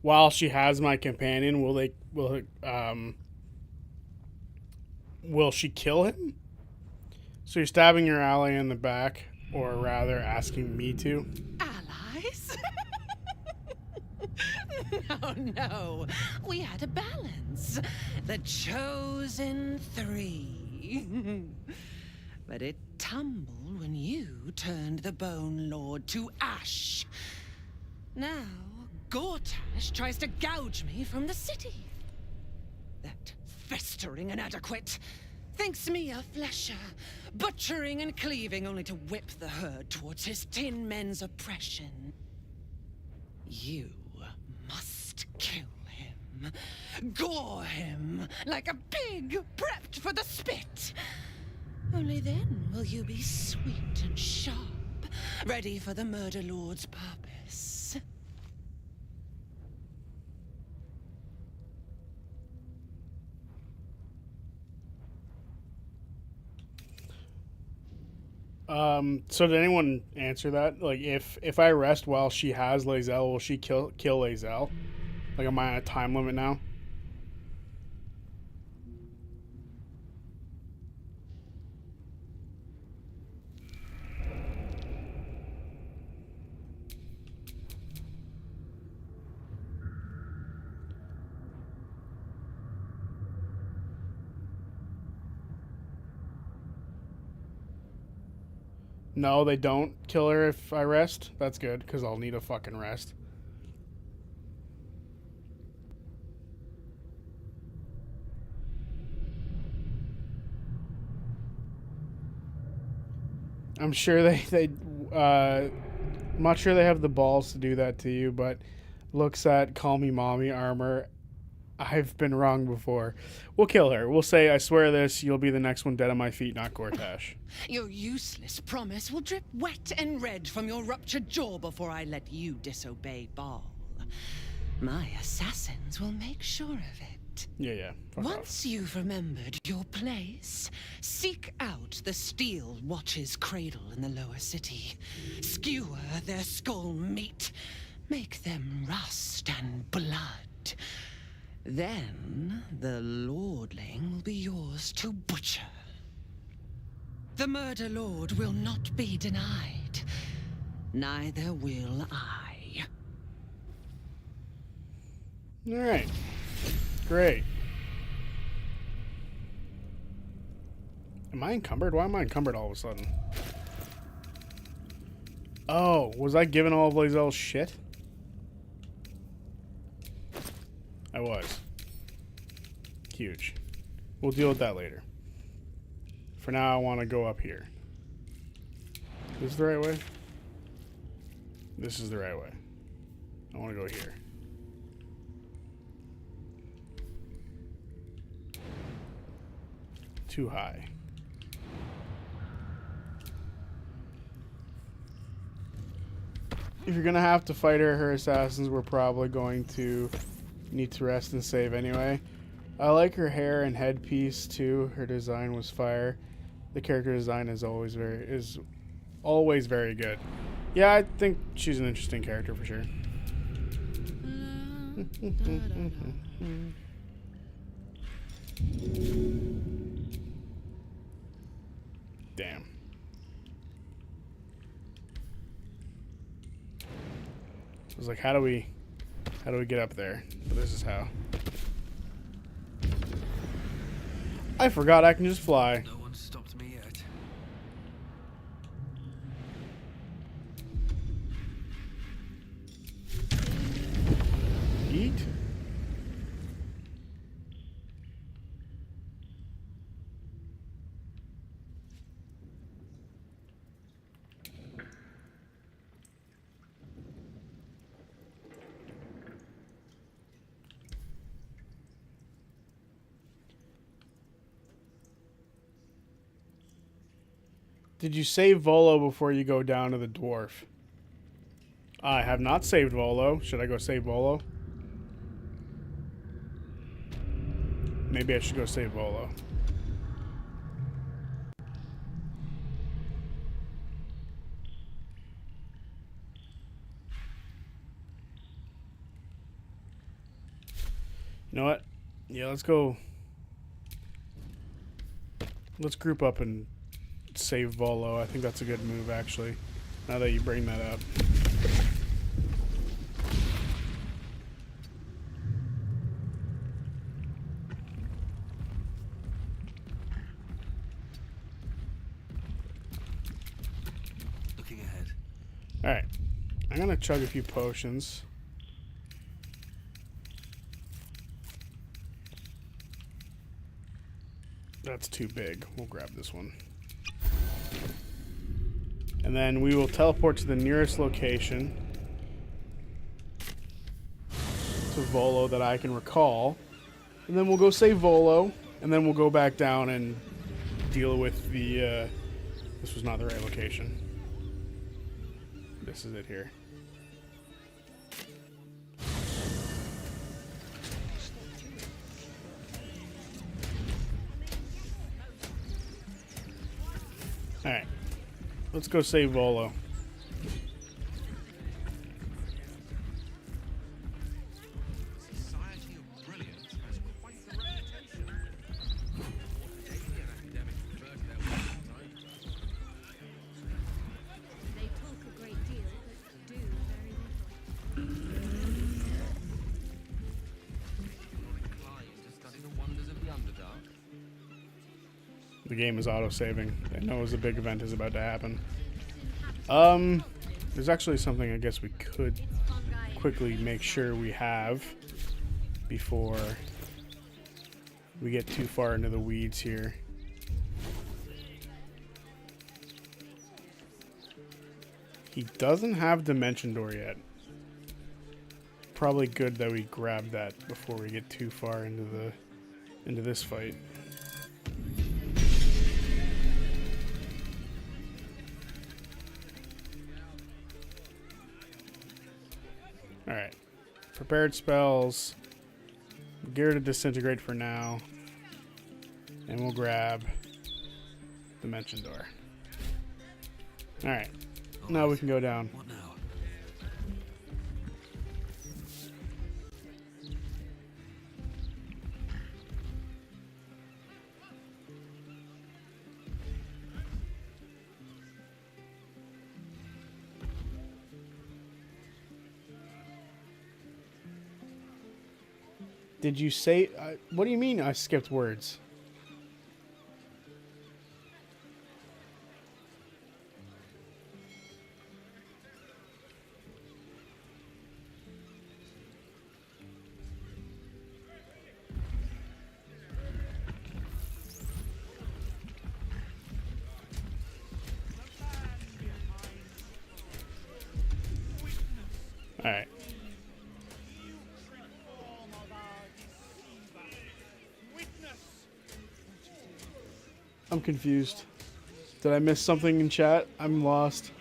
while she has my companion, will she kill him? So you're stabbing your ally in the back, or rather asking me to? Allies? No. We had a balance. The chosen three. But it tumbled when you turned the Bone Lord to ash. Now, Gortash tries to gouge me from the city. That festering inadequate thinks me a flesher, butchering and cleaving only to whip the herd towards his tin men's oppression. You must kill him. Gore him like a pig prepped for the spit. Only then will you be sweet and sharp, ready for the Murder Lord's purpose. So did anyone answer that? Like, if I rest while she has Lae'zel, will she kill Lae'zel? Like, am I on a time limit now? No, they don't kill her if I rest. That's good, because I'll need a fucking rest. I'm sure I'm not sure they have the balls to do that to you, but looks at Call Me Mommy armor. I've been wrong before. We'll kill her. We'll say, I swear this, you'll be the next one dead on my feet, not Gortash. Your useless promise will drip wet and red from your ruptured jaw before I let you disobey Baal. My assassins will make sure of it. Yeah. Once you've remembered your place, seek out the steel watch's cradle in the lower city. Skewer their skull meat. Make them rust and blood. Then the lordling will be yours to butcher. The Murder Lord will not be denied. Neither will I. All right. Great. Am I encumbered? Why am I encumbered all of a sudden? Oh, was I given all of Lae'zel's shit? I was. Huge. We'll deal with that later. For now, I want to go up here. Is this the right way? This is the right way. I want to go here. Too high. If you're going to have to fight her assassins, we're probably going to need to rest and save anyway. I like her hair and headpiece too. Her design was fire. The character design is always very good. Yeah, I think she's an interesting character for sure. Damn. I was like, how do we get up there? But this is how. I forgot I can just fly. No one stopped me yet. Eat? Did you save Volo before you go down to the dwarf? I have not saved Volo. Should I go save Volo? Maybe I should go save Volo. You know what? Yeah, let's go. Let's group up and save Volo. I think that's a good move, actually, now that you bring that up. Looking ahead. Alright. I'm gonna chug a few potions. That's too big. We'll grab this one. And then we will teleport to the nearest location to Volo that I can recall. And then we'll go save Volo. And then we'll go back down and deal with the... this was not the right location. This is it here. Alright. Let's go save Volo. Society of Brilliance has quite the reputation. Taking an academic refer to their work time. They talk a great deal, but do very little. You're inclined to study the wonders of the Underdark. The game is auto-saving. It knows a big event is about to happen. There's actually something I guess we could quickly make sure we have before we get too far into the weeds here. He doesn't have Dimension Door yet. Probably good that we grab that before we get too far into this fight. Alright. Prepared spells. Gear to disintegrate for now. And we'll grab Dimension Door. Alright. Now we can go down. What now? Did you say... what do you mean I skipped words? Alright. I'm confused. Did I miss something in chat? I'm lost.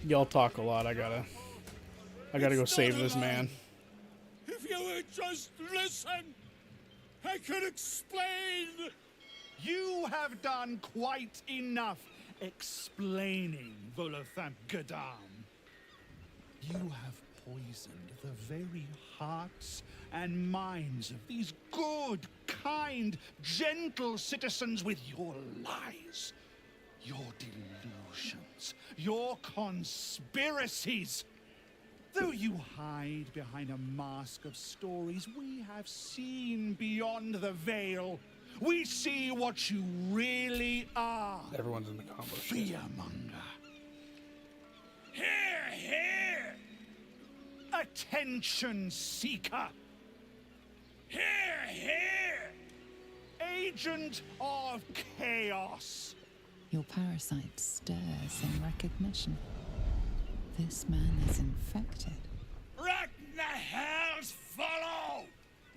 Y'all talk a lot. I gotta go save this man. If you would just listen, I could explain. You have done quite enough explaining, Volothamp Gadam. You have poisoned the very hearts and minds of these good, kind, gentle citizens with your lies, your delusions, your conspiracies. Though you hide behind a mask of stories, we have seen beyond the veil. We see what you really are. Everyone's in the combo. Fearmonger. Here, here! Attention seeker. Here, here! Agent of chaos. Your parasite stirs in recognition. This man is infected. Let the hells follow!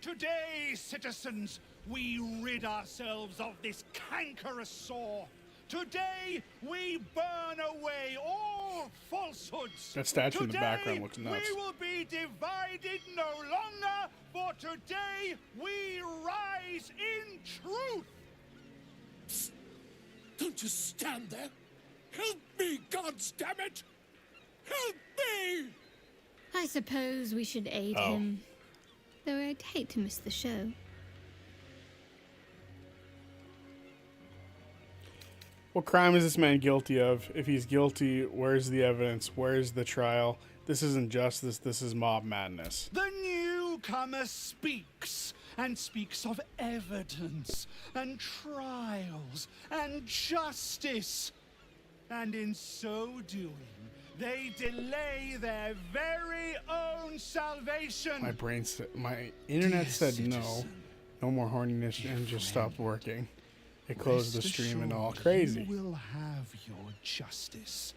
Today, citizens, we rid ourselves of this cankerous sore. Today, we burn away all falsehoods. That statue in the Today, background looks nuts. We will be divided no longer, for today we rise in truth. Psst. Don't just stand there. Help me, goddammit! Help me! I suppose we should aid him. Though I'd hate to miss the show. What crime is this man guilty of? If he's guilty, where's the evidence? Where's the trial? This isn't justice, this is mob madness. The newcomer speaks, and speaks of evidence, and trials, and justice. And in so doing, they delay their very own salvation. My internet said no. No more horniness and just stopped working. It closed the stream and all crazy. You will have your justice.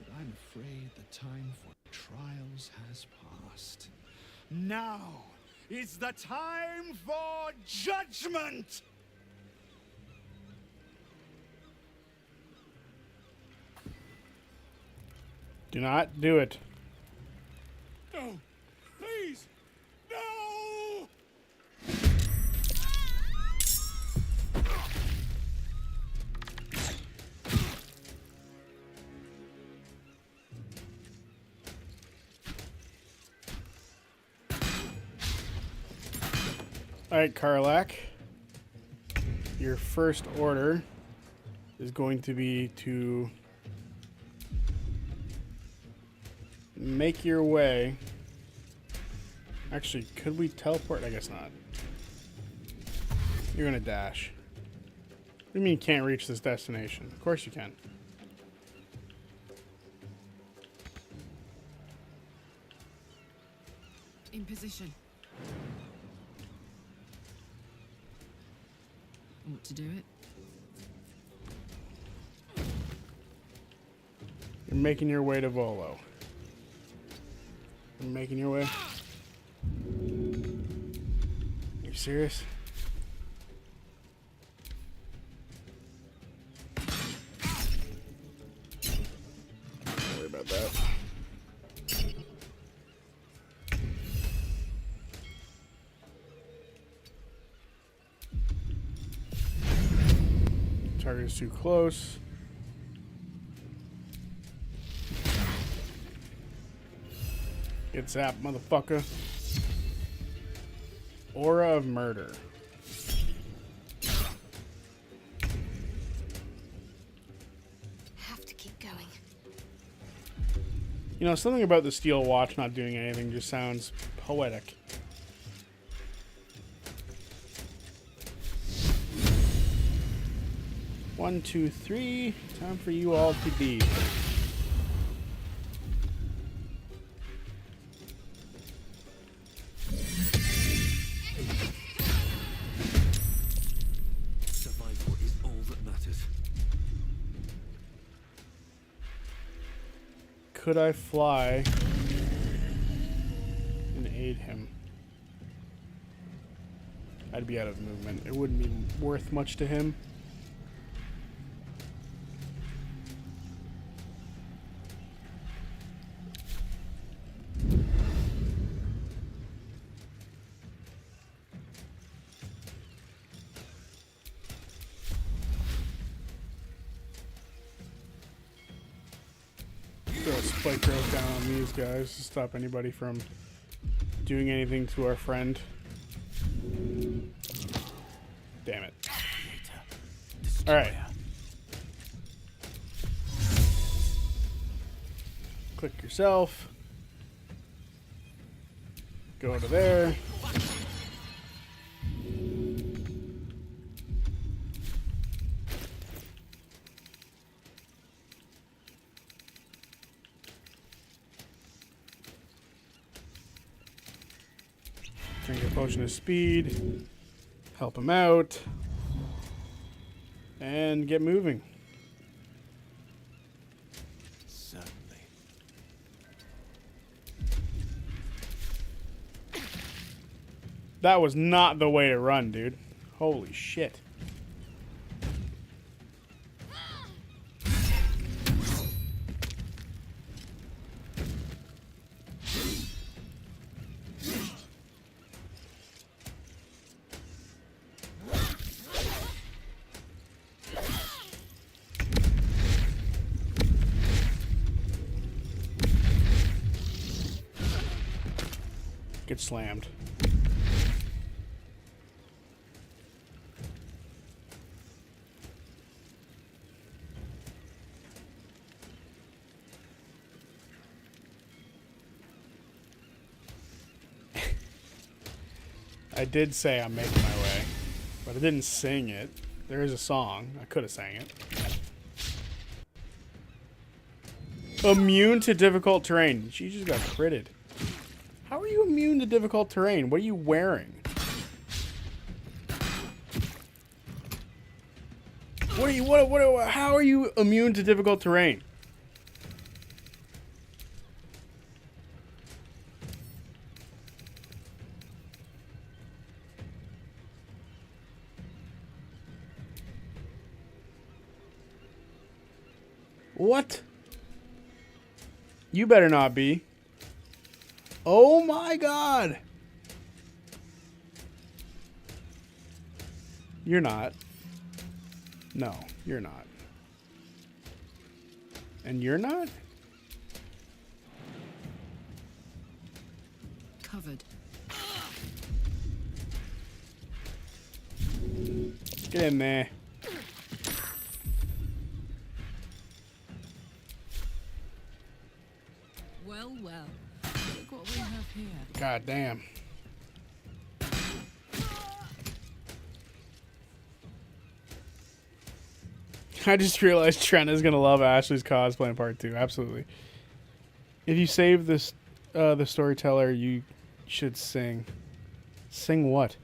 But I'm afraid the time for trials has passed. Now is the time for judgment! Do not do it. No! Please! No! Alright, Karlak. Your first order is going to be to make your way. Actually, could we teleport? I guess not. You're gonna dash. What do you mean you can't reach this destination? Of course you can. In position. Want to do it? You're making your way to Volo. You're making your way. You serious? Don't worry about that. Target is too close. Get zapped, motherfucker. Aura of murder. Have to keep going. You know, something about the steel watch not doing anything just sounds poetic. One, two, three. Time for you all to be. Survival is all that matters. Could I fly and aid him? I'd be out of movement. It wouldn't be worth much to him. Throw a spike growth down on these guys to stop anybody from doing anything to our friend. Damn it. Alright. Click yourself. Go to there. Drink a potion of speed. Help him out. And get moving. Certainly. That was not the way to run, dude. Holy shit. Get slammed. I did say I'm making my way, but I didn't sing it. There is a song. I could have sang it. Immune to difficult terrain. She just got critted. How are you immune to difficult terrain? What are you wearing? How are you immune to difficult terrain? What? You better not be. Oh my god. You're not. No, you're not. And you're not? Covered. Get in there. Well, well. Look what we have here. God damn. I just realized Trent is gonna love Ashley's cosplay in part 2. Absolutely. If you save this, the storyteller, you should sing. Sing what?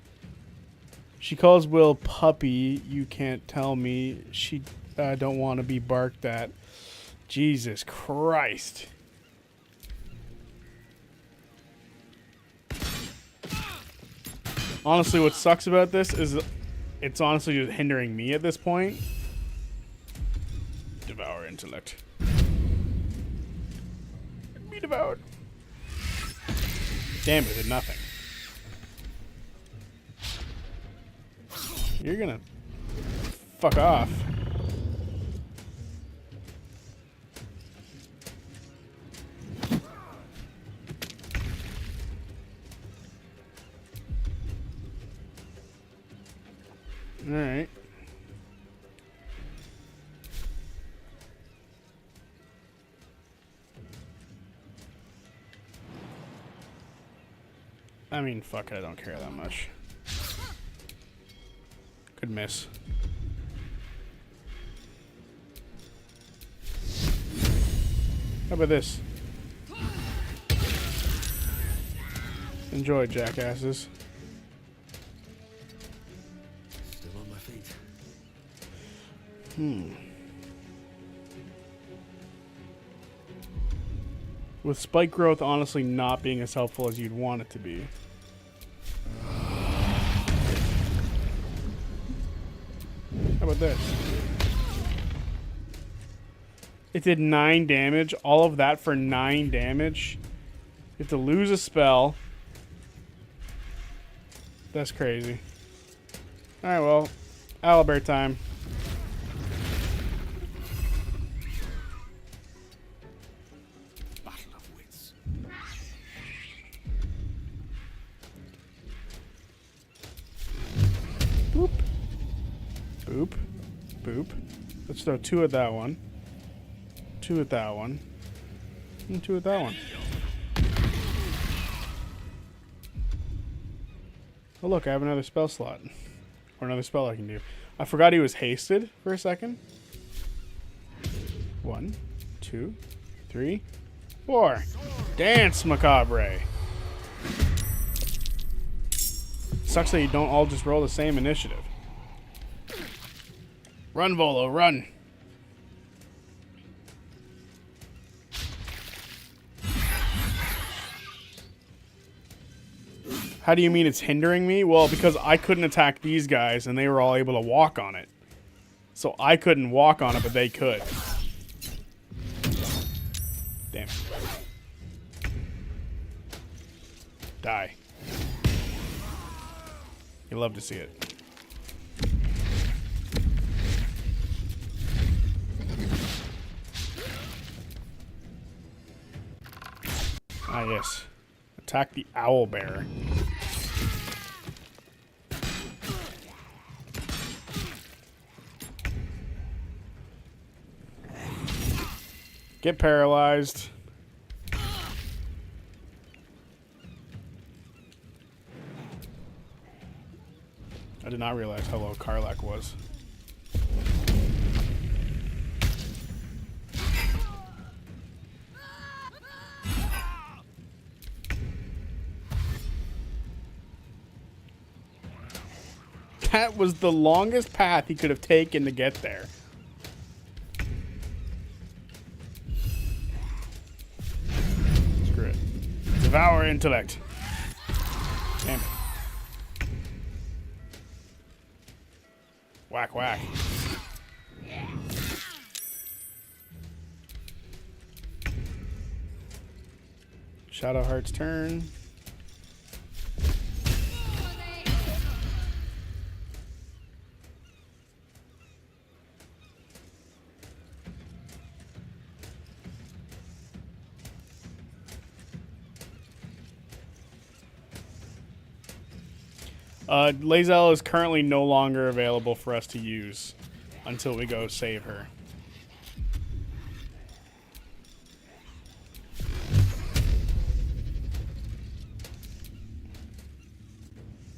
She calls Will puppy. You can't tell me she don't want to be barked at. Jesus Christ. Honestly, what sucks about this is it's honestly just hindering me at this point. Devour intellect. Be devoured. Damn, it did nothing. You're gonna fuck off. All right. I mean, fuck it, I don't care that much. Good miss. How about this? Enjoy, jackasses. Still on my feet. With spike growth honestly not being as helpful as you'd want it to be. How about this? It did 9 damage. All of that for 9 damage. You have to lose a spell. That's crazy. Alright, well. Owlbear time. Boop. Boop. Let's throw 2 at that one. 2 at that one. And 2 at that one. Oh look, I have another spell slot. Or another spell I can do. I forgot he was hasted for a second. 1, 2, 3, 4. Dance, Macabre. Sucks that you don't all just roll the same initiative. Run, Volo, run. How do you mean it's hindering me? Well, because I couldn't attack these guys and they were all able to walk on it. So I couldn't walk on it, but they could. Damn. Die. You love to see it. Ah, yes. Attack the owl bear. Get paralyzed. I did not realize how low Karlach was. That was the longest path he could have taken to get there. Screw it. Devour intellect. Damn it. Whack, whack. Shadowheart's turn. Lae'zel is currently no longer available for us to use until we go save her.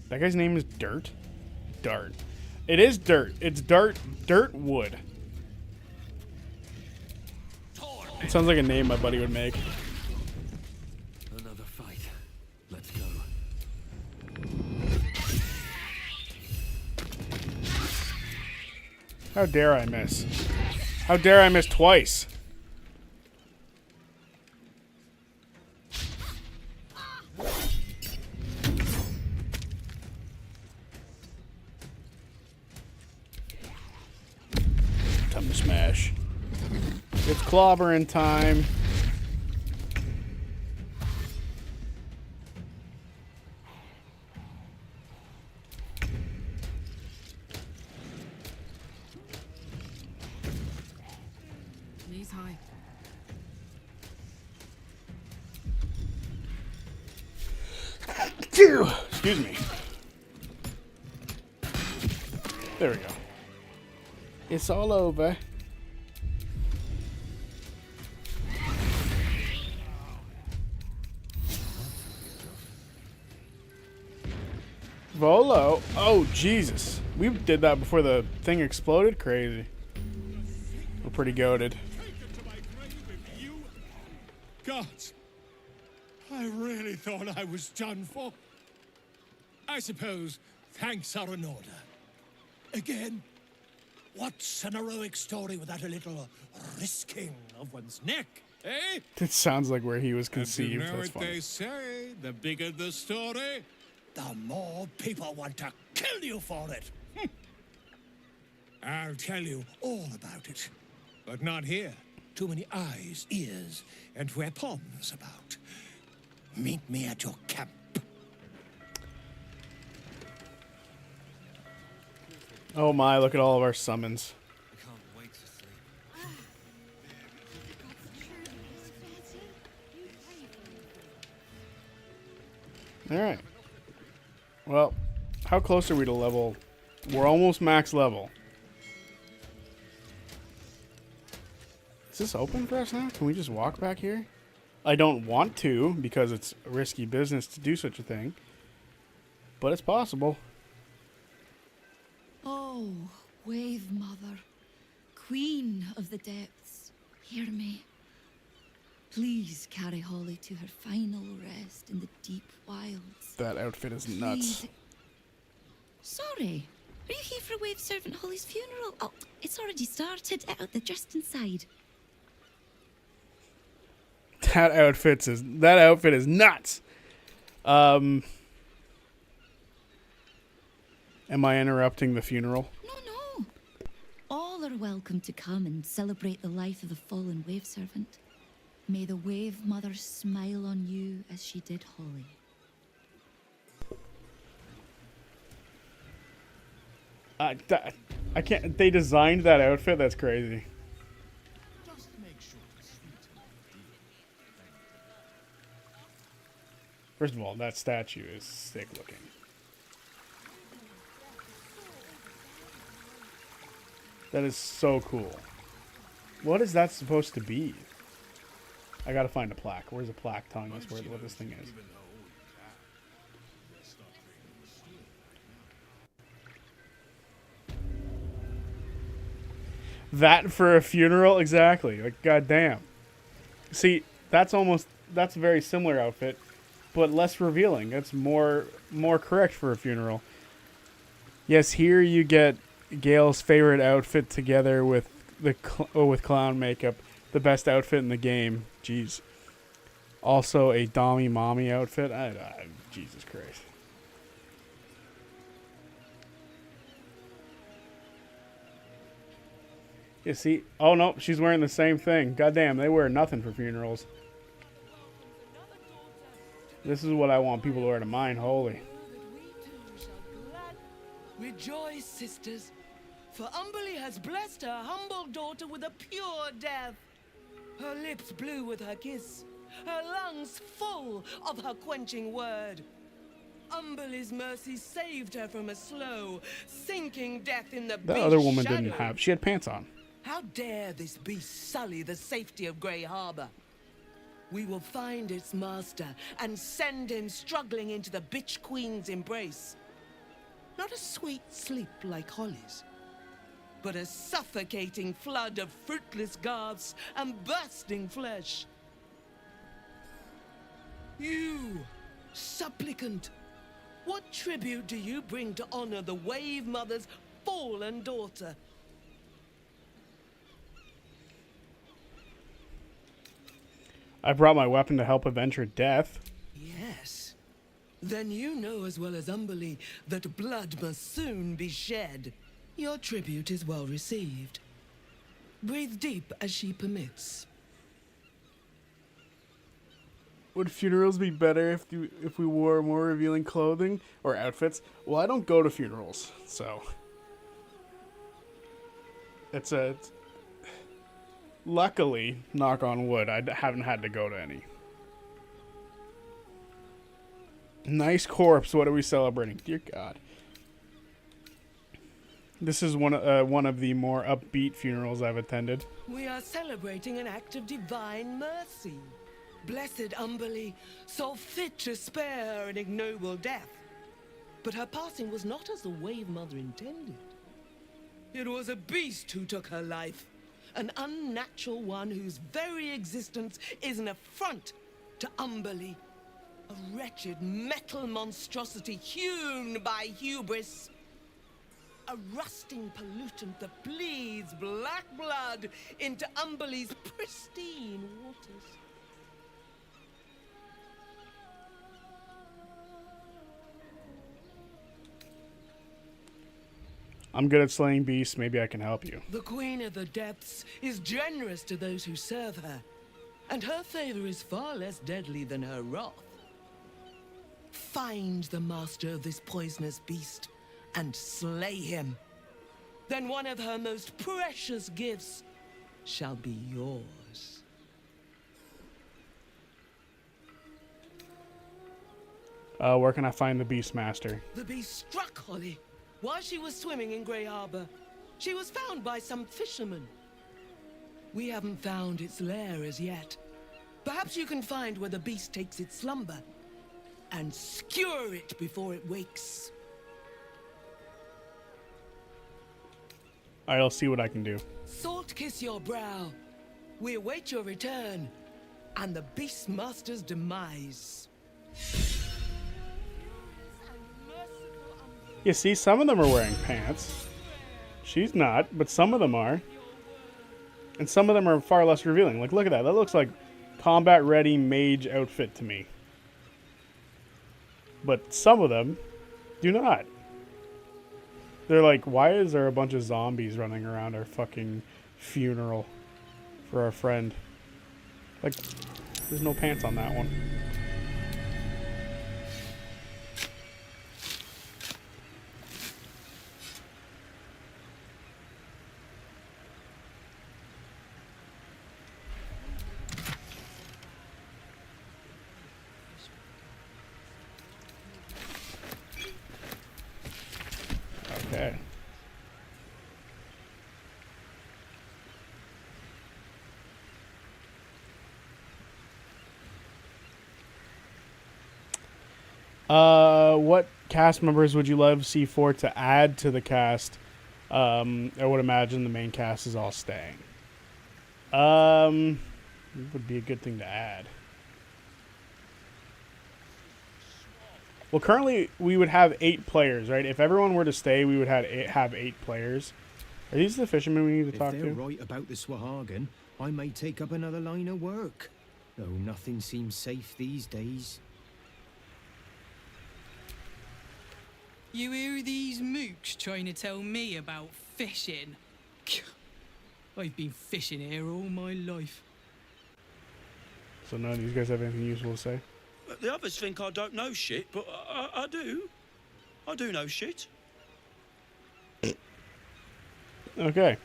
That guy's name is Dirt? Dart. It is Dirt. It's Dirt Wood. It sounds like a name my buddy would make. Another fight. Let's go. How dare I miss? How dare I miss twice? Time to smash. It's clobbering time. Knees high. Excuse me. There we go. It's all over. Volo. Oh, Jesus. We did that before the thing exploded? Crazy. We're pretty goated. Gods, I really thought I was done for. I suppose thanks are in order. Again, what's an heroic story without a little risking of one's neck, eh? It sounds like where he was conceived. You know That's what funny. they say, the bigger the story, the more people want to kill you for it. I'll tell you all about it, but not here. Too many eyes, ears, and weapons about. Meet me at your camp. Oh my, look at all of our summons. Alright. Well, how close are we to level? We're almost max level. Is this open for us now? Can we just walk back here? I don't want to because it's risky business to do such a thing. But it's possible. Oh, Wave Mother, Queen of the Depths, hear me. Please carry Holly to her final rest in the deep wilds. That outfit is nuts. Please. Sorry, are you here for Wave Servant Holly's funeral? Oh, it's already started. They're just inside. That outfit is nuts. Am I interrupting the funeral? No. All are welcome to come and celebrate the life of the fallen Wave Servant. May the Wave Mother smile on you as she did Holly. I can't. They designed that outfit. That's crazy. First of all, that statue is sick looking. That is so cool. What is that supposed to be? I gotta find a plaque. Where's a plaque telling us what this thing is? That for a funeral? Exactly. Like, goddamn. See, that's a very similar outfit, but less revealing. That's more correct for a funeral. Yes, here you get Gale's favorite outfit together with with clown makeup, the best outfit in the game. Jeez. Also a Dommy Mommy outfit. Jesus Christ. You see? Oh no, she's wearing the same thing. Goddamn, they wear nothing for funerals. This is what I want people to wear to mine. Holy. Rejoice, sisters, for Umberly has blessed her humble daughter with a pure death. Her lips blue with her kiss, her lungs full of her quenching word. Umberly's mercy saved her from a slow, sinking death in the That other woman didn't have. She had pants on. How dare this beast sully the safety of Grey Harbor? We will find its master and send him struggling into the bitch queen's embrace. Not a sweet sleep like Holly's, but a suffocating flood of fruitless garths and bursting flesh. You, supplicant, what tribute do you bring to honor the Wave Mother's fallen daughter? I brought my weapon to help avenge her death. Yes. Then you know as well as Umberly that blood must soon be shed. Your tribute is well received. Breathe deep as she permits. Would funerals be better if we wore more revealing clothing or outfits? Well, I don't go to funerals, so it's luckily, knock on wood, I haven't had to go to any. Nice corpse. What are we celebrating? Dear God. This is one of the more upbeat funerals I've attended. We are celebrating an act of divine mercy. Blessed Umberly saw fit to spare her an ignoble death. But her passing was not as the Wave Mother intended. It was a beast who took her life. An unnatural one whose very existence is an affront to Umberly. A wretched metal monstrosity hewn by hubris. A rusting pollutant that bleeds black blood into Umberly's pristine waters. I'm good at slaying beasts. Maybe I can help you. The Queen of the Depths is generous to those who serve her, and her favor is far less deadly than her wrath. Find the master of this poisonous beast and slay him. Then one of her most precious gifts shall be yours. Where can I find the Beastmaster? The beast struck Holly while she was swimming in Grey Harbor. She was found by some fishermen. We haven't found its lair as yet. Perhaps you can find where the beast takes its slumber and skewer it before it wakes. I'll see what I can do. Salt kiss your brow. We await your return and the Beastmaster's demise. You see, some of them are wearing pants. She's not, but some of them are. And some of them are far less revealing. Like, look at that. That looks like combat-ready mage outfit to me. But some of them do not. They're like, why is there a bunch of zombies running around our fucking funeral for our friend? Like, there's no pants on that one. Okay. What cast members would you love C4 to add to the cast? I would imagine the main cast is all staying. It would be a good thing to add. Well, currently we would have 8 players, right? If everyone were to stay, we would have 8 players. Are these the fishermen we need to talk to? If they're right about the Swahagan, I may take up another line of work. Though nothing seems safe these days. You hear these mooks trying to tell me about fishing? I've been fishing here all my life. So none of these guys have anything useful to say? The others think I don't know shit, but I do. I do know shit. Okay.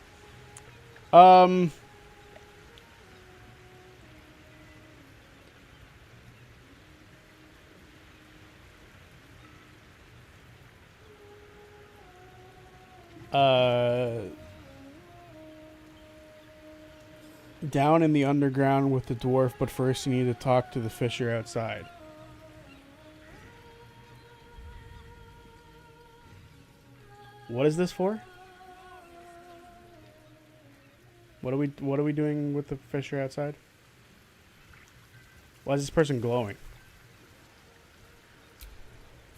Down in the underground with the dwarf, but first you need to talk to the fisher outside. What is this for? What are we doing with the fisher outside? Why is this person glowing?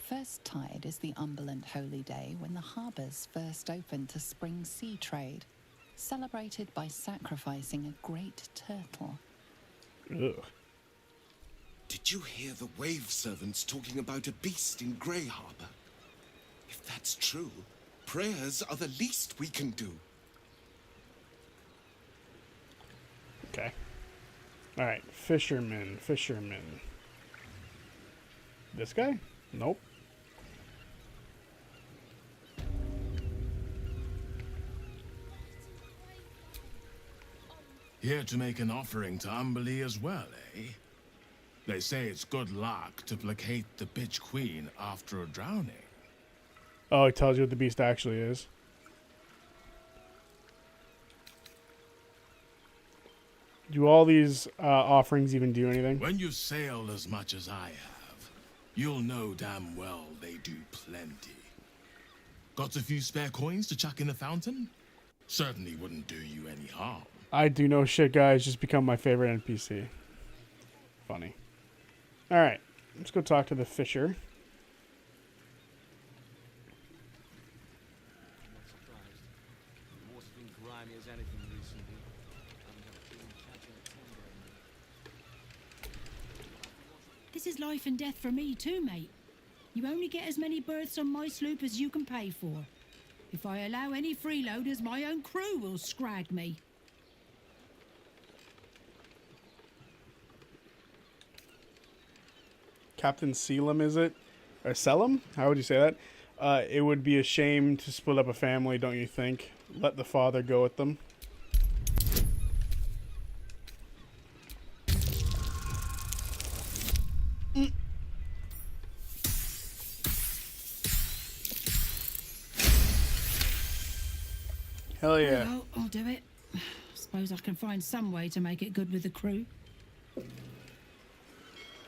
First tide is the Umberland holy day when the harbours first open to spring sea trade, celebrated by sacrificing a great turtle. Ugh. Did you hear the wave servants talking about a beast in Grey Harbor? If that's true, prayers are the least we can do. Okay. Alright, fisherman. This guy? Nope. Here to make an offering to Umberlee as well, eh? They say it's good luck to placate the bitch queen after a drowning. Oh, it tells you what the beast actually is. Do all these offerings even do anything? When you've sailed as much as I have, you'll know damn well they do plenty. Got a few spare coins to chuck in the fountain? Certainly wouldn't do you any harm. I do know shit, guys. Just become my favorite NPC. Funny. Alright, let's go talk to the fisher. This is life and death for me too, mate. You only get as many berths on my sloop as you can pay for. If I allow any freeloaders, my own crew will scrag me. Captain Selim, is it? Or Selim? How would you say that? It would be a shame to split up a family, don't you think? Let the father go with them. Hell yeah. Well, I'll do it. Suppose I can find some way to make it good with the crew.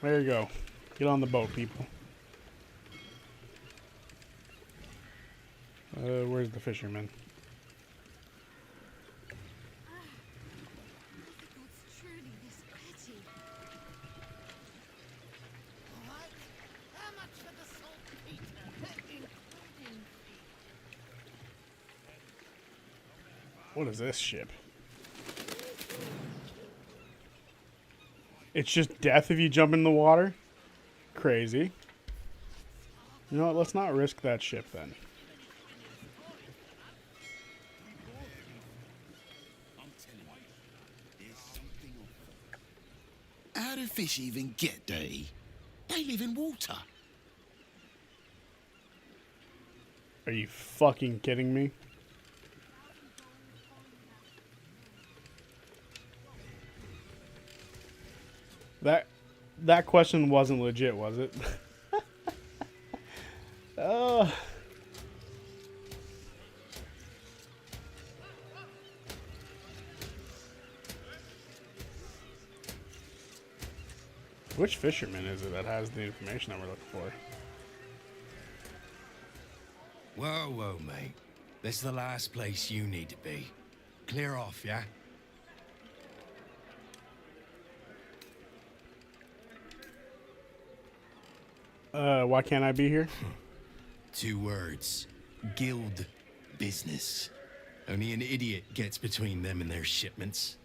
There you go. Get on the boat, people. Where's the fisherman? What is this ship? It's just death if you jump in the water? Crazy. You know what? Let's not risk that ship then. How do fish even get there? They live in water. Are you fucking kidding me? That question wasn't legit, was it? Oh. Which fisherman is it that has the information that we're looking for? Whoa, whoa, mate. This is the last place you need to be. Clear off, yeah? Why can't I be here? 2 words. Guild business. Only an idiot gets between them and their shipments.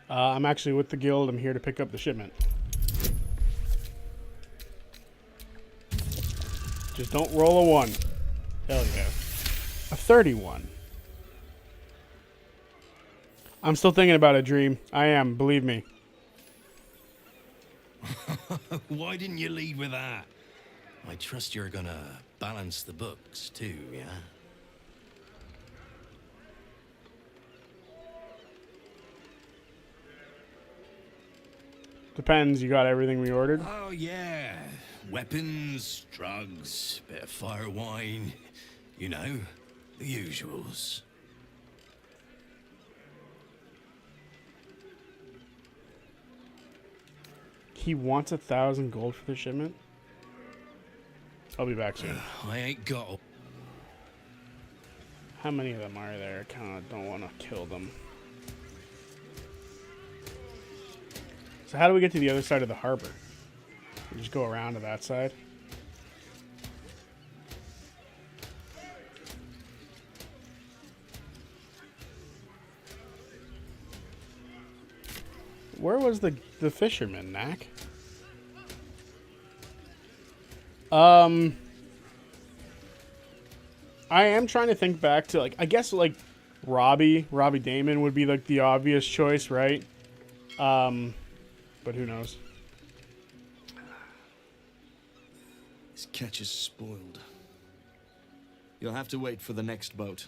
I'm actually with the guild. I'm here to pick up the shipment. Just don't roll a 1. Hell yeah. A 31. I'm still thinking about a dream. I am, believe me. Why didn't you lead with that? I trust you're gonna balance the books too, yeah? Depends, you got everything we ordered? Oh, yeah. Weapons, drugs, bit of fire wine. You know, the usuals. He wants 1,000 gold for the shipment? I'll be back soon. I ain't got... How many of them are there? I kind of don't want to kill them. So how do we get to the other side of the harbor? We just go around to that side? Where was the fisherman, Knack? I am trying to think back to, like, I guess, like, Robbie Damon would be, like, the obvious choice, right? But who knows? This catch is spoiled. You'll have to wait for the next boat.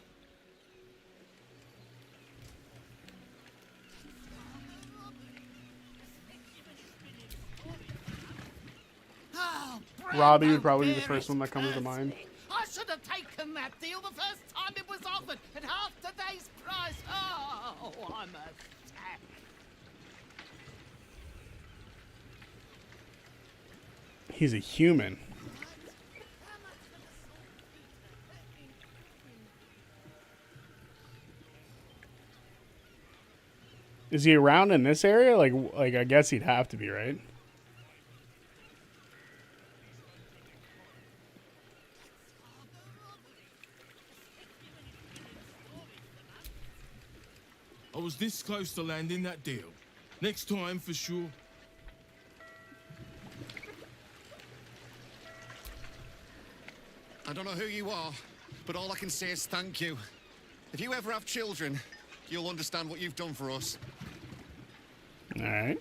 Robbie would probably be the first one that comes to mind. I should have taken that deal the first time it was offered at half today's price. Oh, I'm a sap. He's a human. Is he around in this area? Like I guess he'd have to be, right? I was this close to landing that deal. Next time, for sure. I don't know who you are, but all I can say is thank you. If you ever have children, you'll understand what you've done for us. All right.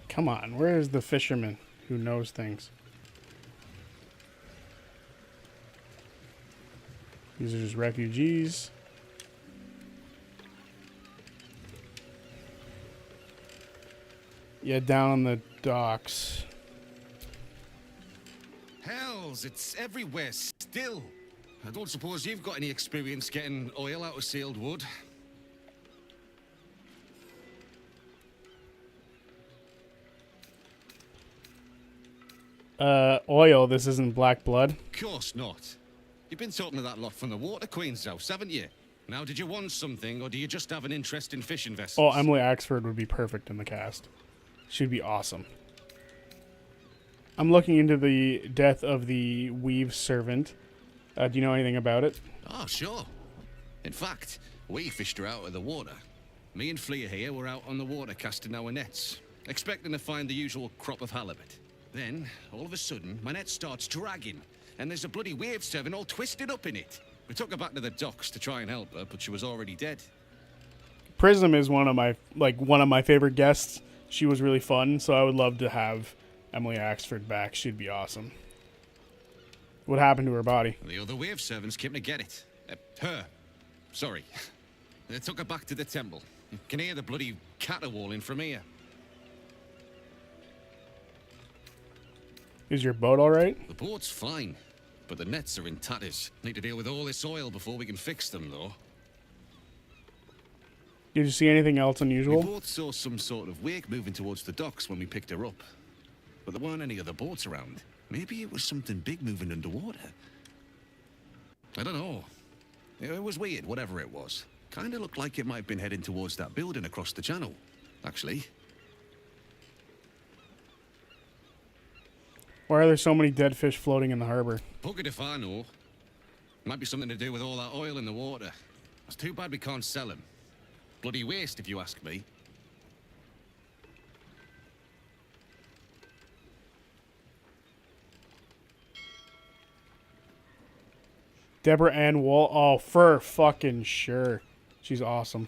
Come on, where is the fisherman who knows things? These are just refugees. Yeah, down on the docks. Hells, it's everywhere still. I don't suppose you've got any experience getting oil out of sealed wood. Oil, this isn't black blood. Of course not. You've been talking to that lot from the Water Queen's house, haven't you? Now, did you want something, or do you just have an interest in fishing vessels? Oh, Emily Axford would be perfect in the cast. She'd be awesome. I'm looking into the death of the Weave servant. Do you know anything about it? Oh, sure. In fact, we fished her out of the water. Me and Flea here were out on the water casting our nets, expecting to find the usual crop of halibut. Then, all of a sudden, my net starts dragging, and there's a bloody wave servant all twisted up in it. We took her back to the docks to try and help her, but she was already dead. Prism is one of my favorite guests. She was really fun, so I would love to have Emily Axford back. She'd be awesome. What happened to her body? The other wave servants came to get it. Her. Sorry. They took her back to the temple. You can hear the bloody caterwauling from here. Is your boat all right? The boat's fine, but the nets are in tatters. Need to deal with all this oil before we can fix them, though. Did you see anything else unusual? We both saw some sort of wake moving towards the docks when we picked her up. But there weren't any other boats around. Maybe it was something big moving underwater. I don't know. It was weird, whatever it was. Kinda looked like it might have been heading towards that building across the channel, actually. Why are there so many dead fish floating in the harbor? Buggered if I know. Might be something to do with all that oil in the water. It's too bad we can't sell them. Bloody waste, if you ask me. Deborah Ann Wall. Oh, for fucking sure. She's awesome.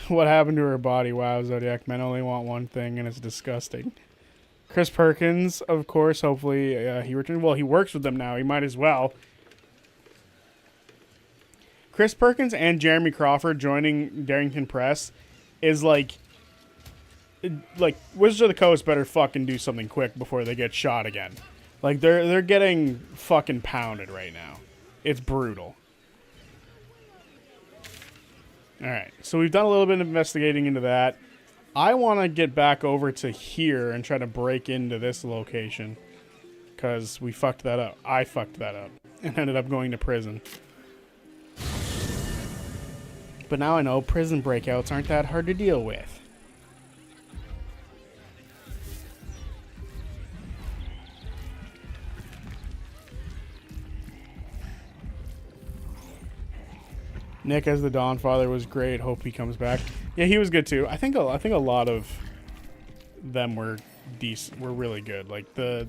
What happened to her body? Wow, Zodiac men only want one thing, and it's disgusting. Chris Perkins, of course. Hopefully he returned. Well, he works with them now. He might as well. Chris Perkins and Jeremy Crawford joining Darrington Press is like Wizards of the Coast better fucking do something quick before they get shot again. Like they're getting fucking pounded right now. It's brutal. All right, so we've done a little bit of investigating into that. I want to get back over to here and try to break into this location because we fucked that up. I fucked that up and ended up going to prison. But now I know prison breakouts aren't that hard to deal with. Nick as the Dawnfather was great. Hope he comes back. Yeah, he was good too. I think a lot of them were decent. Were really good. Like the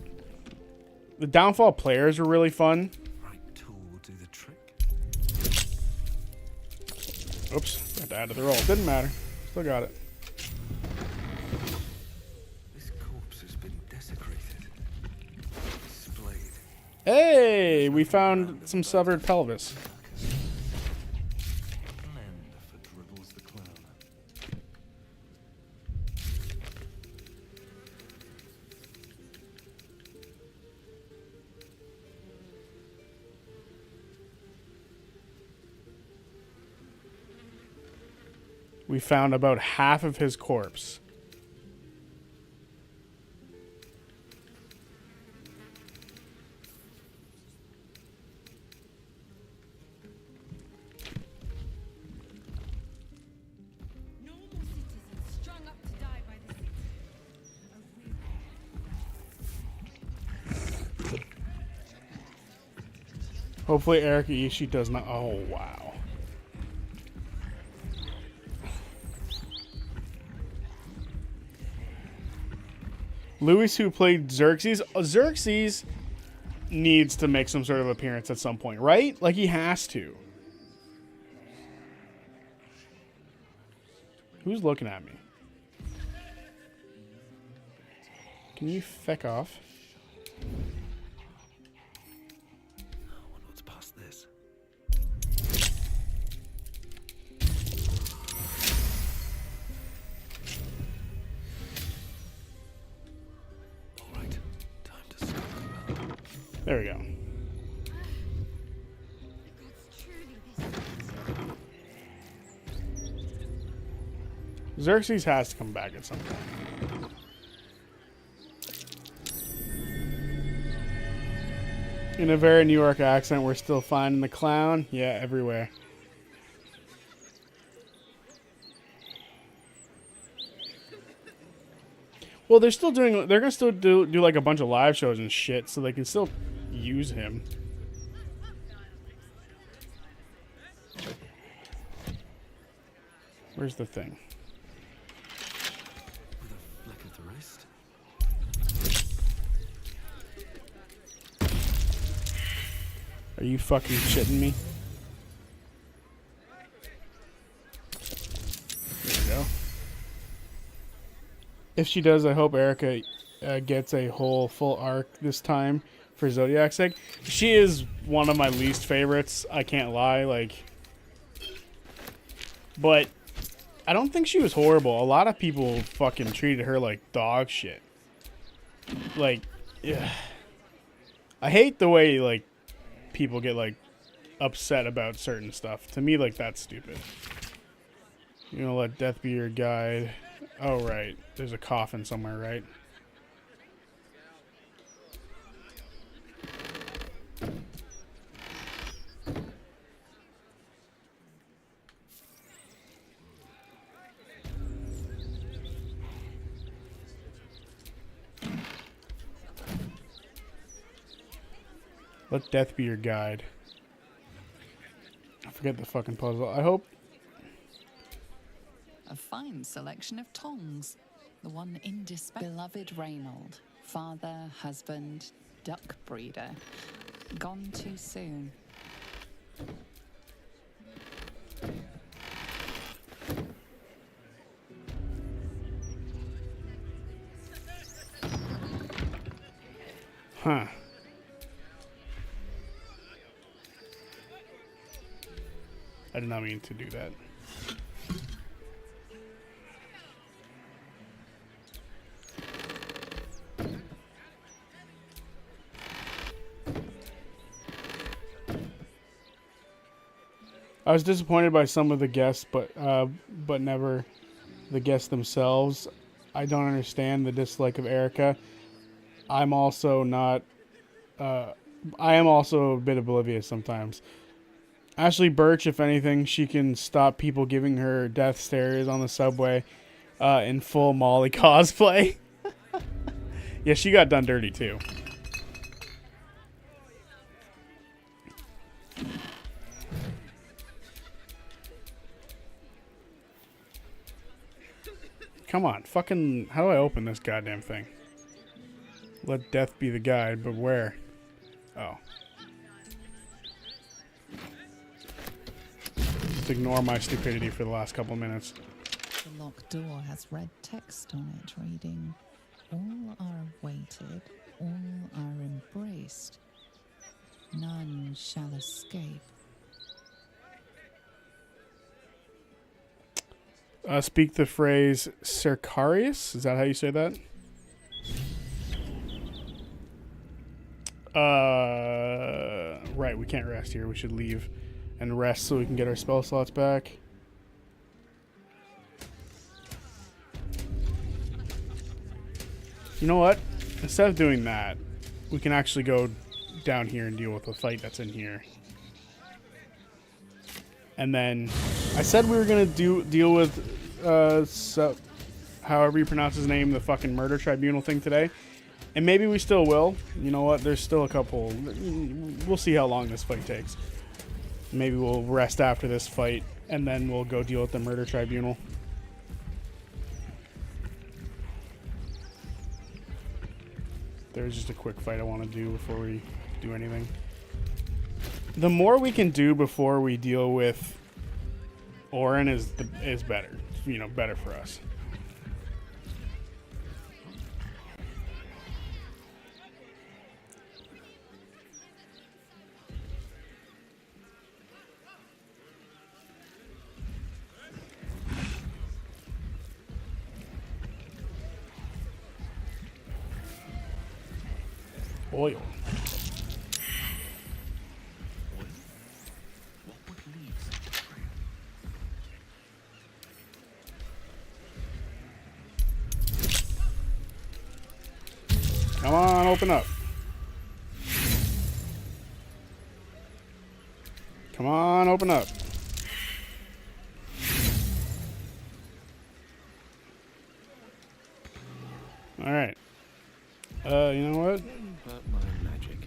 Downfall players were really fun. Right tool will do the trick. Oops, got to add to the roll. Didn't matter. Still got it. This corpse has been desecrated. Displayed. Hey, we found some severed pelvis. We found about half of his corpse. Hopefully Erika Ishii does not. Oh, wow. Louis, who played Xerxes. Xerxes needs to make some sort of appearance at some point, right? Like, he has to. Who's looking at me? Can you feck off? There we go. Xerxes has to come back at some point. In a very New York accent, we're still finding the clown. Yeah, everywhere. Well, they're still doing. They're gonna still do like a bunch of live shows and shit, so they can still use him. Where's the thing? With a fleck of the wrist. Are you fucking shitting me? There you go. If she does, I hope Erica gets a whole full arc this time for Zodiac's sake. She is one of my least favorites. I can't lie. Like, but I don't think she was horrible. A lot of people fucking treated her like dog shit. Like, yeah. I hate the way like people get like upset about certain stuff. To me, like, that's stupid. You know, let death be your guide. Oh, right. There's a coffin somewhere, right? Let death be your guide. I forget the fucking puzzle. I hope. A fine selection of tongs. The one indispensable. Beloved Reynold, father, husband, duck breeder. Gone too soon. Huh. I did not mean to do that. I was disappointed by some of the guests, but never the guests themselves. I don't understand the dislike of Erica. I'm also not. I am also a bit oblivious sometimes. Ashley Birch, if anything, she can stop people giving her death stares on the subway in full Molly cosplay. Yeah, she got done dirty too. Come on, fucking, how do I open this goddamn thing? Let death be the guide, but where? Oh. Just ignore my stupidity for the last couple minutes. The locked door has red text on it reading, "All are awaited, all are embraced. None shall escape." Speak the phrase Cercarius. Is that how you say that? Right, we can't rest here. We should leave and rest so we can get our spell slots back. You know what? Instead of doing that, we can actually go down here and deal with the fight that's in here. And then I said we were going to deal with however you pronounce his name, the fucking murder tribunal thing today. And maybe we still will. You know what? There's still a couple. We'll see how long this fight takes. Maybe we'll rest after this fight and then we'll go deal with the murder tribunal. There's just a quick fight I want to do before we do anything. The more we can do before we deal with Orin is better. You know, better for us. Oil. open up. Come on, open up. Alright. You know what? But my magic.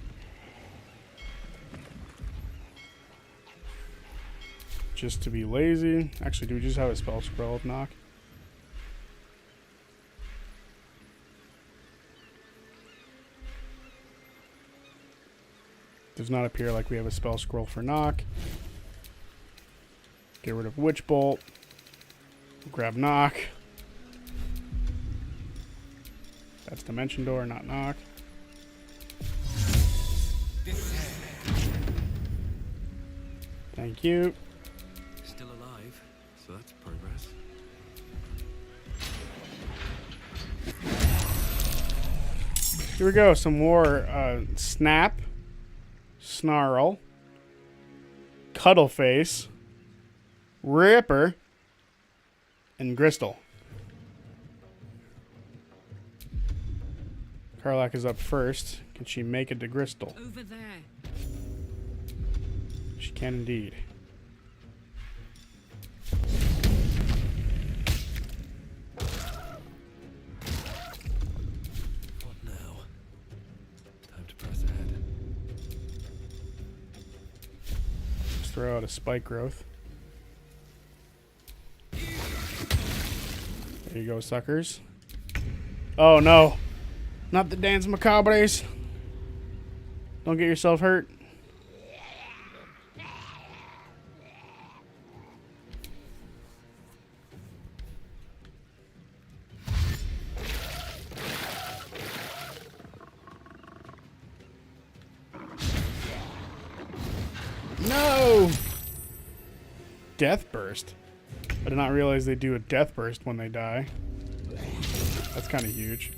Just to be lazy. Actually, do we just have a spell scroll of knock? Does not appear like we have a spell scroll for knock. Get rid of Witch Bolt. Grab knock. That's Dimension Door, not knock. Thank you. Still alive, so that's progress. Here we go. Some more Snap, Snarl, Cuddleface, Ripper, and Gristle. Karlach is up first. Can she make it to Gristle? Over there. She can indeed. What now? Time to press ahead. Let's throw out a Spike Growth. There you go, suckers. Oh no. Not the Dance Macabres. Don't get yourself hurt. No! Death Burst. I did not realize they do a Death Burst when they die. That's kind of huge.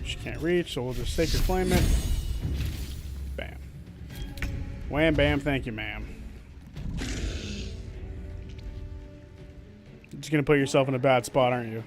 She can't reach, so we'll just Sacred Flame it. Bam. Wham bam, thank you, ma'am. You're just gonna put yourself in a bad spot, aren't you?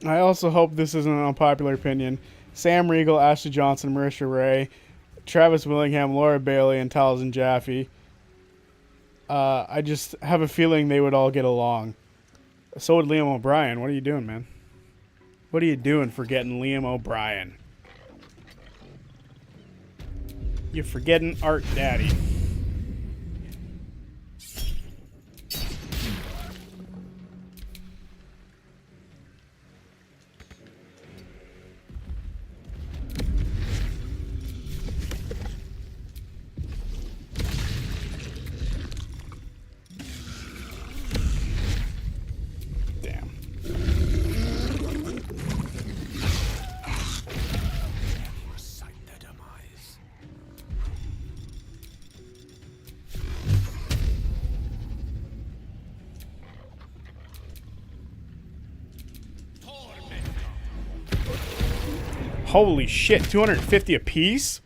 I also hope this isn't an unpopular opinion. Sam Riegel, Ashley Johnson, Marisha Ray, Travis Willingham, Laura Bailey, and Taliesin Jaffe. I just have a feeling they would all get along. So would Liam O'Brien. What are you doing, man? What are you doing forgetting Liam O'Brien? You're forgetting Art Daddy. Holy shit, 250 apiece?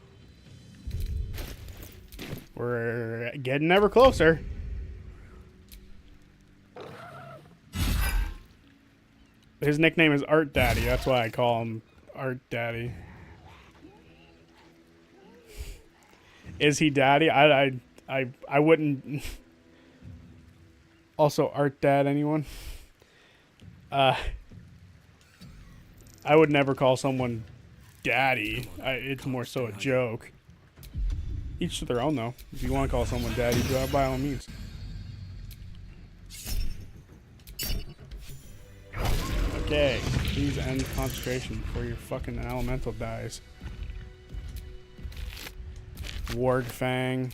We're getting ever closer. His nickname is Art Daddy. That's why I call him Art Daddy. Is he Daddy? I wouldn't. Also, Art Dad, anyone? I would never call someone Daddy. It's more so a joke. Each to their own, though. If you want to call someone Daddy, do it by all means. Okay, please end concentration before your fucking elemental dies. Warg Fang.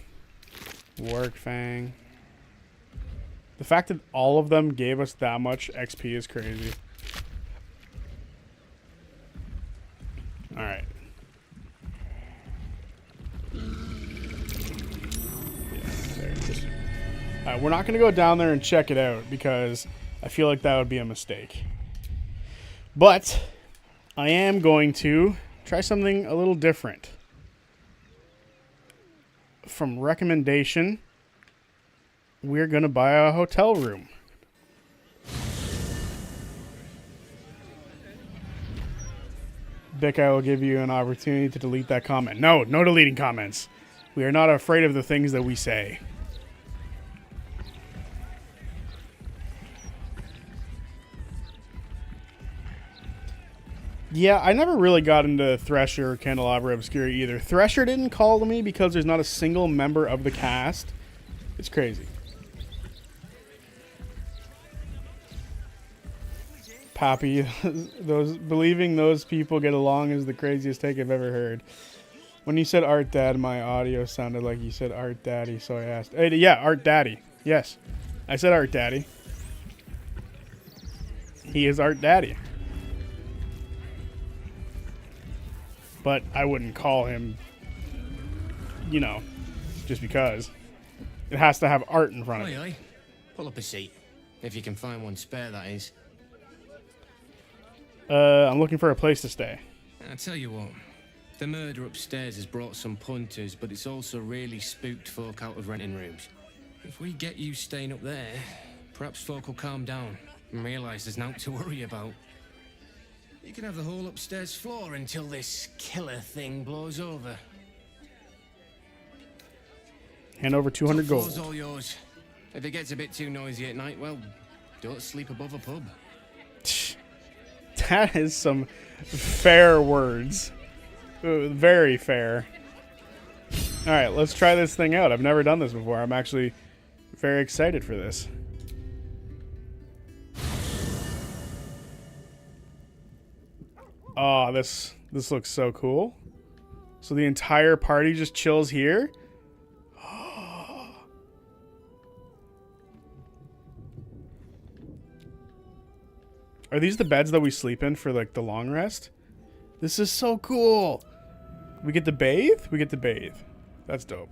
Warg Fang. The fact that all of them gave us that much XP is crazy. Alright. We're not going to go down there and check it out because I feel like that would be a mistake. But I am going to try something a little different. From recommendation, we're going to buy a hotel room. Vic, I will give you an opportunity to delete that comment. No, no deleting comments. We are not afraid of the things that we say. Yeah, I never really got into Thresher or Candelabra Obscura either. Thresher didn't call to me because there's not a single member of the cast. It's crazy. Poppy, believing those people get along is the craziest take I've ever heard. When you said Art Dad, my audio sounded like you said Art Daddy, so I asked. Hey, yeah, Art Daddy. Yes, I said Art Daddy. He is Art Daddy. But I wouldn't call him, you know, just because. It has to have art in front of it. Aye, aye. Pull up a seat. If you can find one spare, that is. I'm looking for a place to stay. I tell you what. The murder upstairs has brought some punters, but it's also really spooked folk out of renting rooms. If we get you staying up there, perhaps folk will calm down and realise there's nothing to worry about. You can have the whole upstairs floor until this killer thing blows over. Hand over 200 gold. Floor's all yours. If it gets a bit too noisy at night, well, don't sleep above a pub. That is some fair words. Very fair. All right, let's try this thing out. I've never done this before. I'm actually very excited for this. Oh, this looks so cool. So the entire party just chills here? Are these the beds that we sleep in for like the long rest? This is so cool. We get to bathe? We get to bathe. That's dope.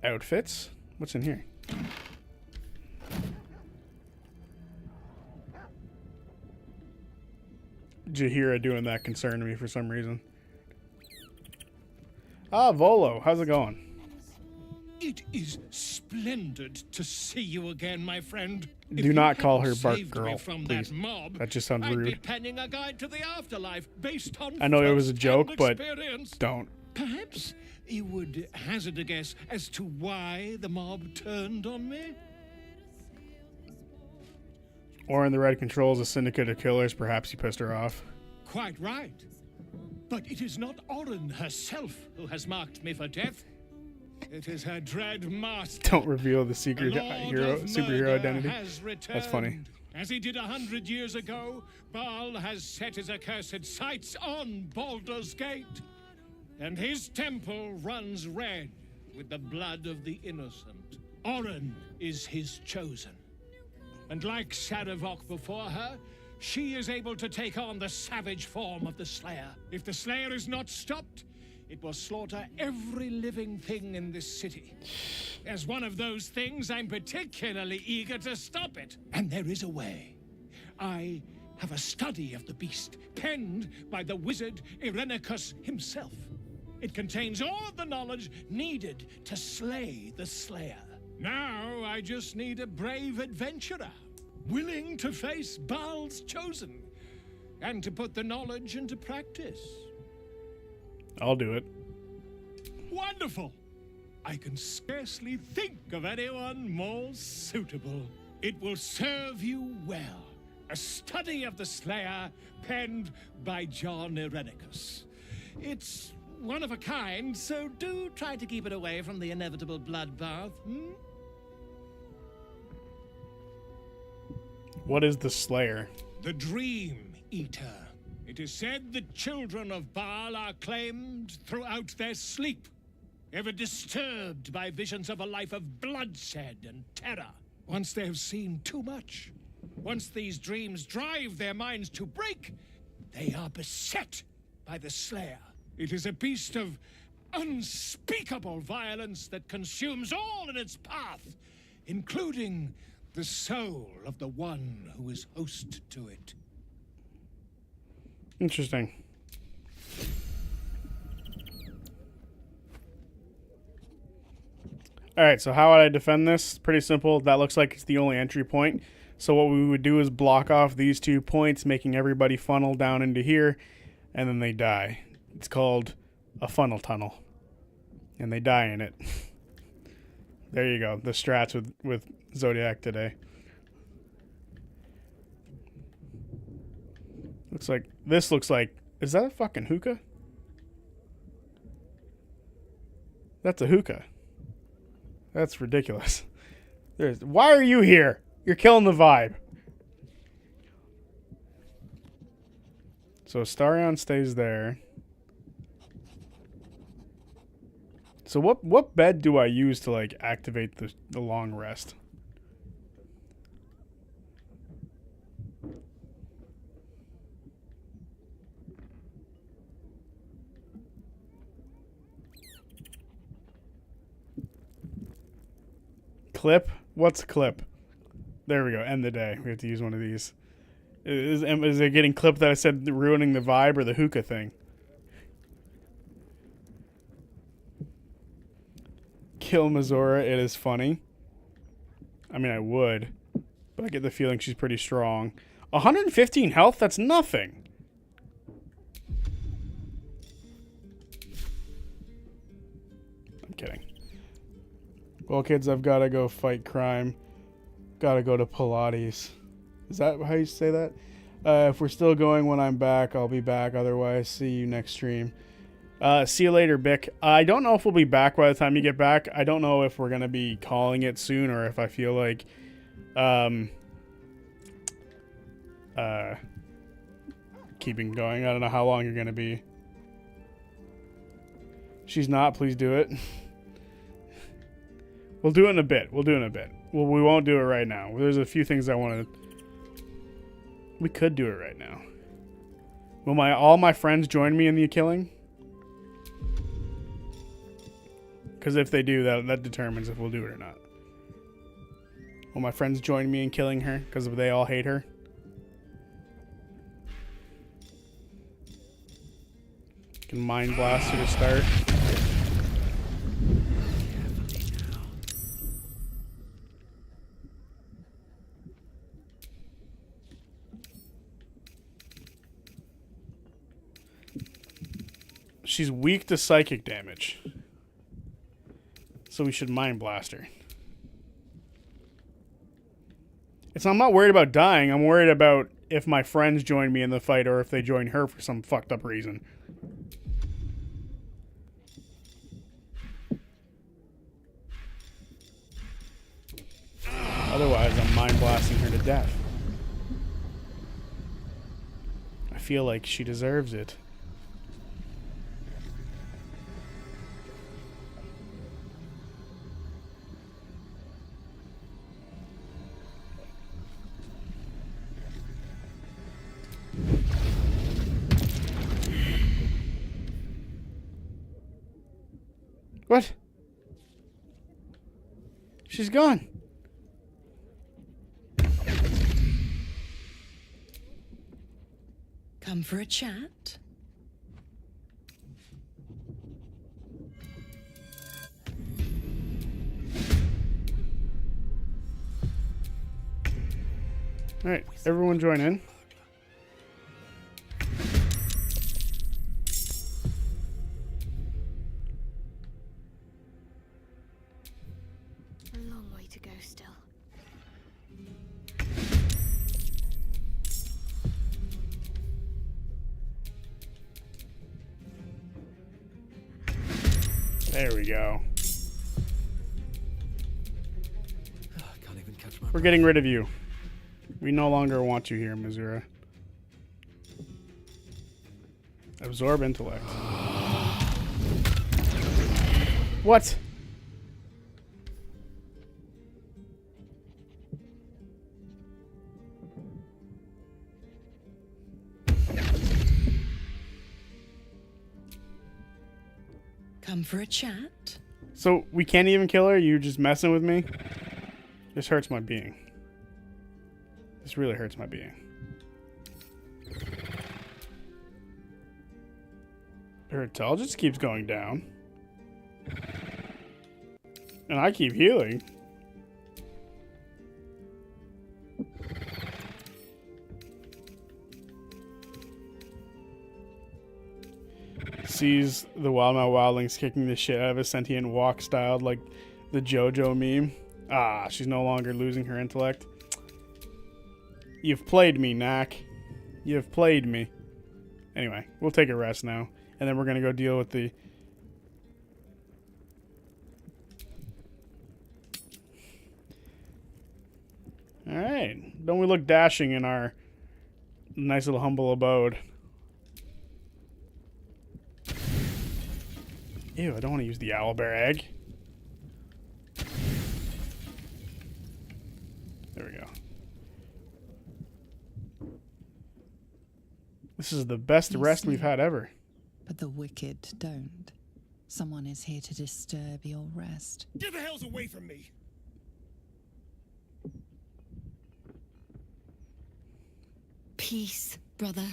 Outfits? What's in here? Jahira doing that concerned me for some reason. Ah, Volo, how's it going? It is splendid to see you again, my friend. Do not call her Bark Saved Girl, me from please. That, mob, That just sounds I'd be rude. penning a guide to the afterlife based on I know it was a joke, but experience. don't. Perhaps you would hazard a guess as to why the mob turned on me? Orin the Red controls a syndicate of killers. Perhaps he pissed her off. Quite right. But it is not Orin herself who has marked me for death. It is her dread master. Don't reveal the secret The Lord of superhero Murder identity. has That's funny. returned. As he did 100 years ago, Baal has set his accursed sights on Baldur's Gate. And his temple runs red with the blood of the innocent. Orin is his chosen. And like Shadowvok before her, she is able to take on the savage form of the Slayer. If the Slayer is not stopped, it will slaughter every living thing in this city. As one of those things, I'm particularly eager to stop it. And there is a way. I have a study of the beast, penned by the wizard Irenicus himself. It contains all of the knowledge needed to slay the Slayer. Now I just need a brave adventurer, willing to face Baal's chosen, and to put the knowledge into practice. I'll do it. Wonderful! I can scarcely think of anyone more suitable. It will serve you well. A study of the Slayer, penned by John Irenicus. It's one of a kind, so do try to keep it away from the inevitable bloodbath. What is the Slayer? The Dream Eater. It is said the children of Baal are claimed throughout their sleep, ever disturbed by visions of a life of bloodshed and terror. Once they have seen too much, once these dreams drive their minds to break, they are beset by the Slayer. It is a beast of unspeakable violence that consumes all in its path, including the soul of the one who is host to it. Interesting. Alright, so how would I defend this? Pretty simple. That looks like it's the only entry point. So what we would do is block off these 2 points, making everybody funnel down into here, and then they die. It's called a funnel tunnel. And they die in it. There you go. The strats with Zodiac today. This looks like, is that a fucking hookah? That's a hookah. That's ridiculous. Why are you here? You're killing the vibe. So Starion stays there. So what bed do I use to like activate the long rest? Clip? What's clip? There we go. End the day. We have to use one of these. Is it getting clipped that I said ruining the vibe or the hookah thing? Kill Mizora. It is funny. I mean, I would. But I get the feeling she's pretty strong. 115 health? That's nothing. I'm kidding. Well, kids, I've got to go fight crime. Got to go to Pilates. Is that how you say that? If we're still going when I'm back, I'll be back. Otherwise, see you next stream. See you later, Bick. I don't know if we'll be back by the time you get back. I don't know if we're going to be calling it soon or if I feel like keeping going. I don't know how long you're going to be. She's not. Please do it. We'll do it in a bit. We'll do it in a bit. Well, we won't do it right now. There's a few things I want to... We could do it right now. Will all my friends join me in the killing? Because if they do, that determines if we'll do it or not. Will my friends join me in killing her? Because they all hate her? Can Mind Blast her to start. She's weak to psychic damage. So we should Mind Blast her. I'm not worried about dying. I'm worried about if my friends join me in the fight or if they join her for some fucked up reason. Otherwise, I'm Mind Blasting her to death. I feel like she deserves it. What? She's gone. Come for a chat? All right, everyone join in. A long way to go still. There we go. Can't even catch my We're getting rid of you. We no longer want you here, Missouri. Absorb intellect. What? Come for a chat? So we can't even kill her? You just messing with me? This hurts my being. This really hurts my being. Her intelligence keeps going down. And I keep healing. Sees the Wildmouth Wildlings kicking the shit out of a sentient walk styled like the JoJo meme. Ah, she's no longer losing her intellect. You've played me, Knack. You've played me. Anyway, we'll take a rest now. And then we're going to go deal with the... Alright. Don't we look dashing in our nice little humble abode? Ew, I don't want to use the owlbear egg. There we go. This is the best rest we've had ever. But the wicked don't. Someone is here to disturb your rest. Get the hells away from me! Peace, brother.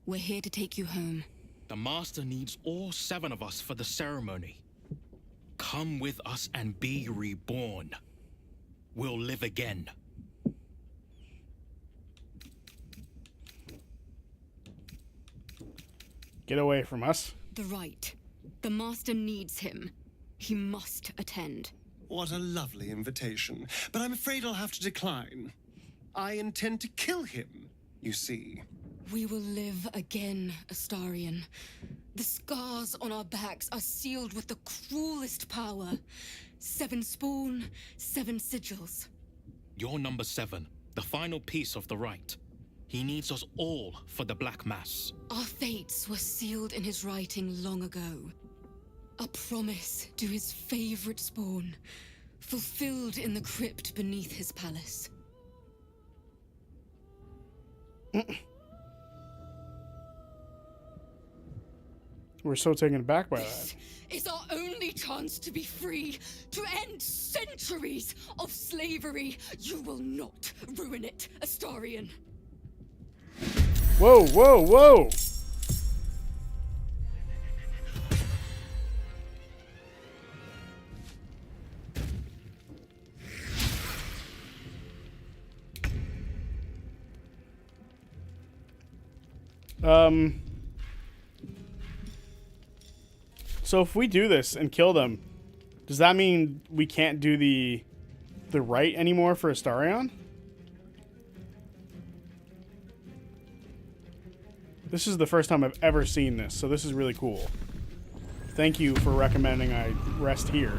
We're here to take you home. The Master needs all 7 of us for the ceremony. Come with us and be reborn. We'll live again. Get away from us. The right. The Master needs him. He must attend. What a lovely invitation. But I'm afraid I'll have to decline. I intend to kill him, you see. We will live again, Astarion. The scars on our backs are sealed with the cruelest power. 7 spawn, 7 sigils. You're number 7, the final piece of the rite. He needs us all for the Black Mass. Our fates were sealed in his writing long ago. A promise to his favorite spawn, fulfilled in the crypt beneath his palace. We're so taken aback by that. It's our only chance to be free, to end centuries of slavery. You will not ruin it, Astarion. Whoa, whoa, whoa! So if we do this and kill them, does that mean we can't do the rite anymore for Astarion? This is the first time I've ever seen this, so this is really cool. Thank you for recommending I rest here.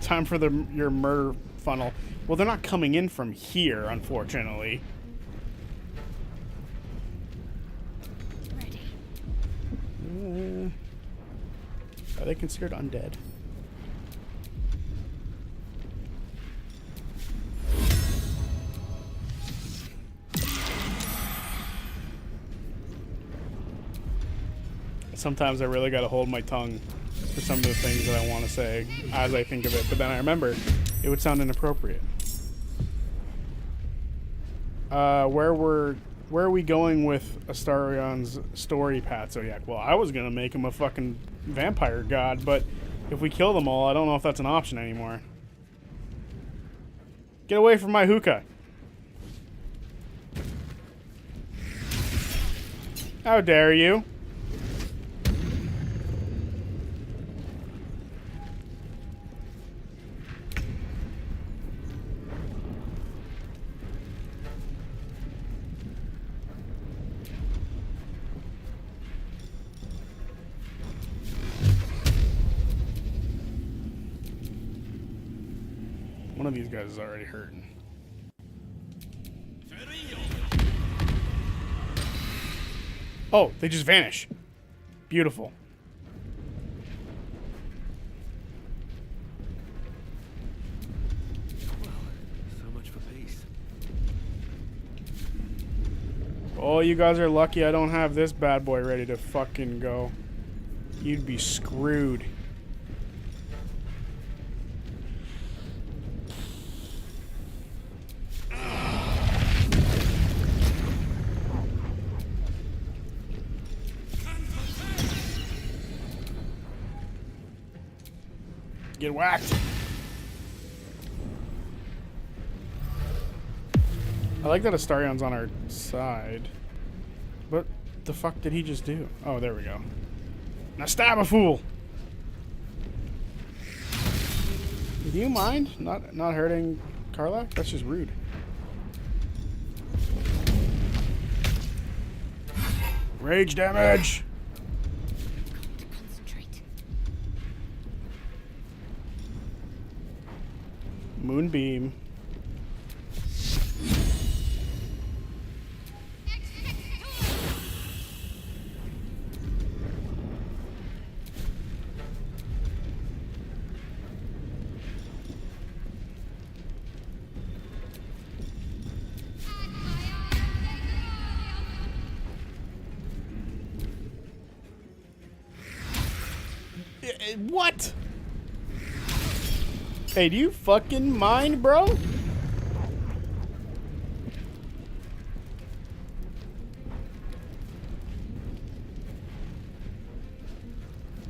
Time for your murder funnel. Well, they're not coming in from here, unfortunately. Are they considered undead? Sometimes I really gotta hold my tongue for some of the things that I want to say as I think of it, but then I remember it would sound inappropriate. Where are we going with Astarion's story, Pat Zodiac? Well, I was gonna make him a fucking vampire god, but if we kill them all, I don't know if that's an option anymore. Get away from my hookah! How dare you! One of these guys is already hurting. Oh, they just vanish. Beautiful. Oh, you guys are lucky I don't have this bad boy ready to fucking go. You'd be screwed. Get whacked. I like that Astarion's on our side. What the fuck did he just do? Oh, there we go. Now stab a fool! Do you mind not hurting Karlach? That's just rude. Rage damage! Moonbeam. What? Hey, do you fucking mind, bro?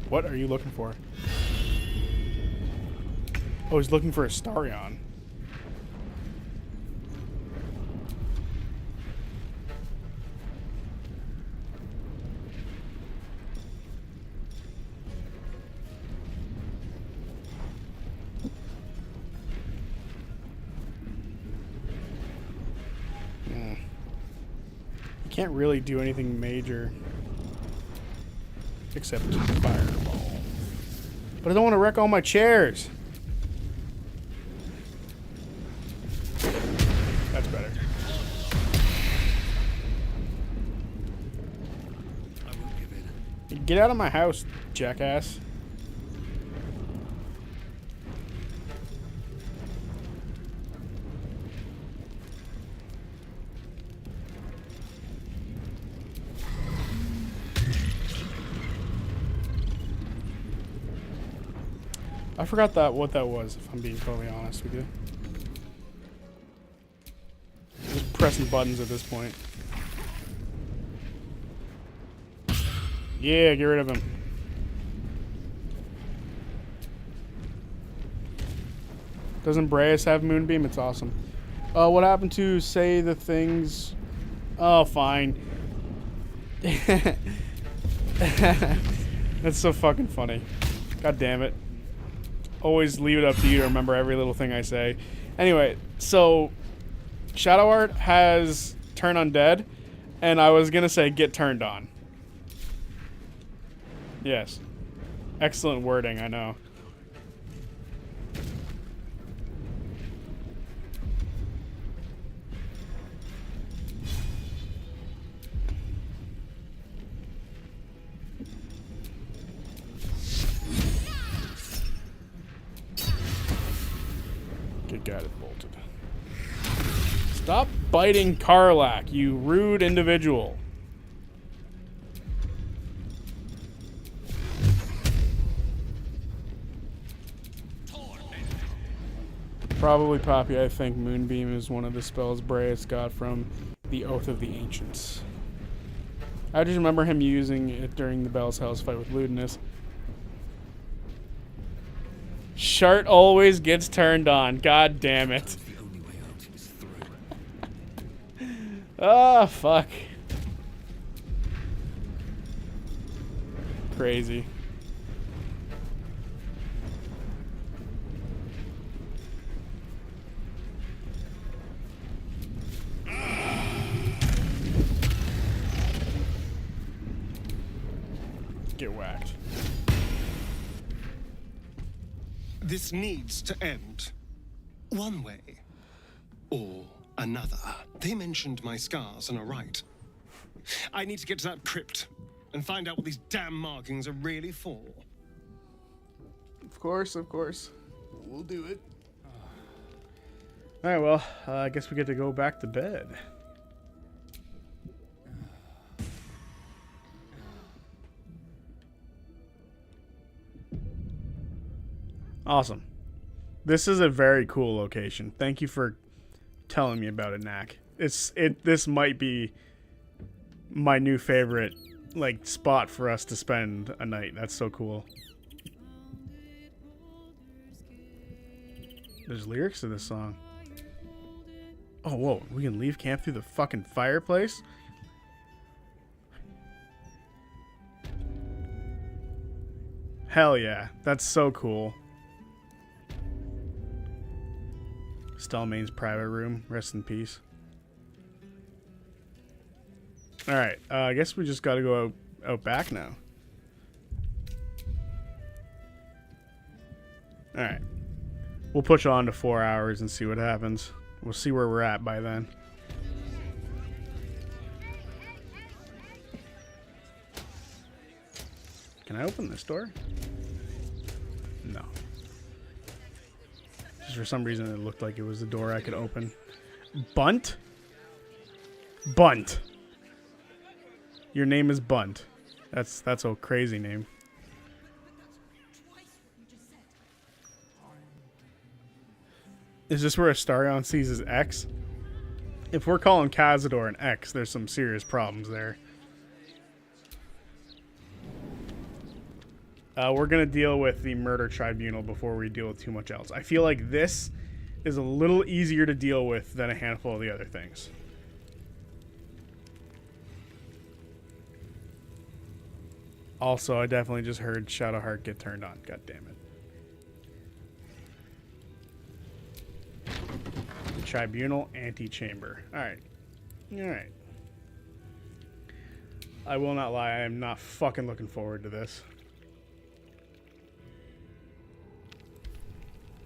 What are you looking for? Oh, he's looking for Astarion. Can't really do anything major except fireball. But I don't want to wreck all my chairs. That's better. Get out of my house, jackass. I forgot what that was, if I'm being totally honest with you. Just pressing buttons at this point. Yeah, get rid of him. Doesn't Breas have Moonbeam? It's awesome. What happened to say the things? Oh, fine. That's so fucking funny. God damn it. Always leave it up to you to remember every little thing I say. Anyway, so Shadow Art has turn undead, and I was gonna say get turned on. Yes. Excellent wording, I know. Got it bolted. Stop biting Karlach, you rude individual. Probably Poppy. I think Moonbeam is one of the spells Breas got from the Oath of the Ancients. I just remember him using it during the Bell's House fight with Ludinus. Shart always gets turned on. God damn it. Oh, fuck. Crazy. Get whacked. This needs to end. One way. Or another. They mentioned my scars and are right. I need to get to that crypt and find out what these damn markings are really for. Of course, of course. We'll do it. Alright, well, I guess we get to go back to bed. Awesome. This is a very cool location. Thank you for telling me about it, Knack. This might be my new favorite like spot for us to spend a night. That's so cool. There's lyrics to this song. Oh, whoa. We can leave camp through the fucking fireplace? Hell yeah. That's so cool. Stelmane's private room. Rest in peace. Alright. I guess we just gotta go out back now. Alright. We'll push on to 4 hours and see what happens. We'll see where we're at by then. Can I open this door? No. Just for some reason it looked like it was the door I could open. Bunt? Bunt. Your name is Bunt. That's a crazy name. Is this where Astarion sees his ex? If we're calling Cazador an ex, there's some serious problems there. We're going to deal with the murder tribunal before we deal with too much else. I feel like this is a little easier to deal with than a handful of the other things. Also, I definitely just heard Shadowheart get turned on. God damn it. Tribunal antechamber. Alright. Alright. I will not lie, I am not fucking looking forward to this.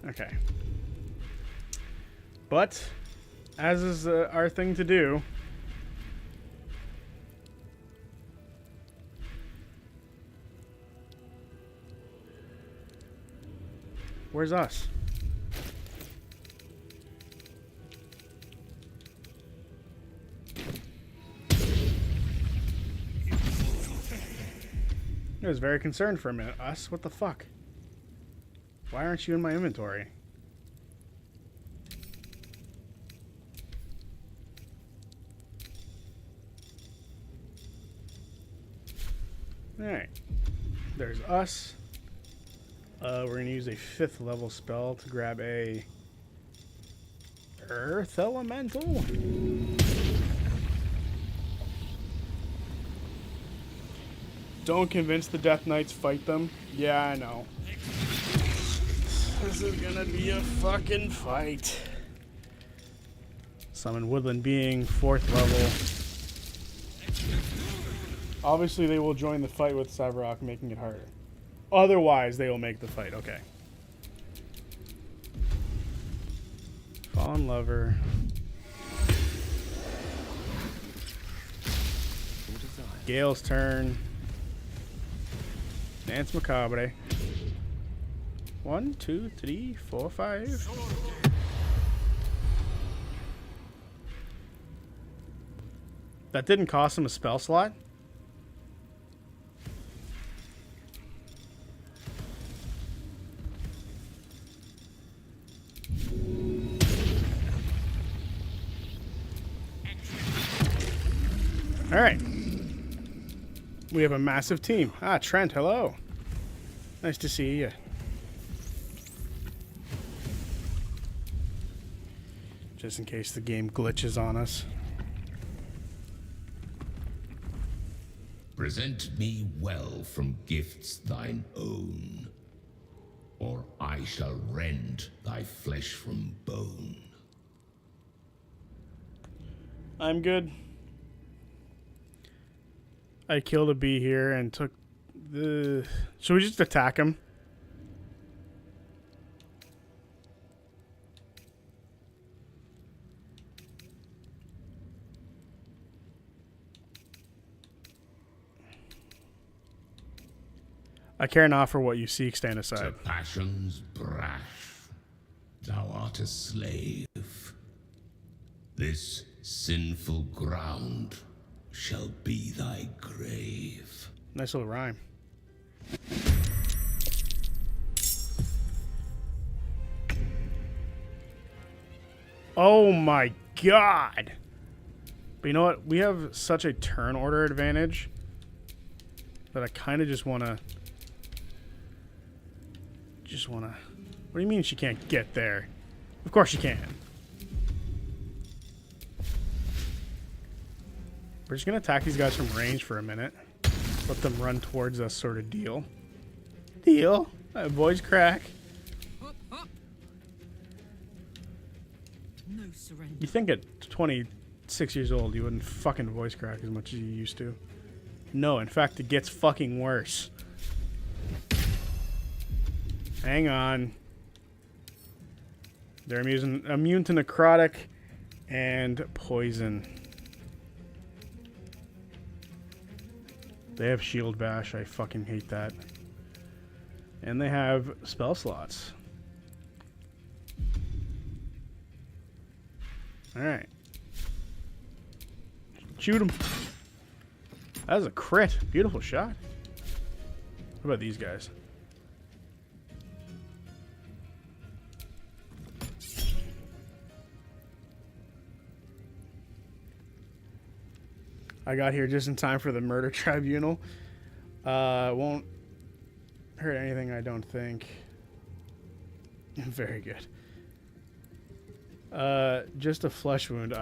Okay. But, as is our thing to do, where's us? I was very concerned for a minute. Us? What the fuck? Why aren't you in my inventory? Alright. There's us. We're going to use a 5th level spell to grab a Earth Elemental. Don't convince the Death Knights, fight them. Yeah, I know. This is gonna be a fucking fight. Summon Woodland Being, 4th level. Obviously, they will join the fight with Sevarok, making it harder. Otherwise, they will make the fight. Okay. Fallen Lover. Gale's turn. Dance Macabre. 1, 2, 3, 4, 5. That didn't cost him a spell slot? Alright. We have a massive team. Ah, Trent, hello. Nice to see you. Just in case the game glitches on us. Present me well from gifts thine own, or I shall rend thy flesh from bone. I'm good. I killed a bee here and took the... Should we just attack him? I care not for what you seek, stand aside. To passion's brash, thou art a slave. This sinful ground shall be thy grave. Nice little rhyme. Oh my god. But you know what? We have such a turn order advantage that I kind of just want to... What do you mean she can't get there? Of course she can. We're just going to attack these guys from range for a minute. Let them run towards us, sort of deal. Deal? Voice crack. No surrender. You think at 26 years old you wouldn't fucking voice crack as much as you used to. No, in fact, it gets fucking worse. Hang on. They're immune to necrotic and poison. They have shield bash. I fucking hate that. And they have spell slots. Alright. Shoot him. That was a crit. Beautiful shot. What about these guys? I got here just in time for the murder tribunal. Won't hurt anything, I don't think. Very good. Just a flesh wound.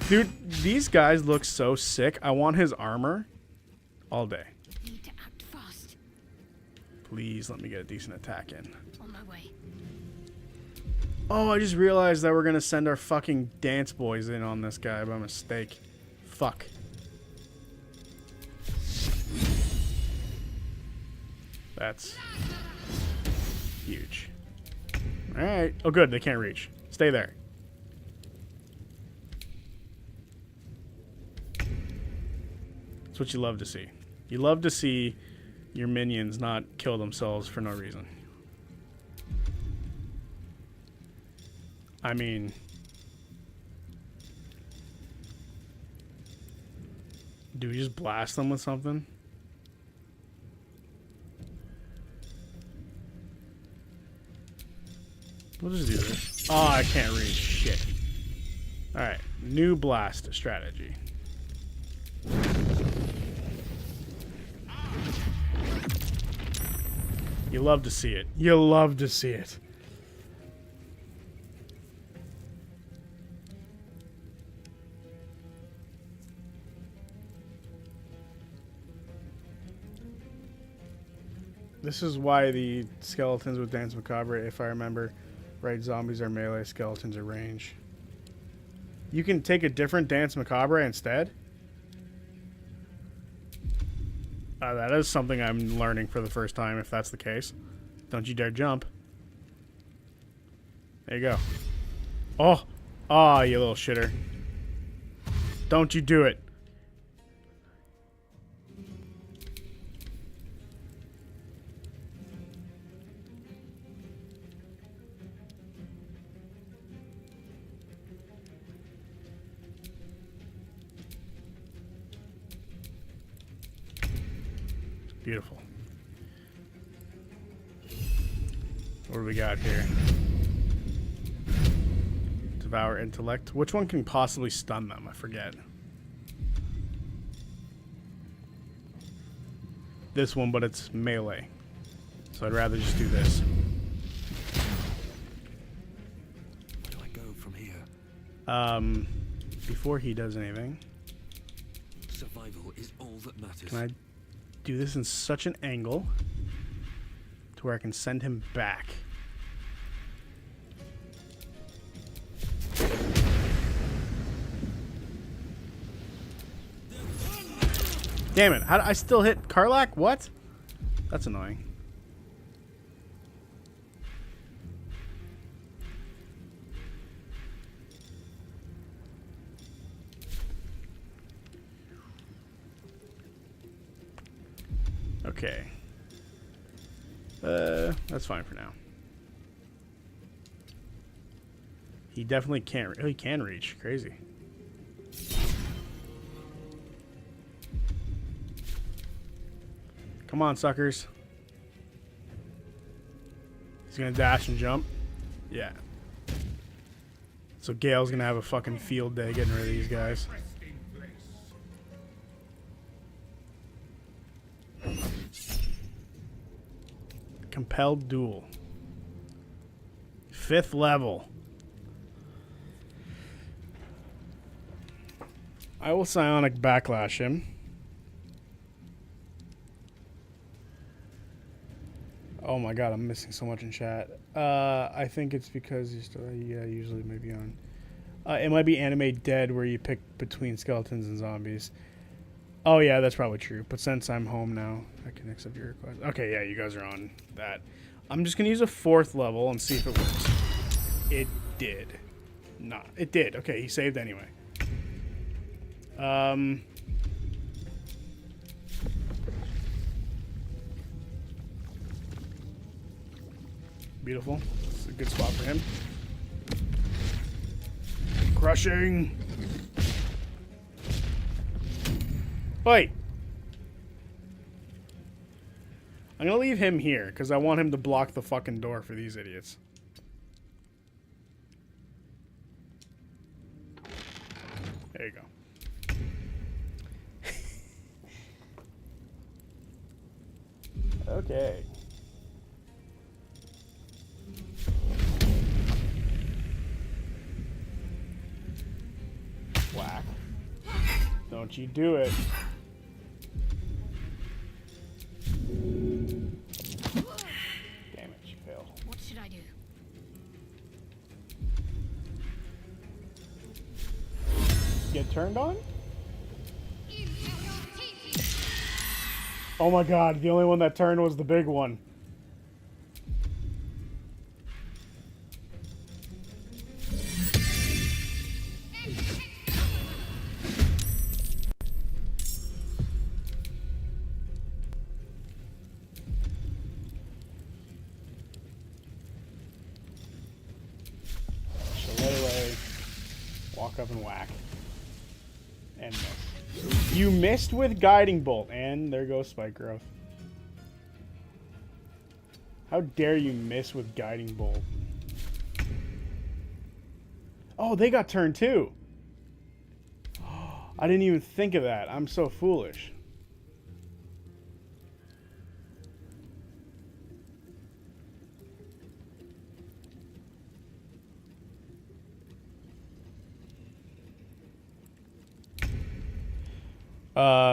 Dude, these guys look so sick. I want his armor all day. Need to act fast. Please let me get a decent attack in. On my way. Oh, I just realized that we're gonna send our fucking dance boys in on this guy by mistake. Fuck. That's huge. Alright. Oh, good. They can't reach. Stay there. That's what you love to see. You love to see your minions not kill themselves for no reason. I mean... do we just blast them with something? We'll just do this. Oh, I can't reach. Shit. Alright. New blast strategy. You love to see it. You love to see it. This is why the skeletons with Dance Macabre, if I remember right, zombies are melee, skeletons are range. You can take a different Dance Macabre instead? That is something I'm learning for the first time, if that's the case. Don't you dare jump. There you go. Oh! Ah, you little shitter. Don't you do it. Beautiful. What do we got here? Devour intellect. Which one can possibly stun them? I forget. This one, but it's melee. So I'd rather just do this. Where do I go from here? Before he does anything. Survival is all that matters. Can I do this in such an angle to where I can send him back? Damn it. How do I still hit Karlach? What? That's annoying. Okay. That's fine for now. He definitely can't. Oh, he can reach. Crazy. Come on, suckers. He's gonna dash and jump. Yeah. So Gale's gonna have a fucking field day getting rid of these guys. Compelled duel. 5th level. I will psionic backlash him. Oh my god, I'm missing so much in chat. I think it's because you still, yeah, usually maybe on. It might be Anime Dead where you pick between skeletons and zombies. Oh yeah, that's probably true. But since I'm home now, I can accept your request. Okay, yeah, you guys are on that. I'm just gonna use a 4th level and see if it works. It did. Nah, it did. Okay, he saved anyway. Beautiful. It's a good spot for him. Crushing. Wait. I'm gonna leave him here because I want him to block the fucking door for these idiots. There you go. Okay. Whack. Don't you do it. Damn it, you failed. What should I do? Get turned on? Oh my god, the only one that turned was the big one. Up and whack. And miss. You missed with Guiding Bolt. And there goes Spike Growth. How dare you miss with Guiding Bolt? Oh, they got turned too. I didn't even think of that. I'm so foolish.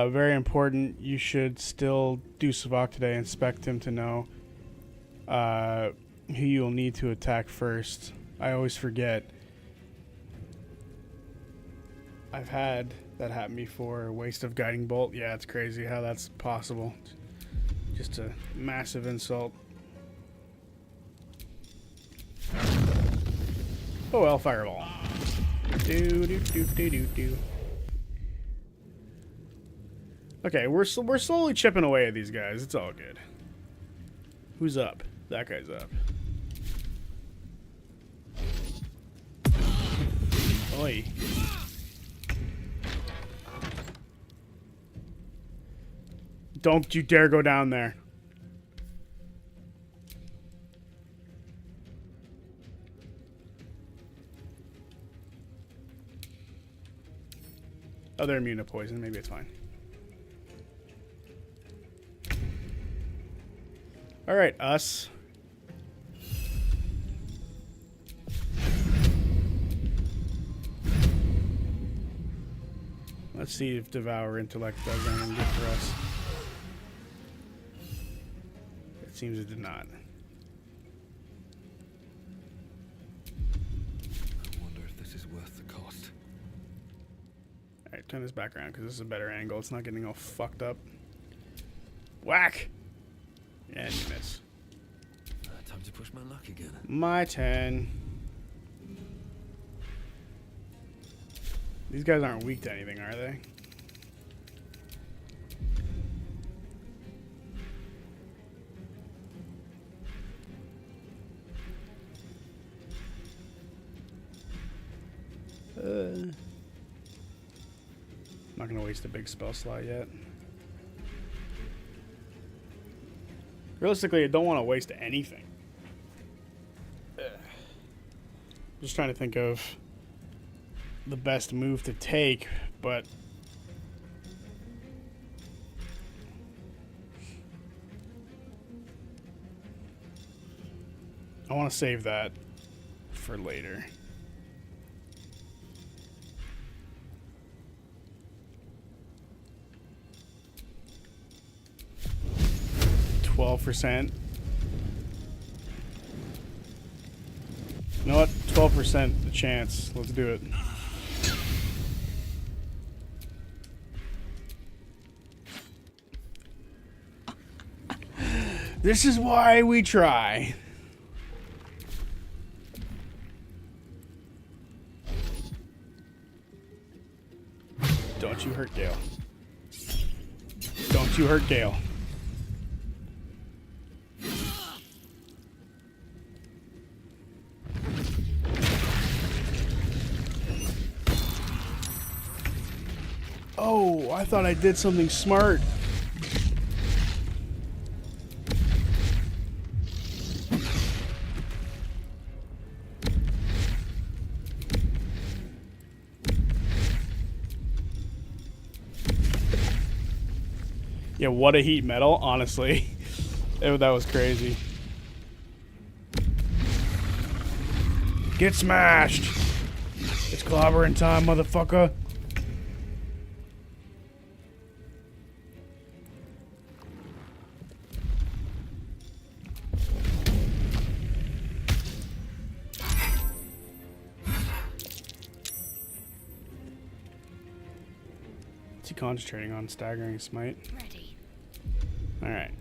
Very important. You should still do Savak today. Inspect him to know who you'll need to attack first. I always forget. I've had that happen before. Waste of Guiding Bolt. Yeah, it's crazy how that's possible. Just a massive insult. Oh well, Fireball. Do do do do do do. Okay, we're slowly chipping away at these guys. It's all good. Who's up? That guy's up. Oi. Don't you dare go down there. Oh, they're immune to poison. Maybe it's fine. All right, us. Let's see if Devour Intellect does anything good for us. It seems it did not. I wonder if this is worth the cost. All right, turn this back around because this is a better angle. It's not getting all fucked up. Whack! And you miss. Time to push my luck again. My turn. These guys aren't weak to anything, are they? Not gonna waste a big spell slot yet. Realistically, I don't want to waste anything. Just trying to think of the best move to take, but I want to save that for later. 12%. You know what? 12% the chance. Let's do it. This is why we try. Don't you hurt Gale. Don't you hurt Gale. Oh, I thought I did something smart. Yeah, what a heat metal, honestly. That was crazy. Get smashed! It's clobbering time, motherfucker. What's he concentrating on? Staggering smite? Alright.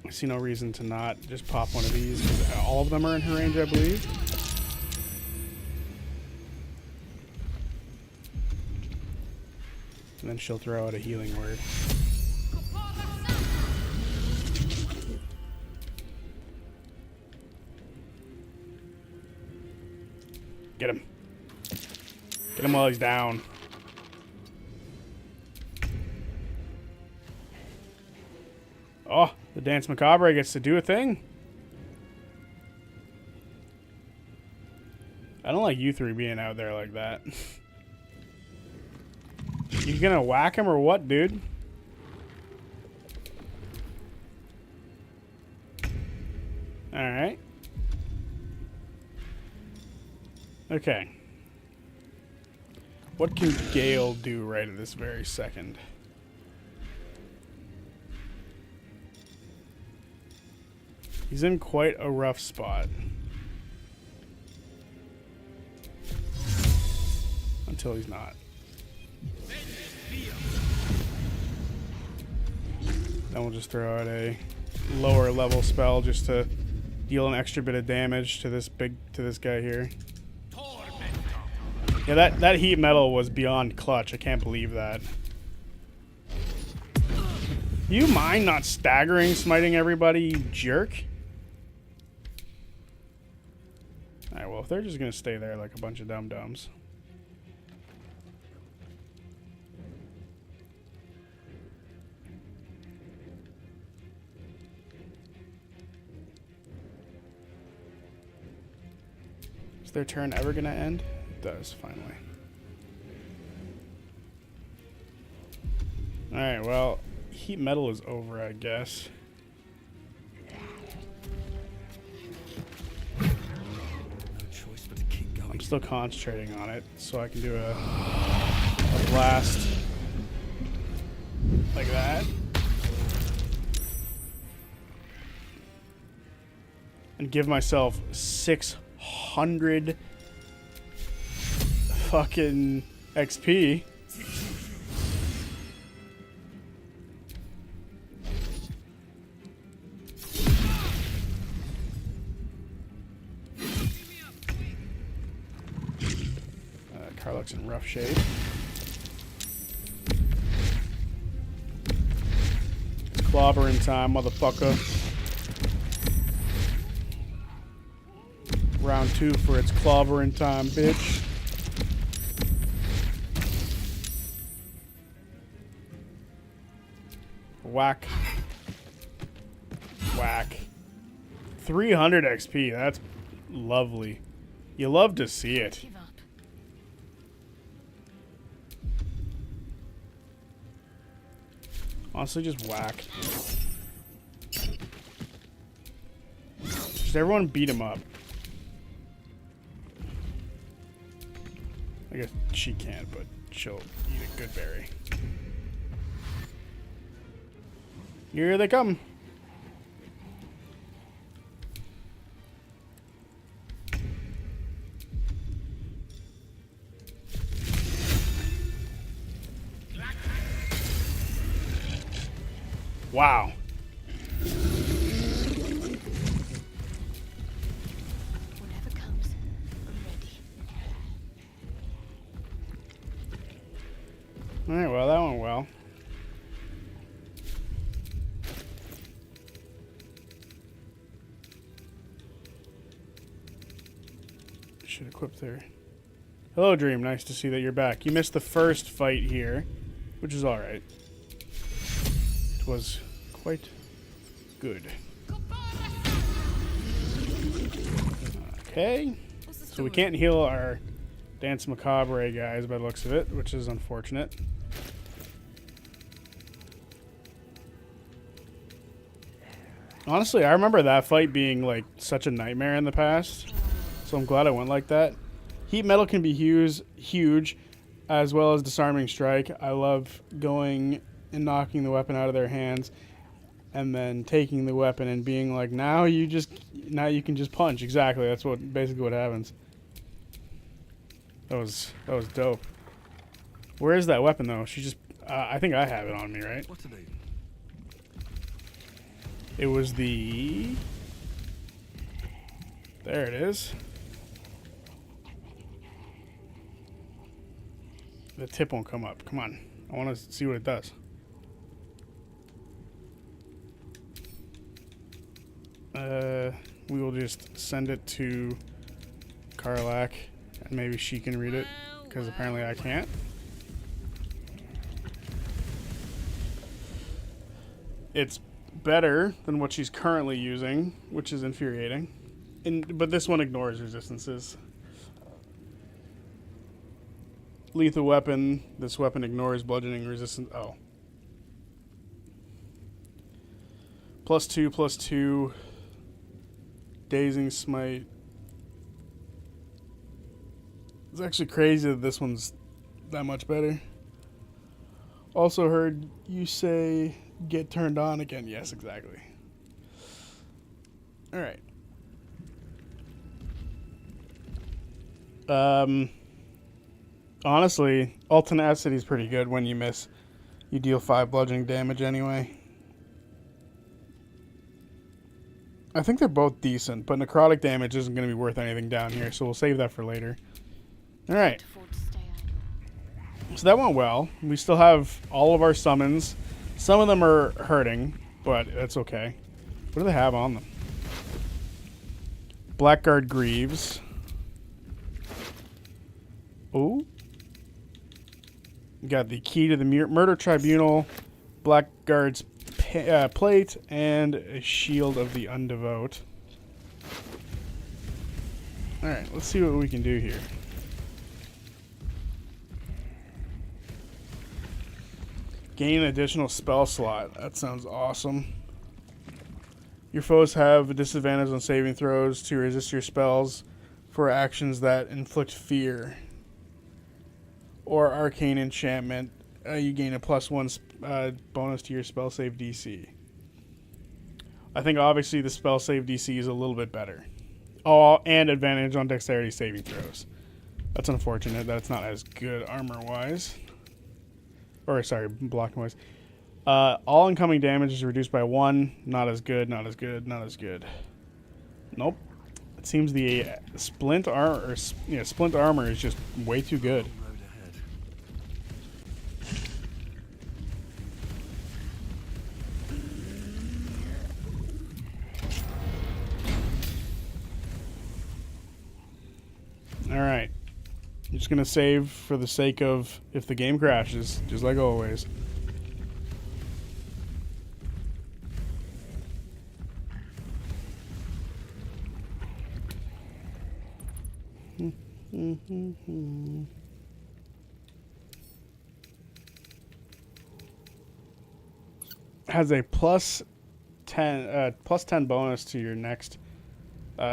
I see no reason to not just pop one of these, because all of them are in her range, I believe. And then she'll throw out a healing word. Get him. Get him while he's down. Oh, the Dance Macabre gets to do a thing. I don't like you three being out there like that. You gonna whack him or what, dude? Alright. Okay. What can Gale do right at this very second? He's in quite a rough spot. Until he's not. Then we'll just throw out a lower level spell just to deal an extra bit of damage to this guy here. Yeah, that heat metal was beyond clutch. I can't believe that. You mind not staggering smiting everybody, you jerk? Alright, well, if they're just gonna stay there like a bunch of dum-dums. Is their turn ever gonna end? It does, finally. Alright, well, heat metal is over, I guess. I'm still concentrating on it, so I can do a blast like that. And give myself 600 fucking XP. Carluck's in rough shape. It's clobbering time, motherfucker. Round 2 for its clobbering time, bitch. Whack. Whack. 300 XP, that's lovely. You love to see it. Honestly, just whack. Just everyone beat him up. I guess she can't, but she'll eat a good berry. Here they come. Wow. Whatever comes, I'm ready. Alright, well, that went well. Should equip there. Hello, Dream. Nice to see that you're back. You missed the first fight here, which is alright. It was quite good. Okay. So we can't heal our Dance Macabre guys by the looks of it, which is unfortunate. Honestly, I remember that fight being like such a nightmare in the past. So I'm glad I went like that. Heat metal can be huge, as well as disarming strike. I love going and knocking the weapon out of their hands, and then taking the weapon and being like, now you can just punch. Exactly, that's basically what happens. That was dope. Where is that weapon though? She just, I think I have it on me, right? What are they? It was the. There it is. The tip won't come up. Come on. I want to see what it does. We will just send it to Karlach, and maybe she can read it, because apparently I can't. It's better than what she's currently using, which is infuriating. But this one ignores resistances. Lethal weapon. This weapon ignores bludgeoning resistance. Oh. +2/+2. Dazing smite. It's actually crazy that this one's that much better. Also heard you say get turned on again. Yes, exactly. Alright. Honestly, all tenacity is pretty good when you miss. You deal 5 bludgeoning damage anyway. I think they're both decent, but necrotic damage isn't going to be worth anything down here, so we'll save that for later. Alright. So that went well. We still have all of our summons. Some of them are hurting, but that's okay. What do they have on them? Blackguard Greaves. Oh. Got the key to the Murder Tribunal, Blackguard's plate, and a Shield of the Undevout. Alright, let's see what we can do here. Gain an additional spell slot. That sounds awesome. Your foes have a disadvantage on saving throws to resist your spells for actions that inflict fear. Or arcane enchantment. You gain a +1 bonus to your spell save DC. I think obviously the spell save DC is a little bit better. Oh, and advantage on dexterity saving throws. That's unfortunate that it's not as good armor-wise. Or, sorry, blocking-wise. All incoming damage is reduced by 1. Not as good, not as good, not as good. Nope. It seems the splint armor is just way too good. Alright. I'm just going to save for the sake of if the game crashes, just like always. has a plus 10 bonus to your next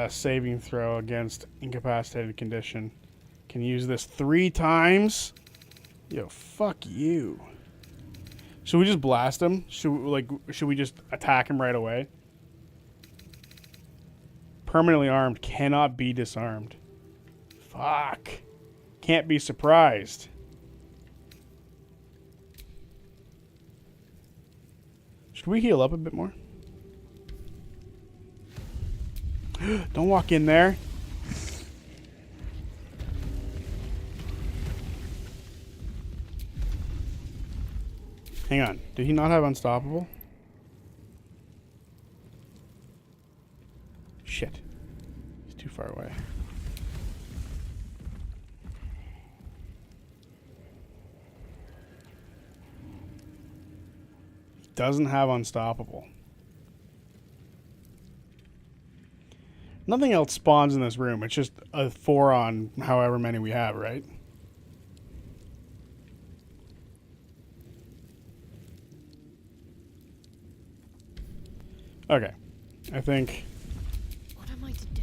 saving throw against incapacitated condition. Can use this 3 times. Yo, fuck you. Should we just blast him? Should we just attack him right away? Permanently armed, cannot be disarmed. Fuck. Can't be surprised. Should we heal up a bit more? Don't walk in there. Hang on. Did he not have unstoppable? Shit. He's too far away. He doesn't have unstoppable. Nothing else spawns in this room. It's just a 4 on however many we have, right? Okay. I think What am I to do?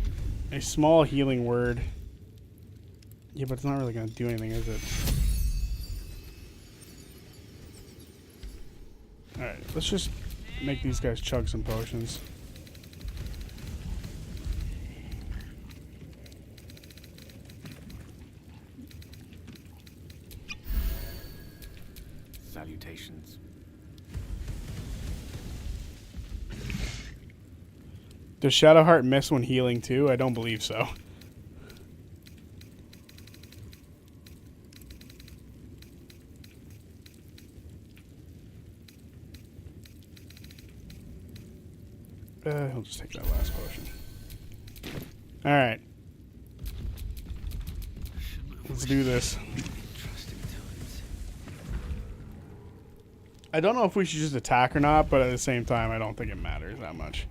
a small healing word. Yeah, but it's not really going to do anything, is it? Alright, let's just make these guys chug some potions. Salutations. Does Shadowheart miss when healing too? I don't believe so. He'll just take that last potion. Alright. Let's do this. I don't know if we should just attack or not, but at the same time, I don't think it matters that much.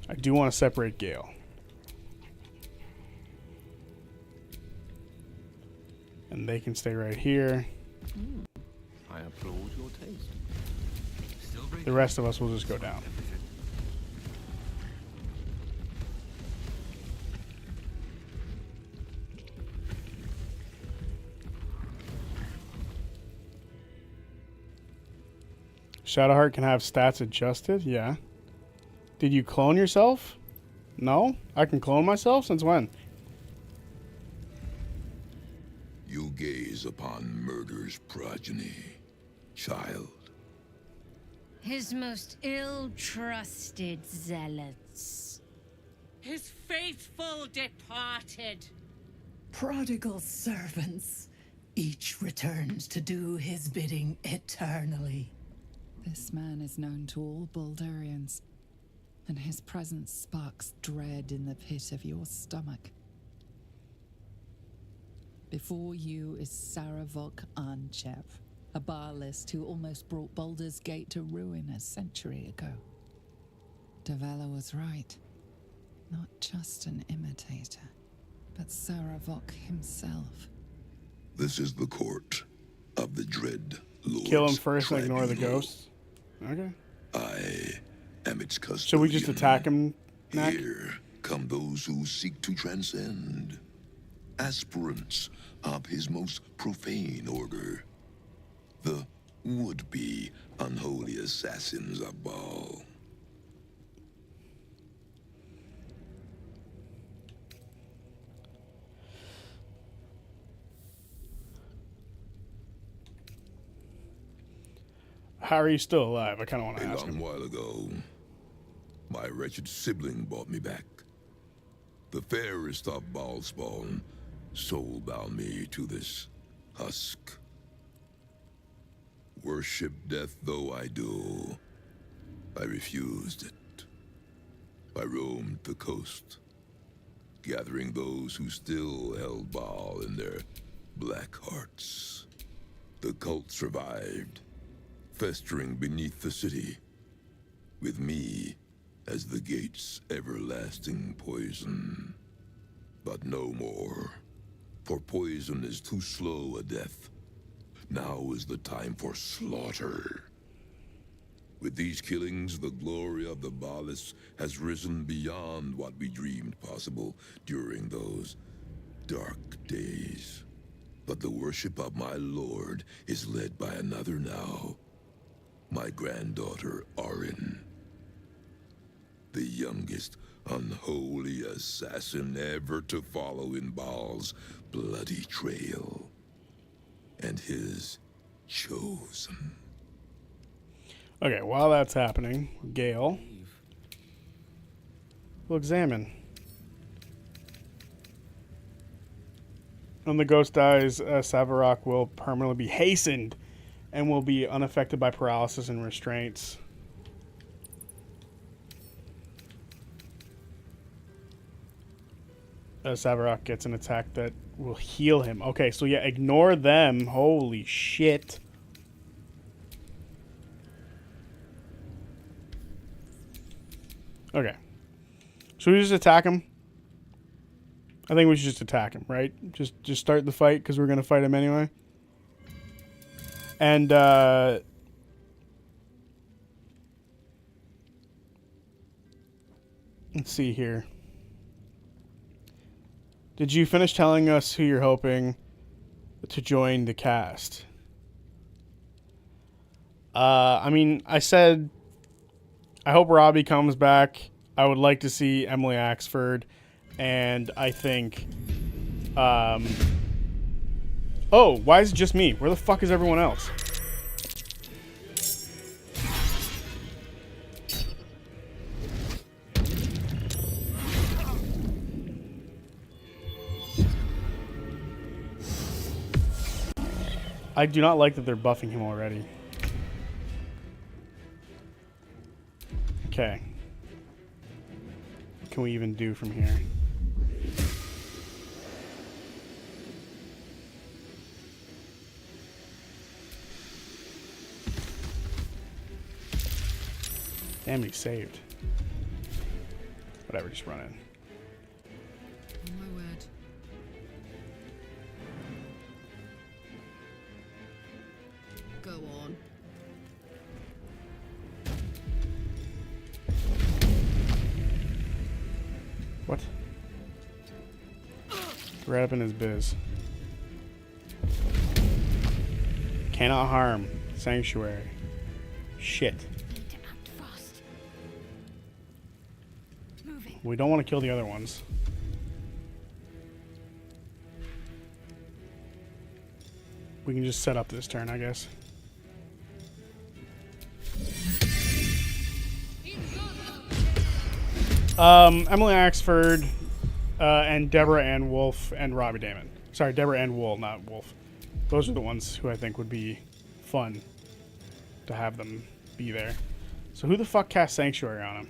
I do want to separate Gale. And they can stay right here. I applaud your taste. The rest of us will just go down. Shadowheart can have stats adjusted? Yeah. Did you clone yourself? No? I can clone myself? Since when? You gaze upon murder's progeny, child. His most ill-trusted zealots. His faithful departed. Prodigal servants, each returns to do his bidding eternally. This man is known to all Baldurians, and his presence sparks dread in the pit of your stomach. Before you is Saravok Arnchev, a Baalist who almost brought Baldur's Gate to ruin a century ago. Davella was right. Not just an imitator, but Saravok himself. This is the court of the dread Lord. Kill him first and ignore the ghosts. Okay. I am its custodian. Should we just attack him, Knack? Here come those who seek to transcend. Aspirants of his most profane order. The would-be unholy assassins of Baal. How are you still alive? I kind of want to ask A long him. while ago, my wretched sibling brought me back. The fairest of Baal spawn soul-bound me to this husk. Worship death though I do, I refused it. I roamed the coast, gathering those who still held Baal in their black hearts. The cult survived, festering beneath the city, with me as the gate's everlasting poison. But no more, for poison is too slow a death. Now is the time for slaughter. With these killings, the glory of the Balis has risen beyond what we dreamed possible during those dark days. But the worship of my lord is led by another now. My granddaughter, Arin. The youngest unholy assassin ever to follow in Baal's bloody trail. And his chosen. Okay, while that's happening, Gale will examine. When the ghost dies, Savarok will permanently be hastened and will be unaffected by paralysis and restraints. Savarok gets an attack that will heal him. Okay, so yeah, ignore them. Holy shit. Okay. Should we just attack him? I think we should just attack him, right? Just start the fight, because we're going to fight him anyway. And, let's see here. Did you finish telling us who you're hoping to join the cast? I mean, I said I hope Robbie comes back. I would like to see Emily Axford. And I think... oh, why is it just me? Where the fuck is everyone else? I do not like that they're buffing him already. Okay. What can we even do from here? Damn, he saved. Whatever, just run in. Oh my word. Go on. What? Right up in his biz. Cannot harm. Sanctuary. Shit. We don't want to kill the other ones. We can just set up this turn, I guess. Emily Axford, and Deborah Ann Wolf and Robbie Damon. Sorry, Deborah Ann Wool, not Wolf. Those are the ones who I think would be fun to have them be there. So who the fuck cast Sanctuary on him?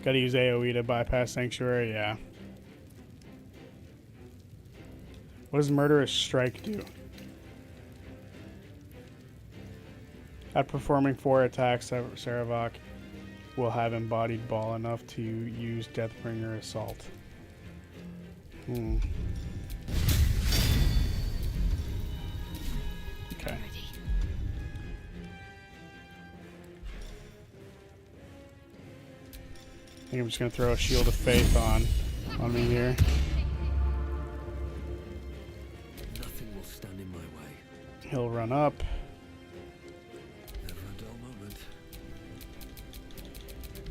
Gotta use AoE to bypass Sanctuary, yeah. What does Murderous Strike do? At performing 4 attacks, Saravok will have embodied ball enough to use Deathbringer Assault. Okay. I think I'm just going to throw a Shield of Faith on me here. Nothing will stand in my way. He'll run up. Never a dull moment.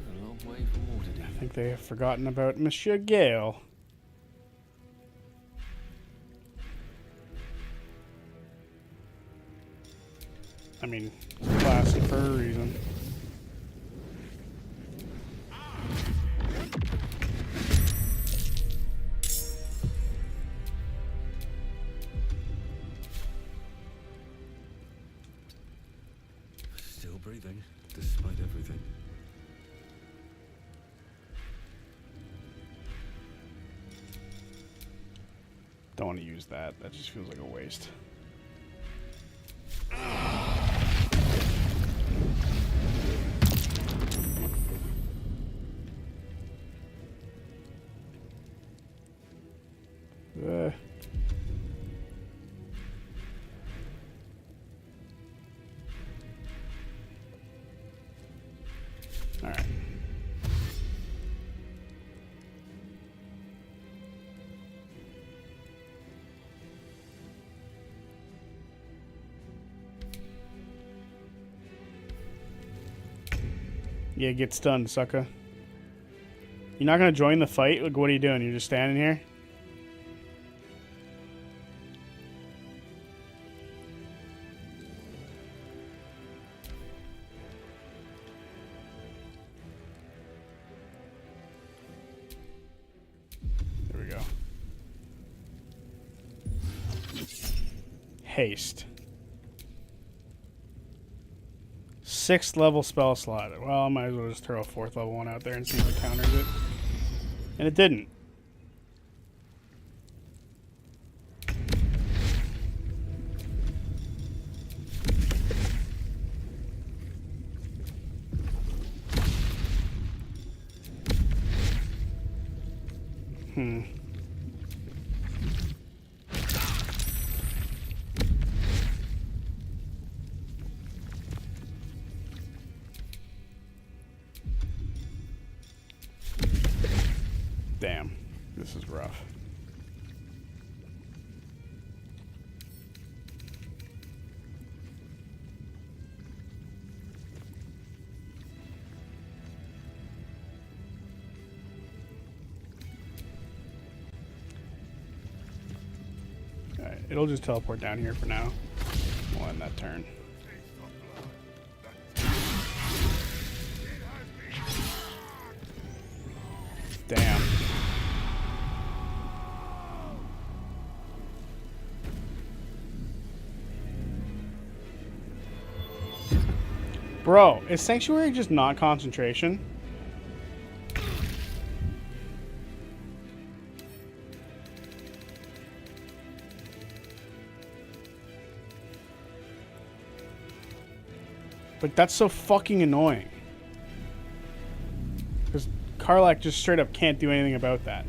A long way from Waterdeep. I think they have forgotten about Monsieur Gale. I mean, classic for a reason. Still breathing, despite everything. Don't want to use that. That just feels like a waste. All right. Yeah, get stunned, sucker. You're not gonna join the fight? Like, what are you doing? You're just standing here? There we go. Haste. 6th level spell slot. Well, I might as well just throw a 4th level one out there and see if it counters it. And it didn't. Damn, this is rough. Alright, it'll just teleport down here for now. We'll end that turn. Damn. Bro, is Sanctuary just not concentration? Like, that's so fucking annoying. Because Karlach just straight up can't do anything about that.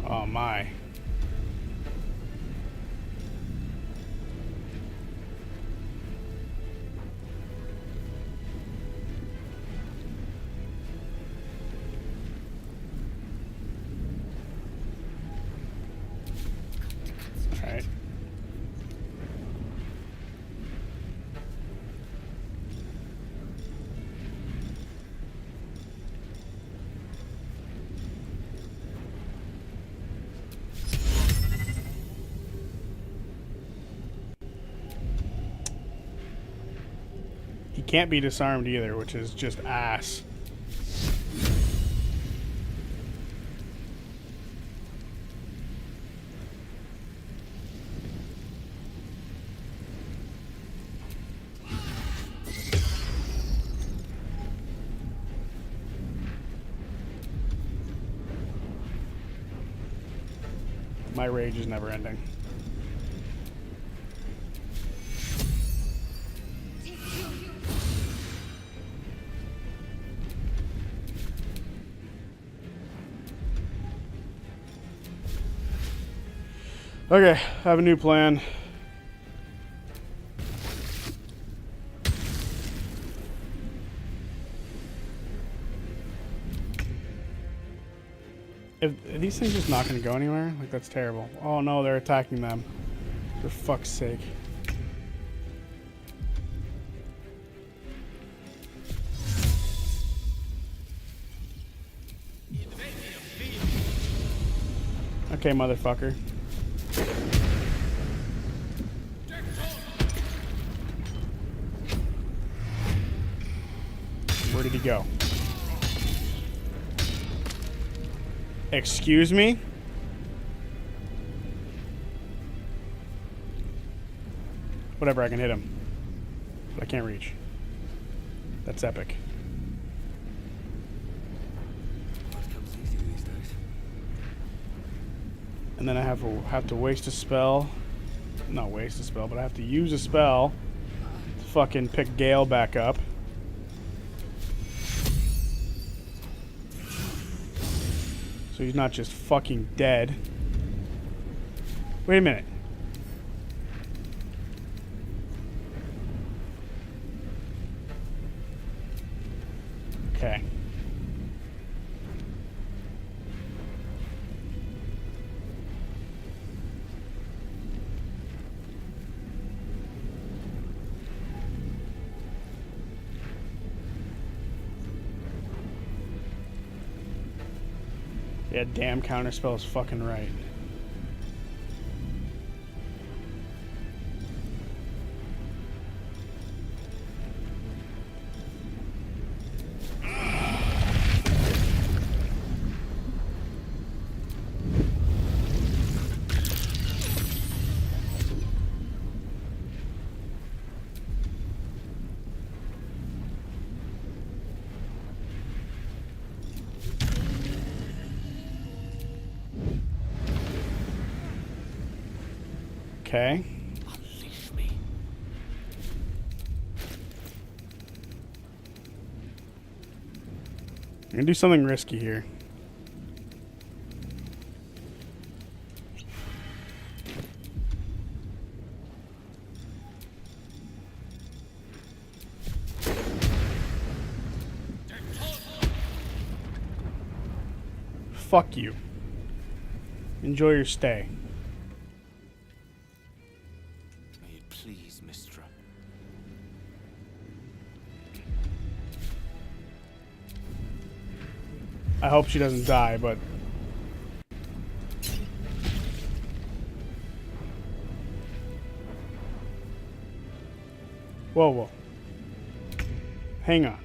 Oh my. All right. He can't be disarmed either, which is just ass. My rage is never ending. Okay, I have a new plan. Are these things just not going to go anywhere? Like, that's terrible. Oh no, they're attacking them. For fuck's sake. Okay, motherfucker. Where did he go? Excuse me? Whatever, I can hit him. But I can't reach. That's epic. And then I have to waste a spell. Not waste a spell, but I have to use a spell to fucking pick Gale back up. So he's not just fucking dead. Wait a minute. Okay. Yeah, damn counterspell is fucking right. Okay. I'm gonna do something risky here. Fuck you. Enjoy your stay. Please, Mistra. I hope she doesn't die, but... Whoa, whoa. Hang on.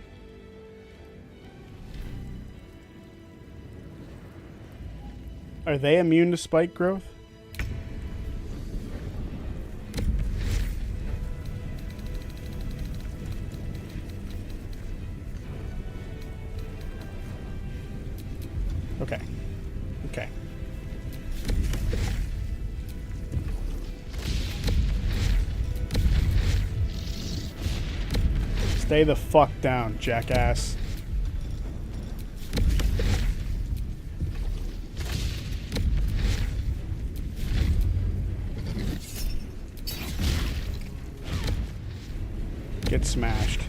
Are they immune to spike growth? Okay. Okay. Stay the fuck down, jackass. Get smashed.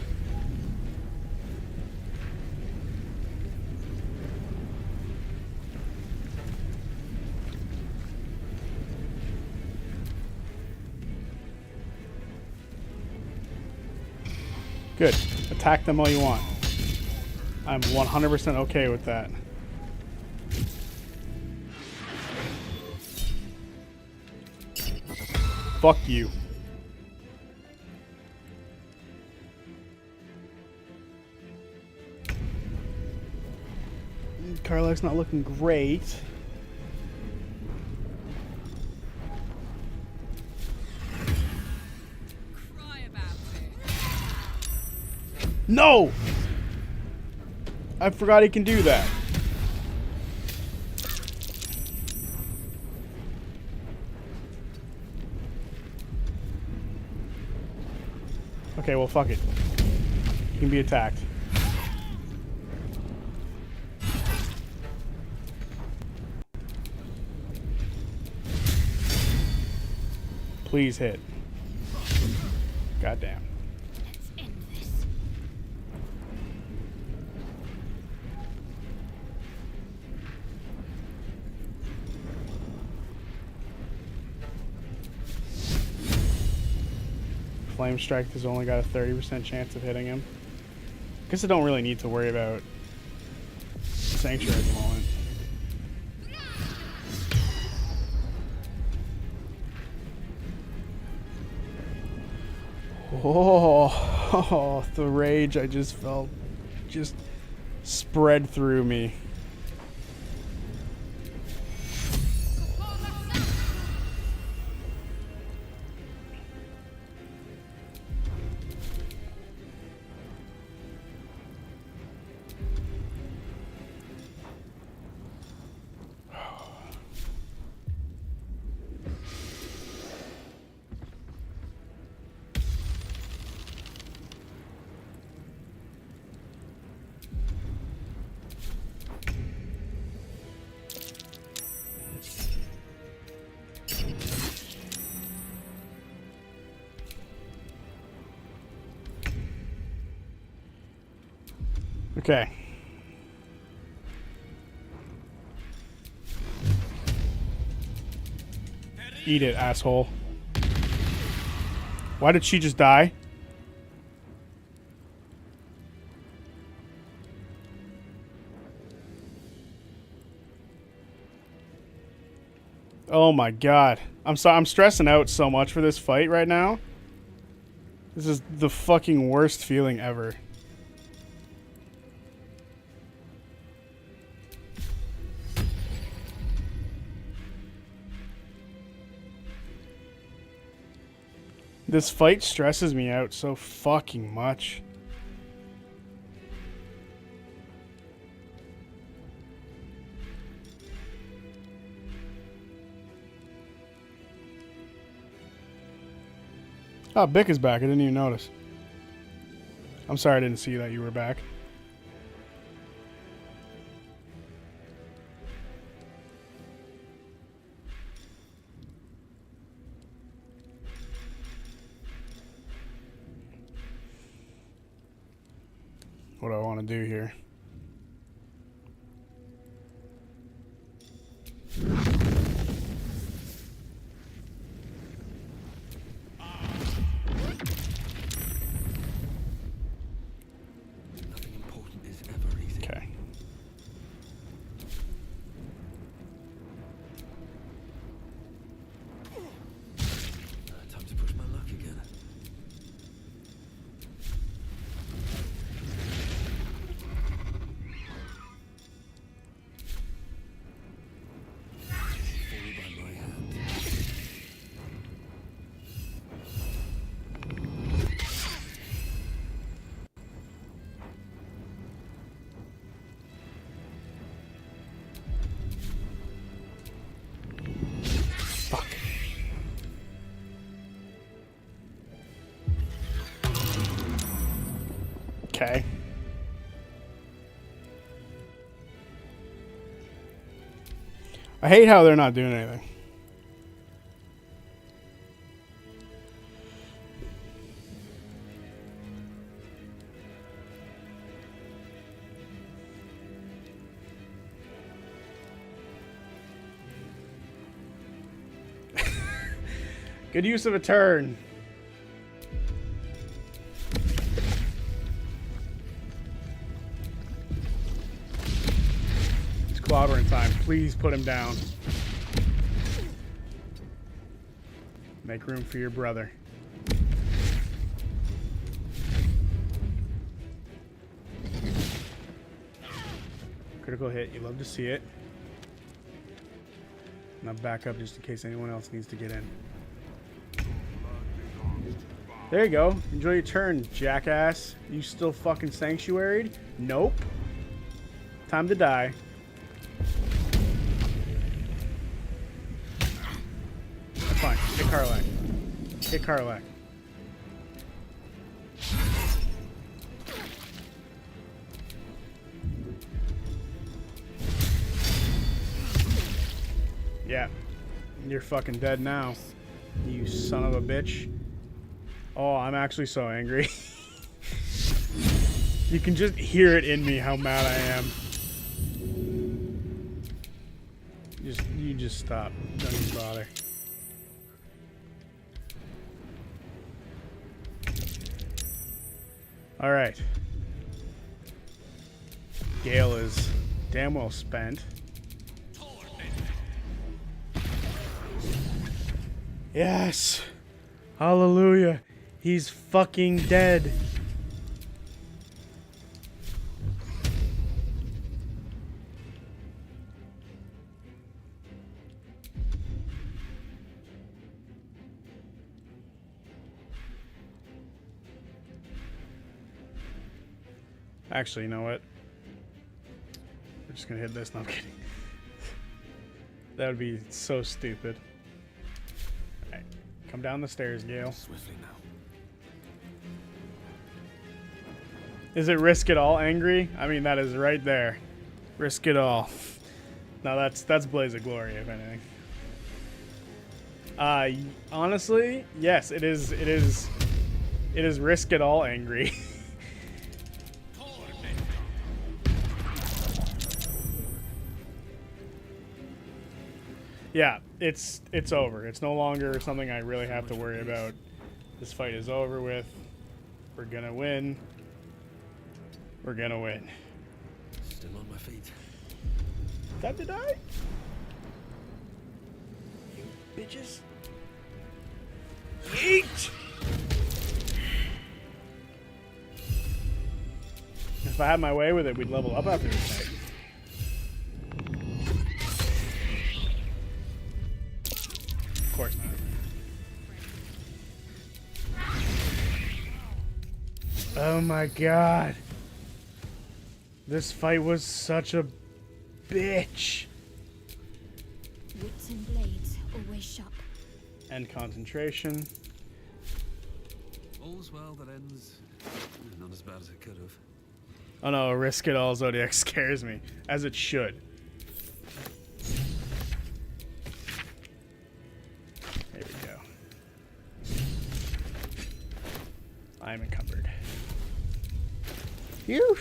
Good. Attack them all you want. I'm 100% okay with that. Fuck you. Karlach's not looking great. No! I forgot he can do that. Okay, well, fuck it. He can be attacked. Please hit. Goddamn. Flame Strike has only got a 30% chance of hitting him. Guess I don't really need to worry about Sanctuary at the moment. Oh, the rage I just felt just spread through me. Okay. Eat it, asshole. Why did she just die? Oh my god. I'm stressing out so much for this fight right now. This is the fucking worst feeling ever. This fight stresses me out so fucking much. Oh, Bick is back. I didn't even notice. I'm sorry I didn't see that you were back. What do I want to do here? Okay. Time to push my luck again. Okay. I hate how they're not doing anything. Good use of a turn. Clobbering time. Please put him down. Make room for your brother. Critical hit. You love to see it. And I'll back up just in case anyone else needs to get in. There you go. Enjoy your turn, jackass. You still fucking sanctuaried? Nope. Time to die. Fine. Hit Karlach. Hit Karlach. Yeah. You're fucking dead now. You son of a bitch. Oh, I'm actually so angry. You can just hear it in me how mad I am. You just stop. Don't even bother. All right. Gale is damn well spent. Yes. Hallelujah. He's fucking dead. Actually, you know what? We're just gonna hit this. No, I'm kidding. That would be so stupid. Alright. Come down the stairs, Gale. Swiftly now. Is it risk it all angry? I mean, that is right there. Risk it all. No, that's Blaze of Glory, if anything. Honestly, yes, it is risk it all angry. Yeah, it's over. It's no longer something I really have to worry about. This fight is over with. We're gonna win. We're gonna win. Still on my feet. Time to die? You bitches. Yeet! If I had my way with it, we'd level up after this night. Of course not. Oh my god. This fight was such a bitch. Wits and blades always sharp. And concentration. All's well that ends not as bad as it could have. Oh no, risk it all Zodiac scares me, as it should. There we go. I'm encumbered. Phew.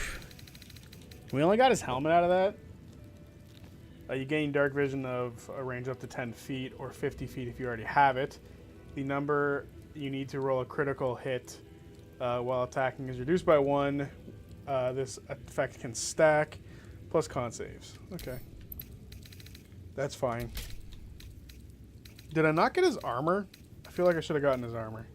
We only got his helmet out of that. You gain dark vision of a range up to 10 feet or 50 feet if you already have it. The number you need to roll a critical hit while attacking is reduced by 1. This effect can stack, plus con saves. Okay. That's fine. Did I not get his armor? I feel like I should have gotten his armor.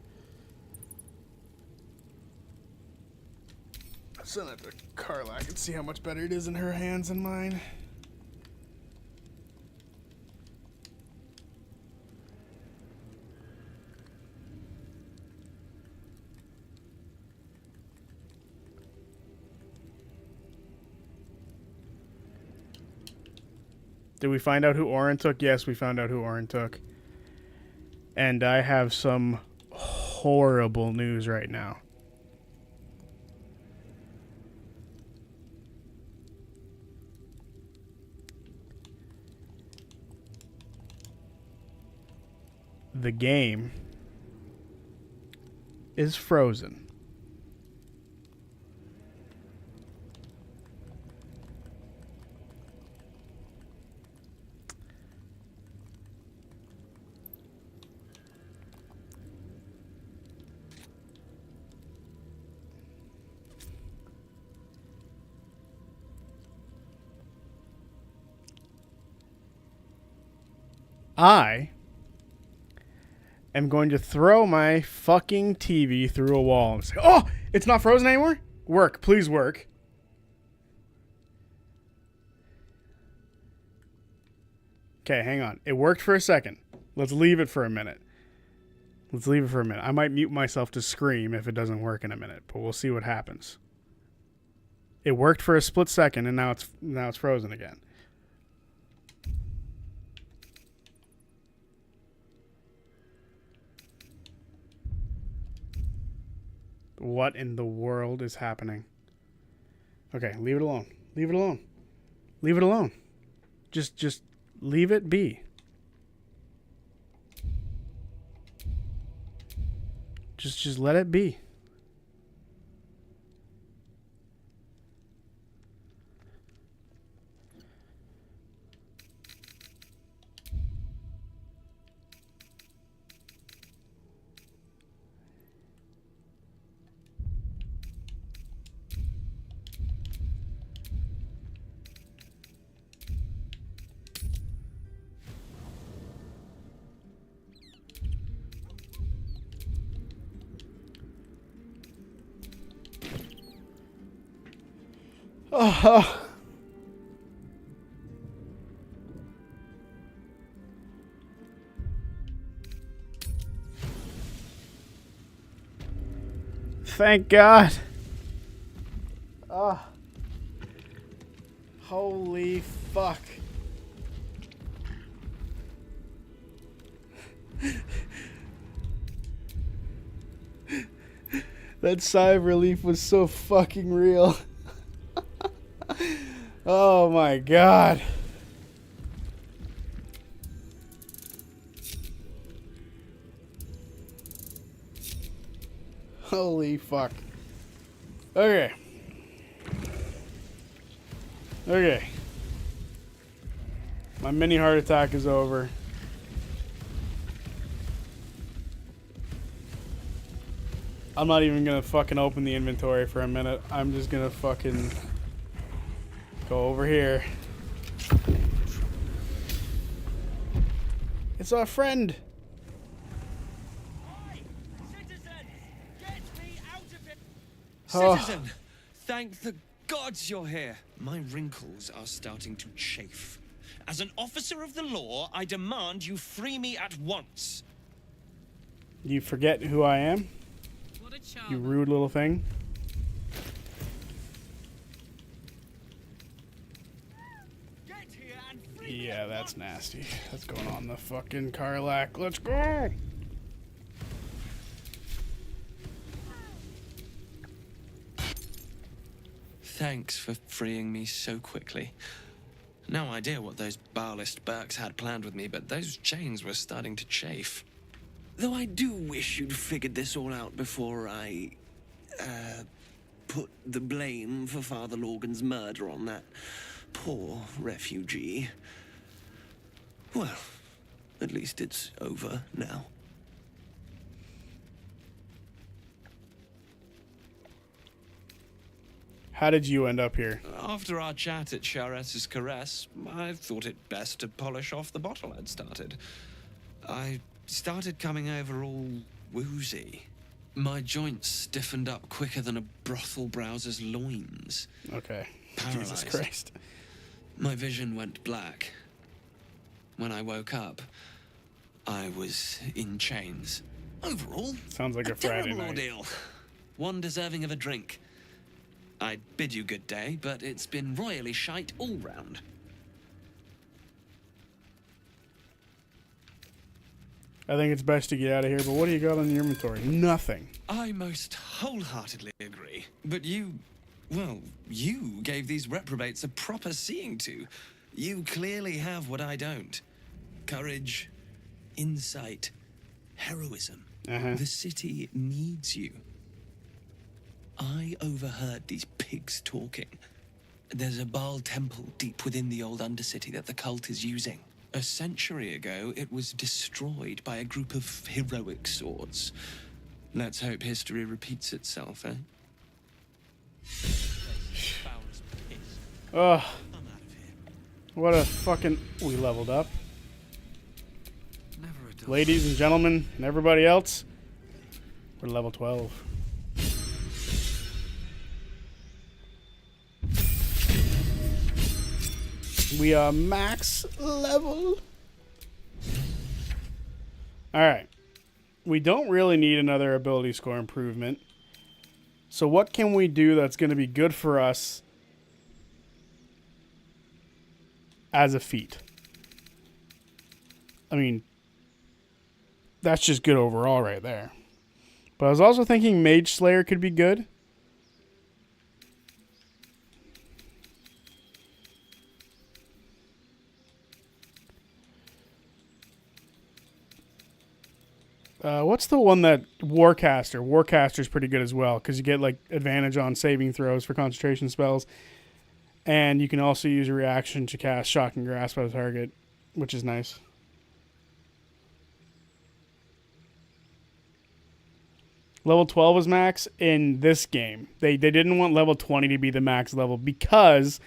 I'll send it to Karlak and see how much better it is in her hands than mine. Did we find out who Orin took? Yes, we found out who Orin took. And I have some horrible news right now. The game is frozen. I am going to throw my fucking TV through a wall and say, oh, it's not frozen anymore? Work, please work. Okay, hang on. It worked for a second. Let's leave it for a minute. Let's leave it for a minute. I might mute myself to scream if it doesn't work in a minute, but we'll see what happens. It worked for a split second and now it's frozen again. What in the world is happening? Okay, leave it alone. Leave it alone. Leave it alone. Just leave it be. Just let it be. Thank God. Oh. Holy fuck. That sigh of relief was so fucking real. Oh my God. Holy fuck. Okay. Okay. My mini heart attack is over. I'm not even gonna fucking open the inventory for a minute. I'm just gonna fucking go over here. It's our friend. Citizen, thank the gods you're here. My wrinkles are starting to chafe. As an officer of the law, I demand you free me at once. You forget who I am? You rude little thing. Yeah, that's nasty. That's going on the fucking Karlak. Let's go! Thanks for freeing me so quickly. No idea what those Barlist Burks had planned with me, but those chains were starting to chafe. Though I do wish you'd figured this all out before I, put the blame for Father Lorgan's murder on that poor refugee. Well, at least it's over now. How did you end up here? After our chat at Charessa's Caress, I thought it best to polish off the bottle I'd started. I started coming over all woozy. My joints stiffened up quicker than a brothel browser's loins. Okay. Paralyzed. Jesus Christ. My vision went black. When I woke up, I was in chains. Overall, sounds like a Friday terrible night. ordeal. One deserving of a drink. I bid you good day, but it's been royally shite all round. I think it's best to get out of here, but what do you got on your inventory? Nothing. I most wholeheartedly agree. But you gave these reprobates a proper seeing to. You clearly have what I don't. Courage, insight, heroism. The city needs you. I overheard these pigs talking. There's a Baal temple deep within the old Undercity that the cult is using. A century ago, it was destroyed by a group of heroic sorts. Let's hope history repeats itself, eh? Ugh. What a fucking... We leveled up. Ladies and gentlemen, and everybody else, we're level 12. We are max level. Alright. We don't really need another ability score improvement. So what can we do that's going to be good for us as a feat? I mean, that's just good overall right there. But I was also thinking Mage Slayer could be good. What's the one that Warcaster? Warcaster's pretty good as well because you get like advantage on saving throws for concentration spells, and you can also use a reaction to cast Shocking Grasp at a target, which is nice. Level 12 is max in this game. They didn't want level 20 to be the max level because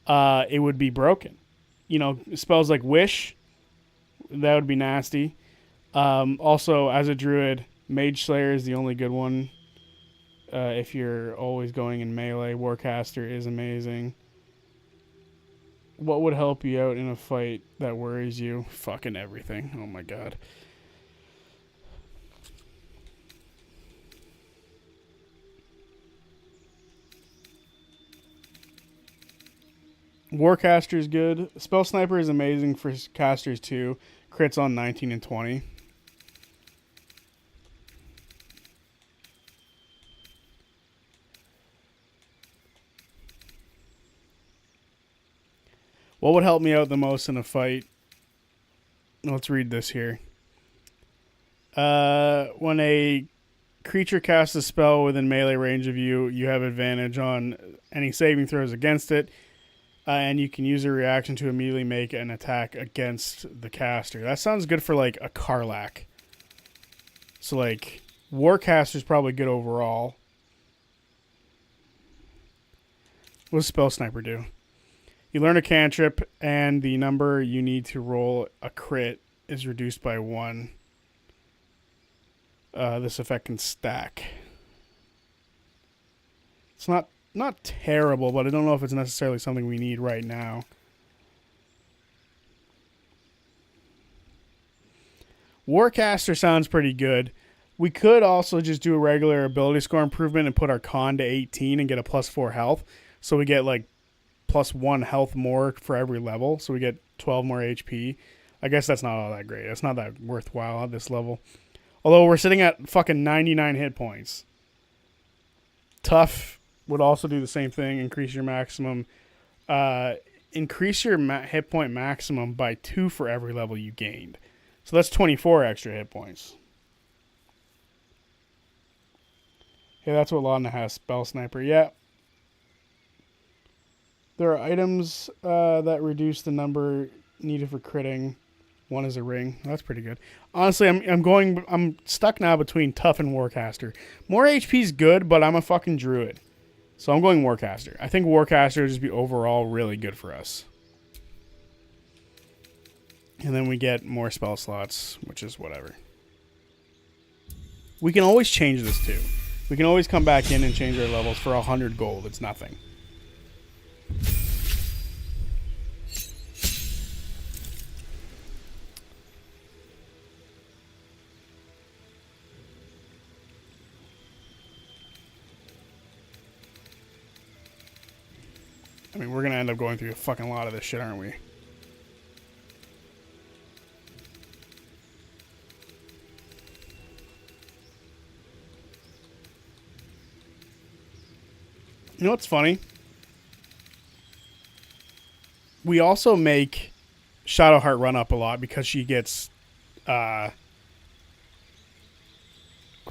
it would be broken. You know, spells like Wish, that would be nasty. Also, as a druid, Mage Slayer is the only good one. if you're always going in melee. Warcaster is amazing. What would help you out in a fight that worries you? Fucking everything. Oh my god. Warcaster is good. Spell Sniper is amazing for casters too. Crits on 19 and 20. What would help me out the most in a fight? Let's read this here. When a creature casts a spell within melee range of you, you have advantage on any saving throws against it. And you can use a reaction to immediately make an attack against the caster. That sounds good for like a Karlach. So like Warcaster's probably good overall. What does Spell Sniper do? You learn a cantrip and the number you need to roll a crit is reduced by 1. This effect can stack. It's not terrible, but I don't know if it's necessarily something we need right now. Warcaster sounds pretty good. We could also just do a regular ability score improvement and put our con to 18 and get a +4 health. So we get like +1 health more for every level. So we get 12 more HP. I guess that's not all that great. It's not that worthwhile at this level. Although we're sitting at fucking 99 hit points. Tough would also do the same thing. Increase your maximum. Increase your hit point maximum by 2 for every level you gained. So that's 24 extra hit points. Okay, that's what Laudna has. Spell Sniper. Yeah. There are items that reduce the number needed for critting. One is a ring. That's pretty good. Honestly, I'm stuck now between Tough and Warcaster. More HP is good, but I'm a fucking druid. So I'm going Warcaster. I think Warcaster would just be overall really good for us. And then we get more spell slots, which is whatever. We can always change this too. We can always come back in and change our levels for 100 gold. It's nothing. I mean, we're going to end up going through a fucking lot of this shit, aren't we? You know what's funny? We also make Shadowheart run up a lot because she gets... what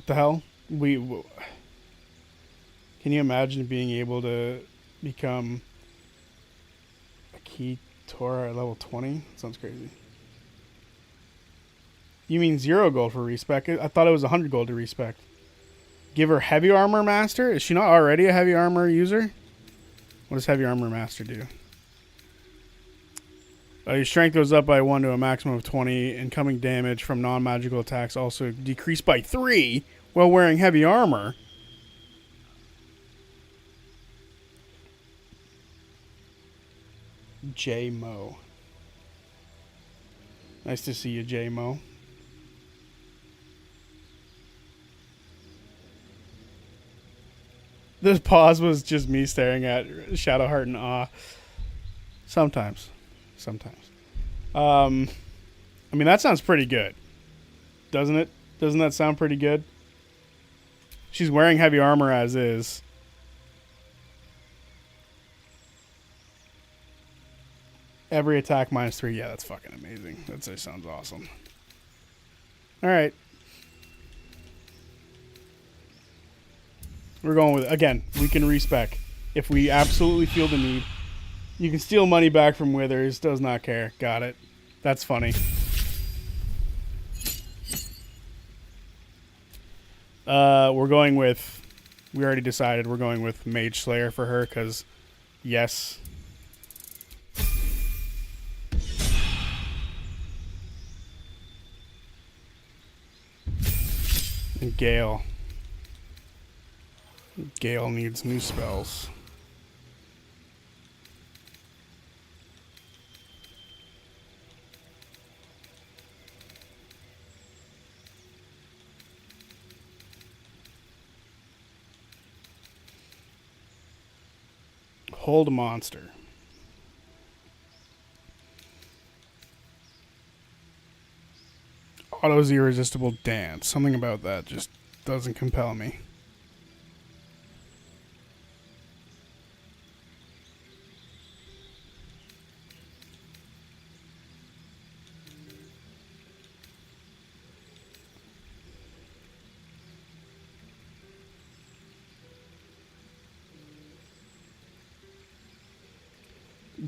the hell? Can you imagine being able to become... Key Torah at level 20? Sounds crazy. You mean 0 gold for respec? I thought it was 100 gold to respec. Give her Heavy Armor Master? Is she not already a Heavy Armor user? What does Heavy Armor Master do? Your strength goes up by 1 to a maximum of 20. Incoming damage from non-magical attacks also decreased by 3 while wearing heavy armor. J-Mo. Nice to see you, J-Mo. This pause was just me staring at Shadowheart in awe. Sometimes. I mean, that sounds pretty good. Doesn't it? Doesn't that sound pretty good? She's wearing heavy armor as is. Every attack -3. Yeah, that's fucking amazing. That sounds awesome. Alright. We're going with, again, we can respec if we absolutely feel the need. You can steal money back from Withers. Does not care. Got it. That's funny. We're going with... We already decided we're going with Mage Slayer for her, because... Yes. And Gale. Gale needs new spells. Hold a monster. Otto's irresistible dance. Something about that just doesn't compel me.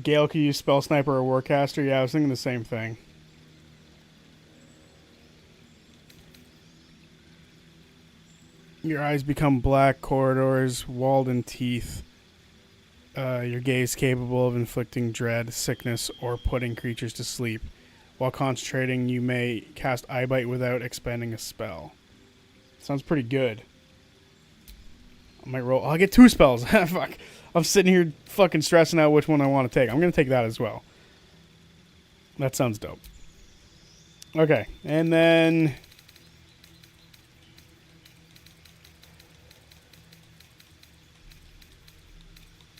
Gale could use Spell Sniper or Warcaster. Yeah, I was thinking the same thing. Your eyes become black corridors, walled in teeth. Your gaze capable of inflicting dread, sickness, or putting creatures to sleep. While concentrating, you may cast Eye Bite without expending a spell. Sounds pretty good. I might roll. I'll get 2 spells. Fuck. I'm sitting here fucking stressing out which one I want to take. I'm going to take that as well. That sounds dope. Okay. And then...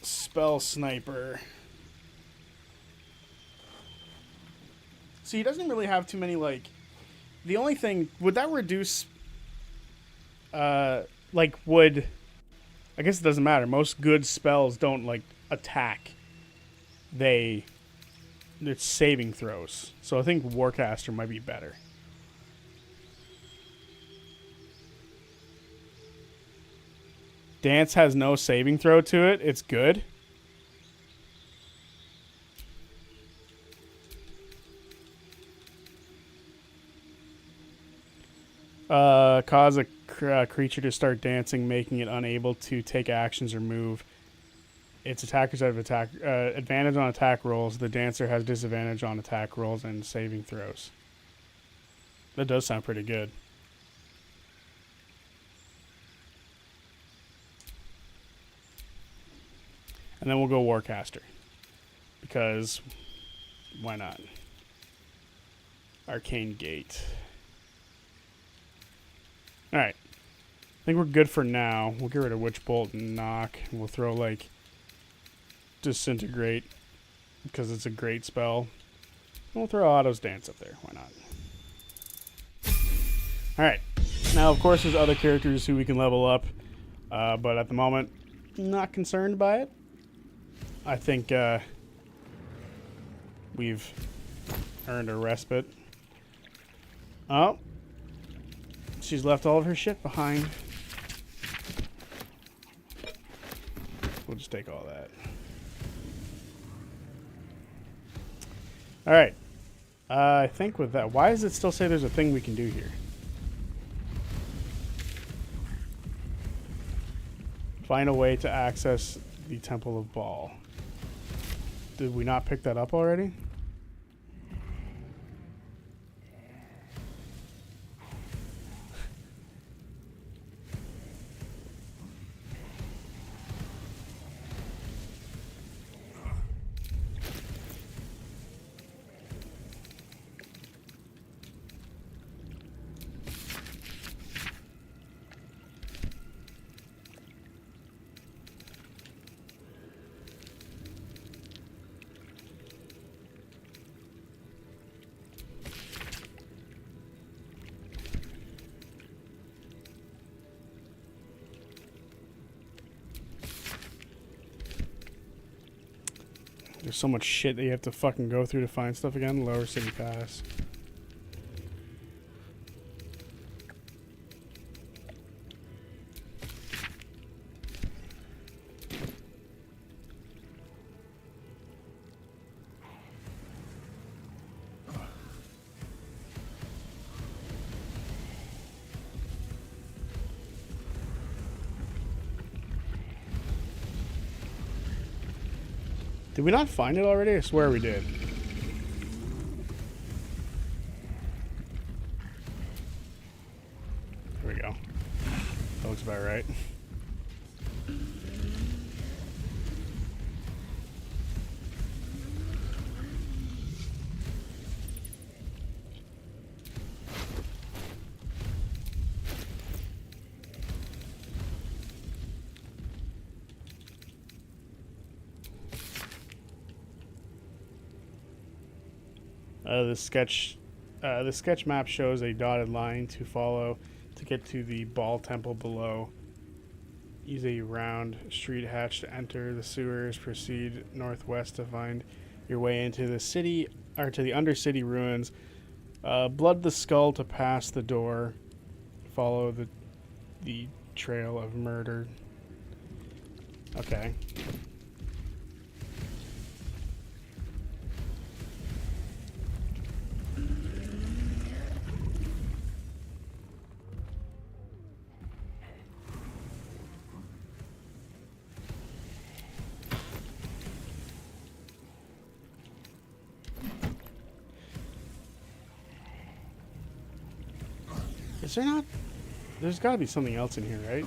Spell Sniper. See, he doesn't really have too many, like... The only thing... Would that reduce... would... I guess it doesn't matter. Most good spells don't, like, attack. It's saving throws. So I think Warcaster might be better. Dance has no saving throw to it. It's good. Cause a creature to start dancing, making it unable to take actions or move. Its attackers have advantage on attack rolls. The dancer has disadvantage on attack rolls and saving throws. That does sound pretty good. And then we'll go Warcaster. Because why not? Arcane Gate. Alright. I think we're good for now. We'll get rid of Witch Bolt and Knock. And we'll throw, like, Disintegrate. Because it's a great spell. And we'll throw Otto's Dance up there. Why not? Alright. Now, of course, there's other characters who we can level up. But at the moment, not concerned by it. I think we've earned a respite. Oh. She's left all of her shit behind. We'll just take all that. Alright. I think with that... Why does it still say there's a thing we can do here? Find a way to access the Temple of Baal. Did we not pick that up already? There's so much shit that you have to fucking go through to find stuff again. Lower City Pass. Did we not find it already? I swear we did. Here we go. That looks about right. The sketch map shows a dotted line to follow to get to the Ball Temple below. Use a round street hatch to enter the sewers. Proceed northwest to find your way into the city, or to the Undercity ruins. Blood the skull to pass the door. Follow the trail of murder. Okay. Is there not? There's got to be something else in here, right?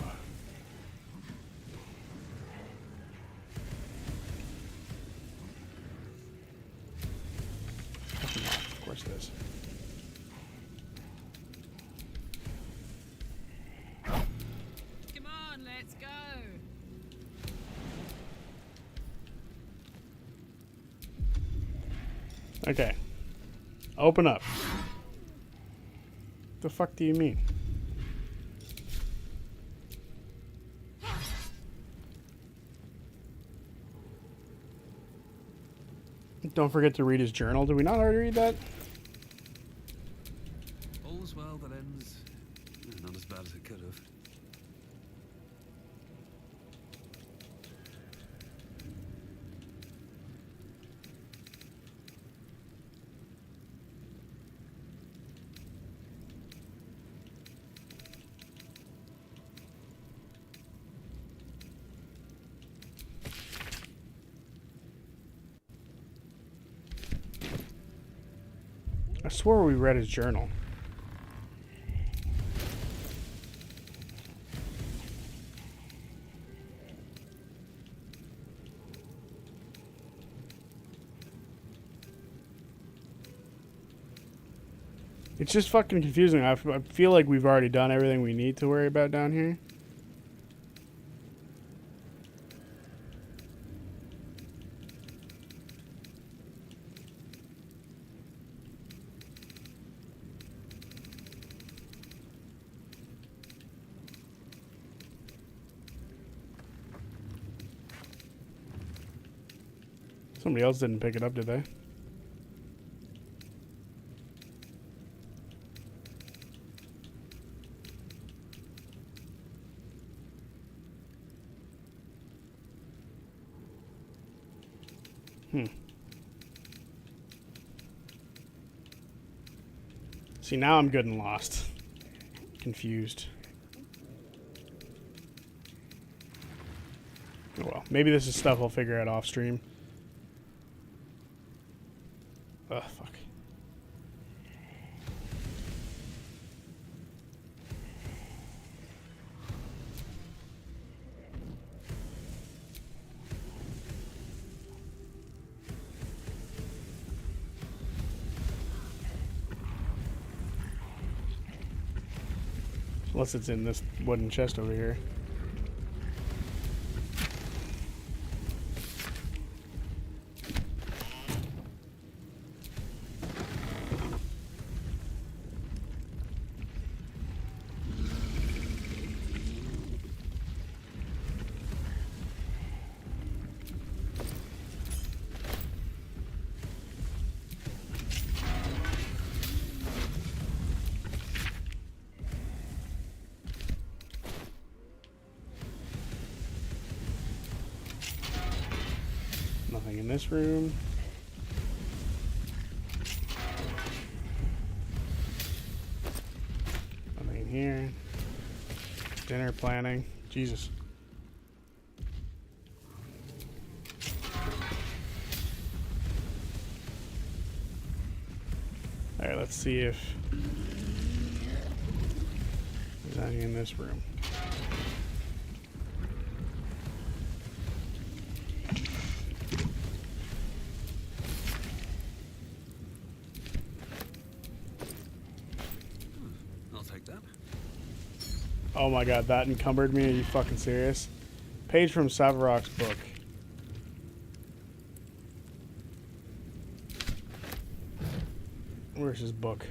Of course there is. Come on, let's go. Okay. Open up. The fuck do you mean? Don't forget to read his journal. Did we not already read that? All's well that ends not as bad as it could have. I swore we read his journal. It's just fucking confusing. I feel like we've already done everything we need to worry about down here. Somebody else didn't pick it up, did they? See, now I'm good and lost. Confused. Oh well. Maybe this is stuff I'll figure out off stream. Ugh, fuck. Unless it's in this wooden chest over here. Nothing in this room. Nothing in here. Dinner planning. Jesus. Alright, let's see if there's anything in this room. Oh my god, that encumbered me? Are you fucking serious? Page from Savarok's book. Where's his book?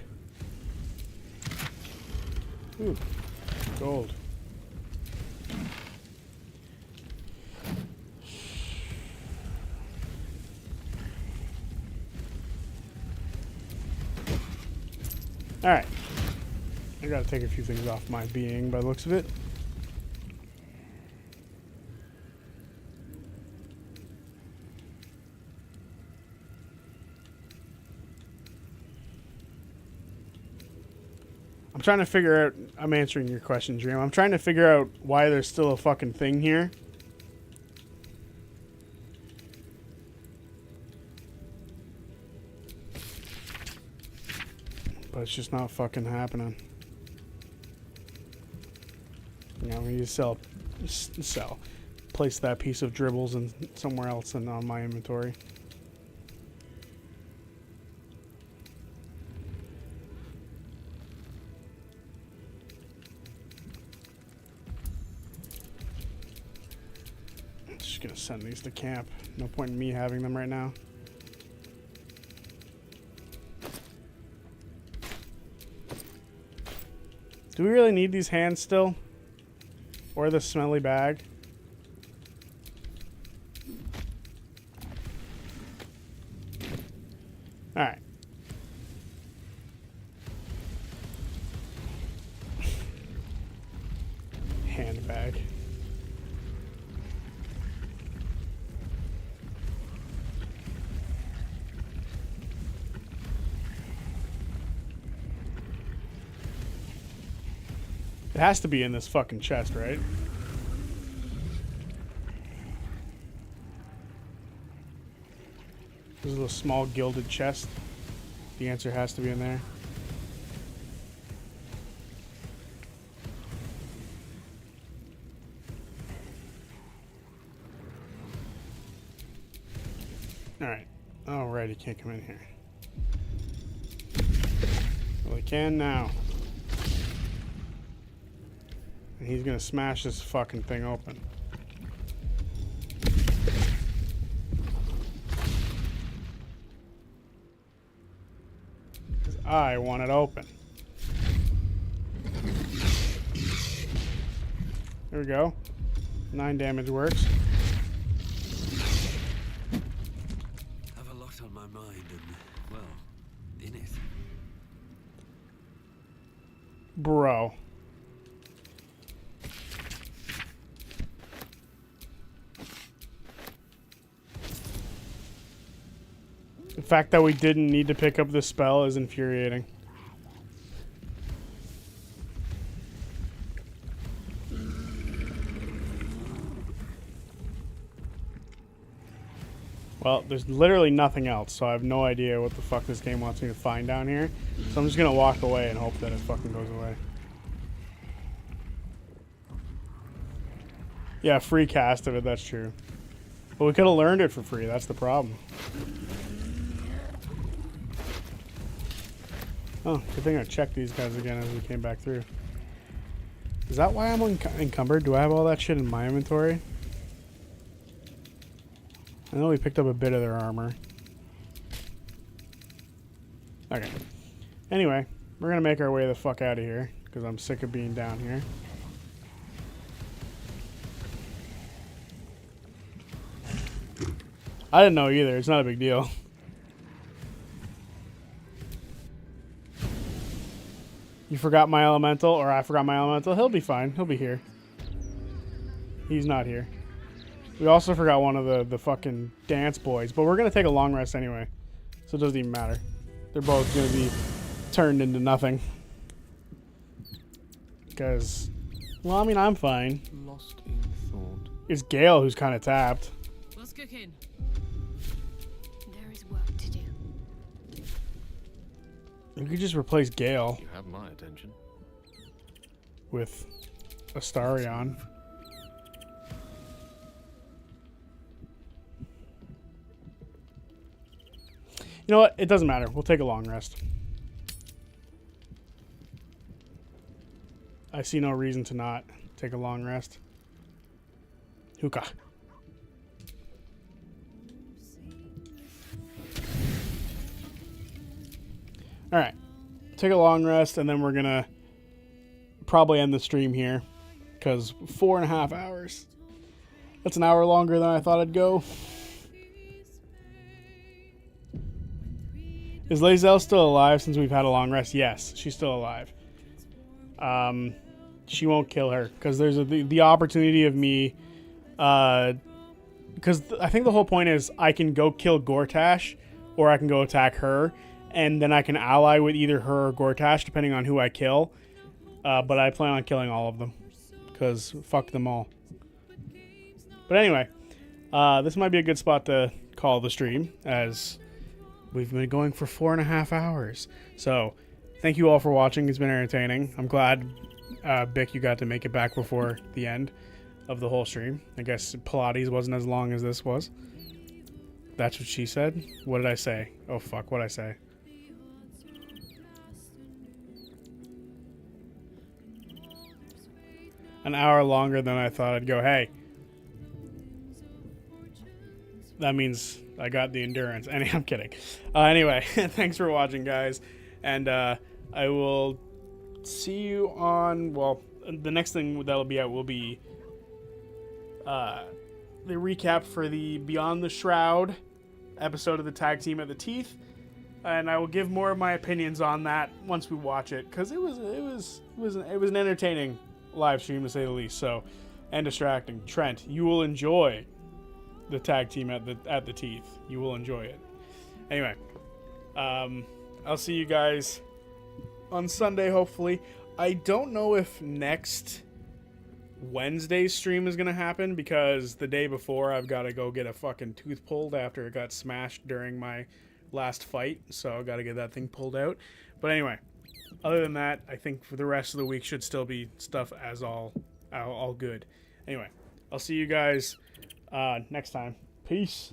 Ooh, gold. Alright. I gotta take a few things off my being by the looks of it. I'm trying to figure out... I'm answering your question, Dream. I'm trying to figure out why there's still a fucking thing here. But it's just not fucking happening. You know, we need to sell. Place that piece of dribbles in somewhere else and on my inventory. I'm just gonna send these to camp. No point in me having them right now. Do we really need these hands still? Or the smelly bag? Alright. Handbag. It has to be in this fucking chest, right? This little small gilded chest. The answer has to be in there. Alright. Alright, he can't come in here. Well, he can now. And he's gonna smash this fucking thing open. Because I want it open. There we go. 9 damage works. Have a lot on my mind and, well, in it. Bro. The fact that we didn't need to pick up this spell is infuriating. Well, there's literally nothing else, so I have no idea what the fuck this game wants me to find down here. So I'm just gonna walk away and hope that it fucking goes away. Yeah, free cast of it, that's true. But we could have learned it for free, that's the problem. Oh, good thing I checked these guys again as we came back through. Is that why I'm encumbered? Do I have all that shit in my inventory? I know we picked up a bit of their armor. Okay. Anyway, we're gonna make our way the fuck out of here, because I'm sick of being down here. I didn't know either. It's not a big deal. You forgot my elemental, or I forgot my elemental. He'll be fine. He'll be here. He's not here. We also forgot one of the fucking dance boys, but we're going to take a long rest anyway, so it doesn't even matter. They're both going to be turned into nothing. Because, well, I mean, I'm fine. Lost in thought. It's Gale who's kind of tapped. What's cooking? There is work to do. We could just replace Gale. You have my attention. With Astarion. You know what? It doesn't matter. We'll take a long rest. I see no reason to not take a long rest. Hookah. All right, take a long rest, and then we're gonna probably end the stream here because 4.5 hours. That's an hour longer than I thought it'd go. Is Lae'zel still alive since we've had a long rest? Yes, she's still alive. She won't kill her because there's the opportunity of me. Because I think the whole point is I can go kill Gortash, or I can go attack her, and then I can ally with either her or Gortash depending on who I kill. But I plan on killing all of them because fuck them all. But anyway, this might be a good spot to call the stream as we've been going for 4.5 hours. So thank you all for watching. It's been entertaining. I'm glad, Bick, you got to make it back before the end of the whole stream. I guess Pilates wasn't as long as this was. That's what she said. What did I say? Oh fuck, what'd I say? An hour longer than I thought I'd go. Hey, that means I got the endurance. I'm kidding. Anyway, thanks for watching, guys. And I will see you on, well, the next thing that'll be out will be the recap for the Beyond the Shroud episode of the Tag Team at the Teeth. And I will give more of my opinions on that once we watch it, because it was an entertaining live stream to say the least. So, and distracting. Trent, you will enjoy the Tag Team at the Teeth. You will enjoy it. Anyway, I'll see you guys on Sunday, hopefully. I don't know if next Wednesday's stream is gonna happen, because the day before I've got to go get a fucking tooth pulled after it got smashed during my last fight, so I've got to get that thing pulled out. But anyway, other than that, I think for the rest of the week should still be stuff as all good. Anyway, I'll see you guys next time. Peace.